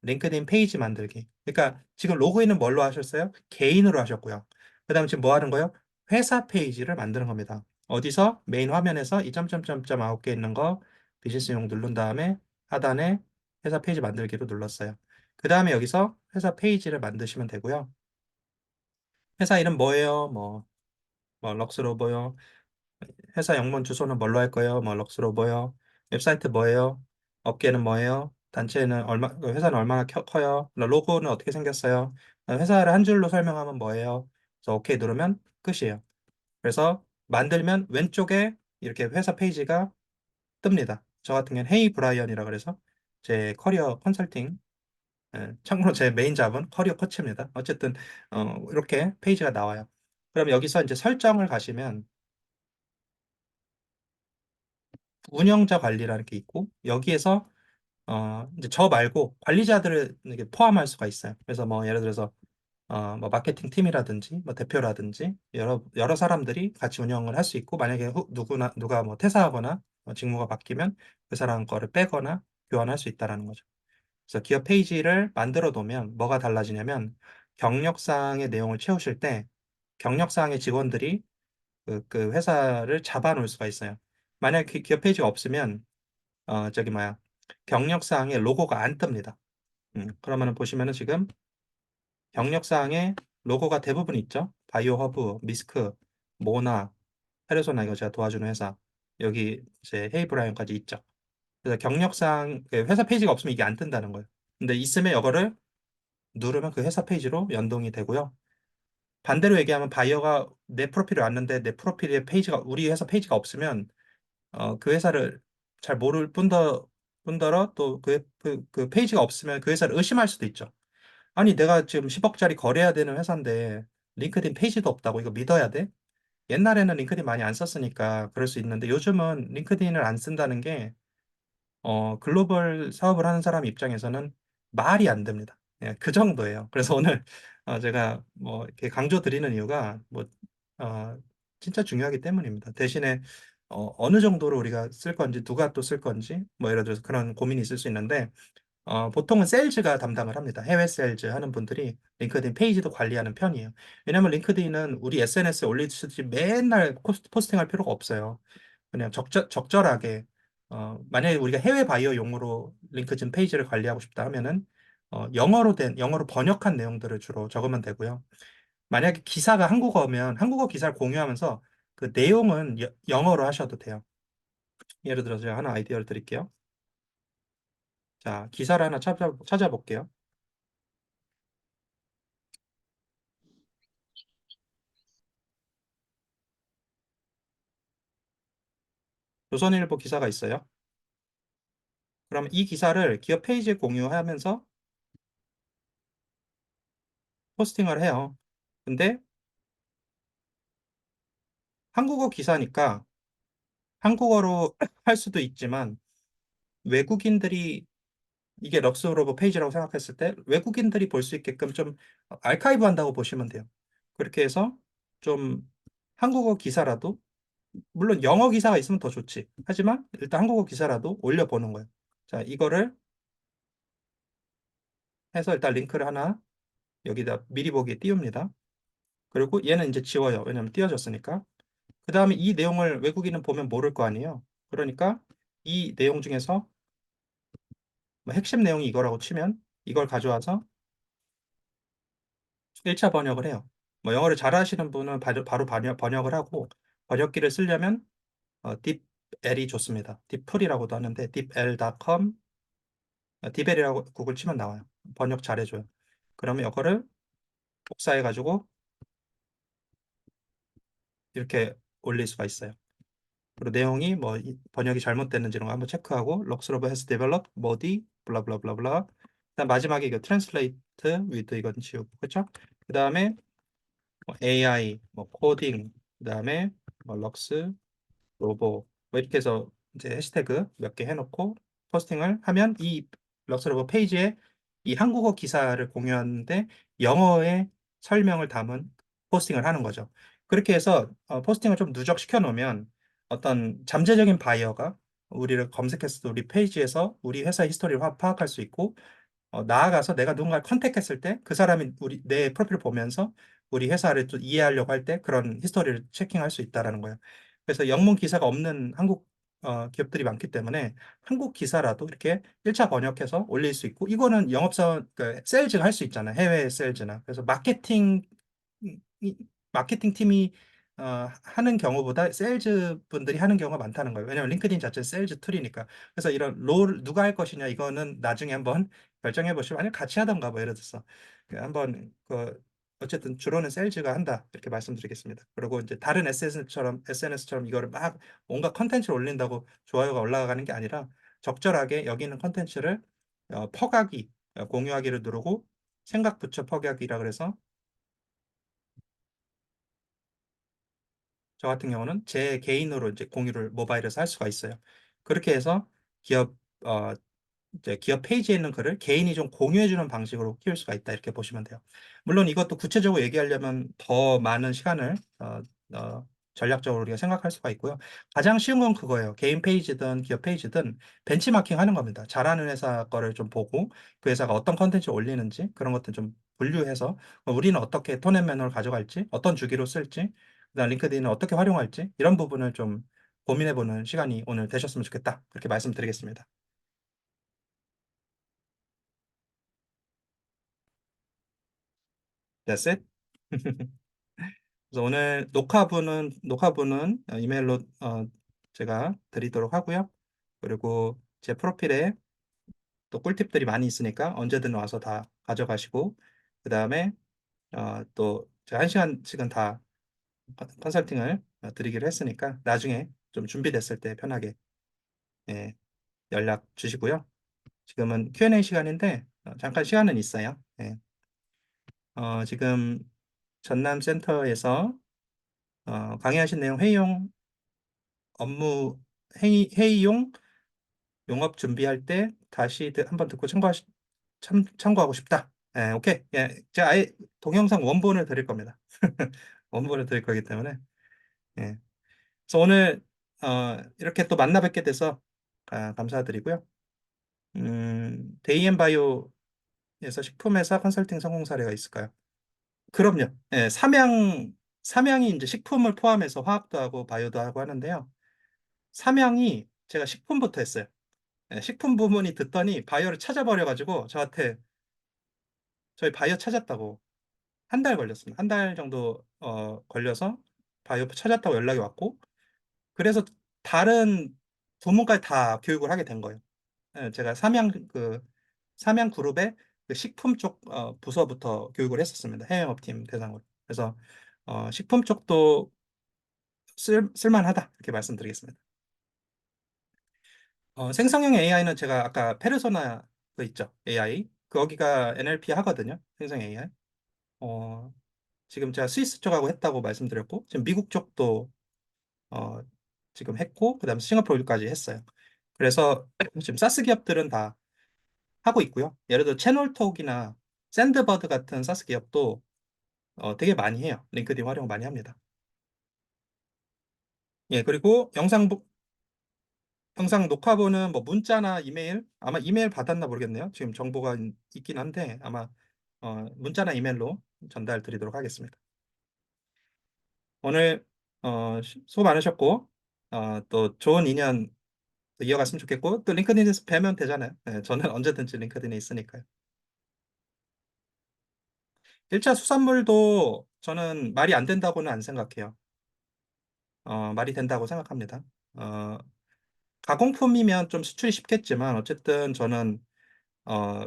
링크드인 페이지 만들기. 그러니까 지금 로그인은 뭘로 하셨어요? 개인으로 하셨고요. 그 다음에 지금 뭐 하는 거예요? 회사 페이지를 만드는 겁니다. 어디서? 메인 화면에서 이 점점점점 9개 있는 거 비즈니스용 누른 다음에 하단에 회사 페이지 만들기로 눌렀어요. 그 다음에 여기서 회사 페이지를 만드시면 되고요. 회사 이름 뭐예요? 뭐 럭스로버요. 회사 영문 주소는 뭘로 할 거예요? 뭐 럭스로버요. 웹사이트 뭐예요? 업계는 뭐예요? 회사는 얼마나 커요? 로고는 어떻게 생겼어요? 회사를 한 줄로 설명하면 뭐예요? 그래서 오케이 누르면 끝이에요. 그래서 만들면 왼쪽에 이렇게 회사 페이지가 뜹니다. 저 같은 경우는 헤이 브라이언이라 그래서 제 커리어 컨설팅, 참고로 제 메인 잡은 커리어 코치입니다. 어쨌든 이렇게 페이지가 나와요. 그럼 여기서 이제 설정을 가시면 운영자 관리라는 게 있고 여기에서 이제 저 말고 관리자들을 이렇게 포함할 수가 있어요. 그래서 뭐 예를 들어서 뭐 마케팅 팀이라든지 뭐 대표라든지 여러 사람들이 같이 운영을 할 수 있고 만약에 누가 뭐 퇴사하거나 직무가 바뀌면 그 사람 거를 빼거나 교환할 수 있다라는 거죠. 그래서 기업 페이지를 만들어 놓으면 뭐가 달라지냐면 경력사항의 내용을 채우실 때 경력사항의 직원들이 그 회사를 잡아 놓을 수가 있어요. 만약에 기업 페이지가 없으면 저기 뭐야 경력사항에 로고가 안 뜹니다. 그러면은 보시면은 지금 경력사항에 로고가 대부분 있죠. 바이오허브, 미스크, 모나, 페르소나 이거 제가 도와주는 회사 여기 이제 헤이브라이언까지 있죠. 그래서 경력사항 그 회사 페이지가 없으면 이게 안 뜬다는 거예요. 근데 있으면 이거를 누르면 그 회사 페이지로 연동이 되고요. 반대로 얘기하면 바이어가 내 프로필을 왔는데 내 프로필에 우리 회사 페이지가 없으면 그 회사를 잘 모를 뿐더러 또 그 페이지가 없으면 그 회사를 의심할 수도 있죠. 아니, 내가 지금 10억짜리 거래해야 되는 회사인데 링크드인 페이지도 없다고 이거 믿어야 돼? 옛날에는 링크드인 많이 안 썼으니까 그럴 수 있는데 요즘은 링크드인을 안 쓴다는 게 글로벌 사업을 하는 사람 입장에서는 말이 안 됩니다. 예, 그 정도예요. 그래서 오늘 제가 뭐 이렇게 강조 드리는 이유가 뭐 어, 진짜 중요하기 때문입니다. 대신에 어느 정도로 우리가 쓸 건지 누가 또 쓸 건지 뭐 예를 들어서 그런 고민이 있을 수 있는데 보통은 세일즈가 담당을 합니다. 해외 세일즈 하는 분들이 링크드인 페이지도 관리하는 편이에요. 왜냐하면 링크드인은 우리 SNS에 올리듯이 맨날 포스팅할 필요가 없어요. 그냥 적절하게 만약에 우리가 해외 바이어 용으로 링크드인 페이지를 관리하고 싶다 하면은 영어로 번역한 내용들을 주로 적으면 되고요. 만약에 기사가 한국어면 한국어 기사를 공유하면서 그 내용은 영어로 하셔도 돼요. 예를 들어서 제가 하나 아이디어를 드릴게요. 자, 기사를 하나 찾아볼게요. 조선일보 기사가 있어요. 그럼 이 기사를 기업 페이지에 공유하면서 포스팅을 해요. 근데 한국어 기사니까 한국어로 할 수도 있지만 외국인들이 이게 럭스로버 페이지라고 생각했을 때 외국인들이 볼 수 있게끔 좀 알카이브 한다고 보시면 돼요. 그렇게 해서 좀 한국어 기사라도 물론 영어 기사가 있으면 더 좋지. 하지만 일단 한국어 기사라도 올려보는 거예요. 자, 이거를 해서 일단 링크를 하나 여기다 미리 보기에 띄웁니다. 그리고 얘는 이제 지워요. 왜냐면 띄워졌으니까. 그 다음에 이 내용을 외국인은 보면 모를 거 아니에요. 그러니까 이 내용 중에서 뭐 핵심 내용이 이거라고 치면 이걸 가져와서 1차 번역을 해요. 뭐 영어를 잘하시는 분은 바로 번역을 하고 번역기를 쓰려면 딥L이 좋습니다. 딥풀이라고도 하는데 딥l.com, 딥L이라고 구글 치면 나와요. 번역 잘해줘요. 그러면 이거를 복사해가지고 이렇게 올릴 수가 있어요. 그리고 내용이 뭐 번역이 잘못됐는지 이런 거 한번 체크하고 럭스러브 has developed body 블라블라블라블라. 그다음 마지막에 이거 translate with 이건 지우고 그렇죠? 그다음에 뭐 AI 뭐 코딩 그다음에 뭐 럭스 로보 뭐 이렇게 해서 이제 해시태그 몇 개 해놓고 포스팅을 하면 이 럭스러브 페이지에 이 한국어 기사를 공유하는데 영어의 설명을 담은 포스팅을 하는 거죠. 그렇게 해서 포스팅을 좀 누적시켜 놓으면 어떤 잠재적인 바이어가 우리를 검색했을 때 우리 페이지에서 우리 회사 히스토리를 파악할 수 있고 나아가서 내가 누군가를 컨택했을 때 그 사람이 우리 내 프로필을 보면서 우리 회사를 또 이해하려고 할 때 그런 히스토리를 체킹할 수 있다라는 거예요. 그래서 영문 기사가 없는 한국 기업들이 많기 때문에 한국 기사라도 이렇게 1차 번역해서 올릴 수 있고 이거는 영업사원 그 세일즈가 할 수 있잖아요. 해외 세일즈나. 그래서 마케팅 팀이 하는 경우보다 세일즈 분들이 하는 경우가 많다는 거예요. 왜냐하면 링크드인 자체는 세일즈 툴이니까. 그래서 이런 롤 누가 할 것이냐 이거는 나중에 한번 결정해 보시면 아니면 같이 하던가 뭐 예를 들어서 한번 어쨌든 주로는 세일즈가 한다 이렇게 말씀드리겠습니다. 그리고 이제 다른 SNS처럼 이거를 막 뭔가 컨텐츠를 올린다고 좋아요가 올라가는 게 아니라 적절하게 여기 있는 컨텐츠를 퍼가기 공유하기를 누르고 생각 붙여 퍼가기라 그래서 저 같은 경우는 제 개인으로 이제 공유를 모바일에서 할 수가 있어요. 그렇게 해서 기업 어, 이제 기업 페이지에 있는 글을 개인이 좀 공유해주는 방식으로 키울 수가 있다 이렇게 보시면 돼요. 물론 이것도 구체적으로 얘기하려면 더 많은 시간을 어, 전략적으로 우리가 생각할 수가 있고요. 가장 쉬운 건 그거예요. 개인 페이지든 기업 페이지든 벤치마킹 하는 겁니다. 잘하는 회사 거를 좀 보고 그 회사가 어떤 컨텐츠 올리는지 그런 것들 좀 분류해서 우리는 어떻게 톤앤 매너를 가져갈지 어떤 주기로 쓸지 그다음 링크드인을 어떻게 활용할지 이런 부분을 좀 고민해보는 시간이 오늘 되셨으면 좋겠다. 그렇게 말씀드리겠습니다. That's it. 그래서 오늘 녹화분은 이메일로 제가 드리도록 하고요. 그리고 제 프로필에 또 꿀팁들이 많이 있으니까 언제든 와서 다 가져가시고 그 다음에 또 제가 1시간씩은 다 컨설팅을 드리기로 했으니까 나중에 좀 준비됐을 때 편하게 예, 연락 주시고요. 지금은 Q&A 시간인데 잠깐 시간은 있어요. 예. 지금 전남센터에서 강의하신 내용 업무 회의용 용업 준비할 때 다시 한번 듣고 참고하고 싶다. 예, 오케이. 예, 제가 아예 동영상 원본을 드릴 겁니다. 원본을 드릴 거기 때문에. 예. 그래서 오늘 이렇게 또 만나 뵙게 돼서 감사드리고요. 데이앤바이오에서 식품회사 컨설팅 성공 사례가 있을까요? 그럼요. 예, 삼양이 이제 식품을 포함해서 화학도 하고 바이오도 하고 하는데요. 삼양이 제가 식품부터 했어요. 예, 식품 부문이 듣더니 바이오를 찾아버려가지고 저한테 저희 바이오 찾았다고 한 달 걸렸습니다. 한 달 정도 걸려서 바이오 찾았다고 연락이 왔고 그래서 다른 부문까지 다 교육을 하게 된 거예요. 예, 제가 삼양그룹의 그 식품 쪽 부서부터 교육을 했었습니다. 해외업팀 대상으로. 그래서 식품 쪽도 쓸만하다 이렇게 말씀드리겠습니다. 생성형 AI는 제가 아까 페르소나 그 있죠. AI 거기가 NLP 하거든요. 생성 AI. 어, 지금 제가 스위스 쪽하고 했다고 말씀드렸고 지금 미국 쪽도 어, 지금 했고 그다음에 싱가포르까지 했어요. 그래서 지금 사스 기업들은 다 하고 있고요. 예를 들어 채널톡이나 샌드버드 같은 사스 기업도 되게 많이 해요. 링크드인 활용 많이 합니다. 예, 그리고 영상 녹화본은 뭐 문자나 이메일, 아마 이메일 받았나 모르겠네요. 지금 정보가 있긴 한데 아마 문자나 이메일로 전달 드리도록 하겠습니다. 오늘 수고 많으셨고 또 좋은 인연 이어갔으면 좋겠고 또 링크드인에서 뵈면 되잖아요. 예, 저는 언제든지 링크드인에 있으니까요. 1차 수산물도 저는 말이 안 된다고는 안 생각해요. 말이 된다고 생각합니다. 어, 가공품이면 좀 수출이 쉽겠지만 어쨌든 저는 어,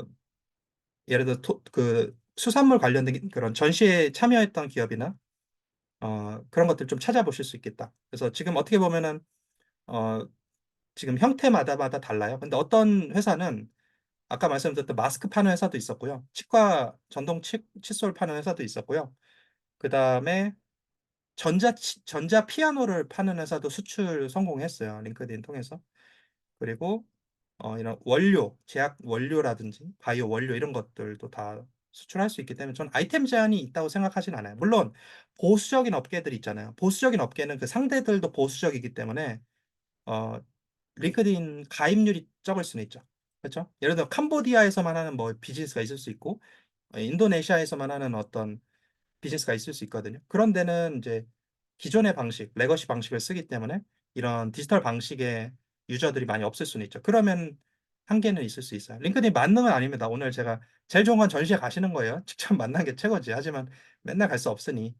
예를 들어 그 수산물 관련된 그런 전시에 참여했던 기업이나 그런 것들 좀 찾아보실 수 있겠다. 그래서 지금 어떻게 보면은 어, 지금 형태마다 달라요. 근데 어떤 회사는 아까 말씀드렸던 마스크 파는 회사도 있었고요. 전동 칫솔 파는 회사도 있었고요. 그 다음에 전자 피아노를 파는 회사도 수출 성공했어요. 링크드인 통해서. 그리고 이런 제약 원료라든지 바이오 원료 이런 것들도 다 수출할 수 있기 때문에 저는 아이템 제한이 있다고 생각하진 않아요. 물론 보수적인 업계들 있잖아요. 보수적인 업계는 그 상대들도 보수적이기 때문에 어, 링크드인 가입률이 적을 수는 있죠. 그렇죠? 예를 들어 캄보디아에서만 하는 뭐 비즈니스가 있을 수 있고 인도네시아에서만 하는 어떤 비즈니스가 있을 수 있거든요. 그런 데는 이제 기존의 레거시 방식을 쓰기 때문에 이런 디지털 방식의 유저들이 많이 없을 수는 있죠. 그러면 한계는 있을 수 있어요. 링크드인 만능은 아닙니다. 오늘 제가 제일 좋은 건 전시회 가시는 거예요. 직접 만난 게 최고지. 하지만 맨날 갈 수 없으니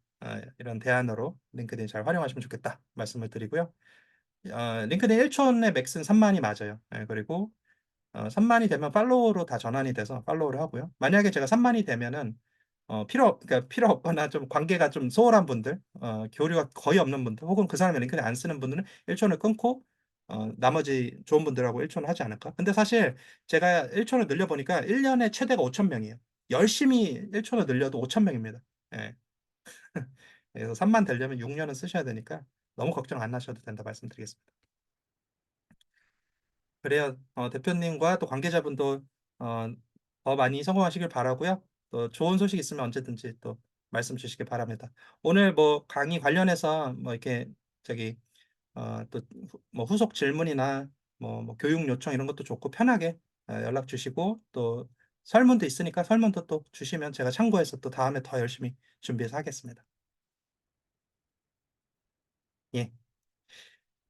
이런 대안으로 링크드인 잘 활용하시면 좋겠다 말씀을 드리고요. 링크드인 1촌의 맥스는 3만이 맞아요. 그리고 3만이 되면 팔로우로 다 전환이 돼서 팔로우를 하고요. 만약에 제가 3만이 되면은 그러니까 필요 없거나 좀 관계가 좀 소홀한 분들, 교류가 거의 없는 분들, 혹은 그 사람이 링크드인 안 쓰는 분들은 1촌을 끊고 나머지 좋은 분들하고 1촌을 하지 않을까? 근데 사실 제가 1촌을 늘려보니까 1년에 최대가 5천 명이에요. 열심히 1촌을 늘려도 5천 명입니다. 예. 그래서 3만 되려면 6년은 쓰셔야 되니까 너무 걱정 안 하셔도 된다 말씀드리겠습니다. 그래야 대표님과 또 관계자분도 어, 더 많이 성공하시길 바라고요. 또 좋은 소식 있으면 언제든지 또 말씀 주시길 바랍니다. 오늘 뭐 강의 관련해서 뭐 이렇게 저기 또 뭐 후속 질문이나 뭐 교육 요청 이런 것도 좋고 편하게 연락 주시고 또 설문도 있으니까 설문도 또 주시면 제가 참고해서 또 다음에 더 열심히 준비해서 하겠습니다. 예.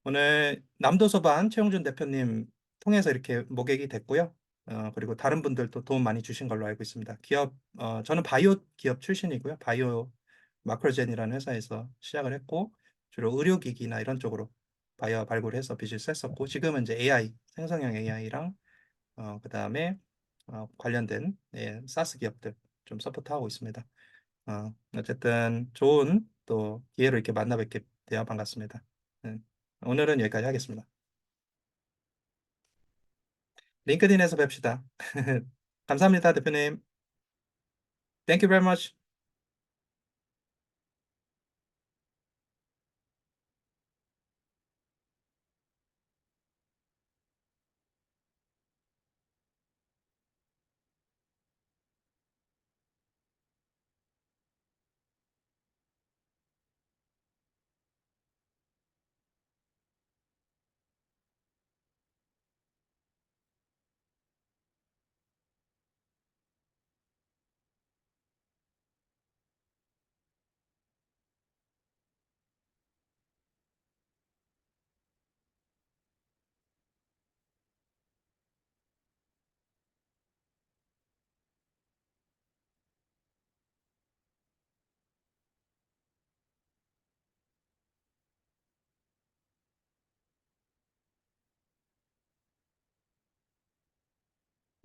오늘 남도서반 최용준 대표님 통해서 이렇게 모객이 됐고요. 그리고 다른 분들도 도움 많이 주신 걸로 알고 있습니다. 저는 바이오 기업 출신이고요. 바이오 마크로젠이라는 회사에서 시작을 했고, 주로 의료기기나 이런 쪽으로 바이오 발굴해서 비즈니스 했었고, 지금은 이제 AI, 생성형 AI랑, 그 다음에 관련된 사스 기업들 좀 서포트하고 있습니다. 어쨌든 좋은 또 기회로 이렇게 만나 뵙게 되어 반갑습니다. 네. 오늘은 여기까지 하겠습니다. 링크드인에서 뵙시다. 감사합니다, 대표님. Thank you very much.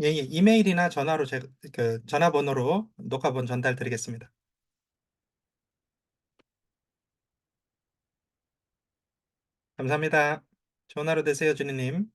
예, 예, 이메일이나 전화로 그 전화번호로 녹화본 전달 드리겠습니다. 감사합니다. 좋은 하루 되세요, 주니님.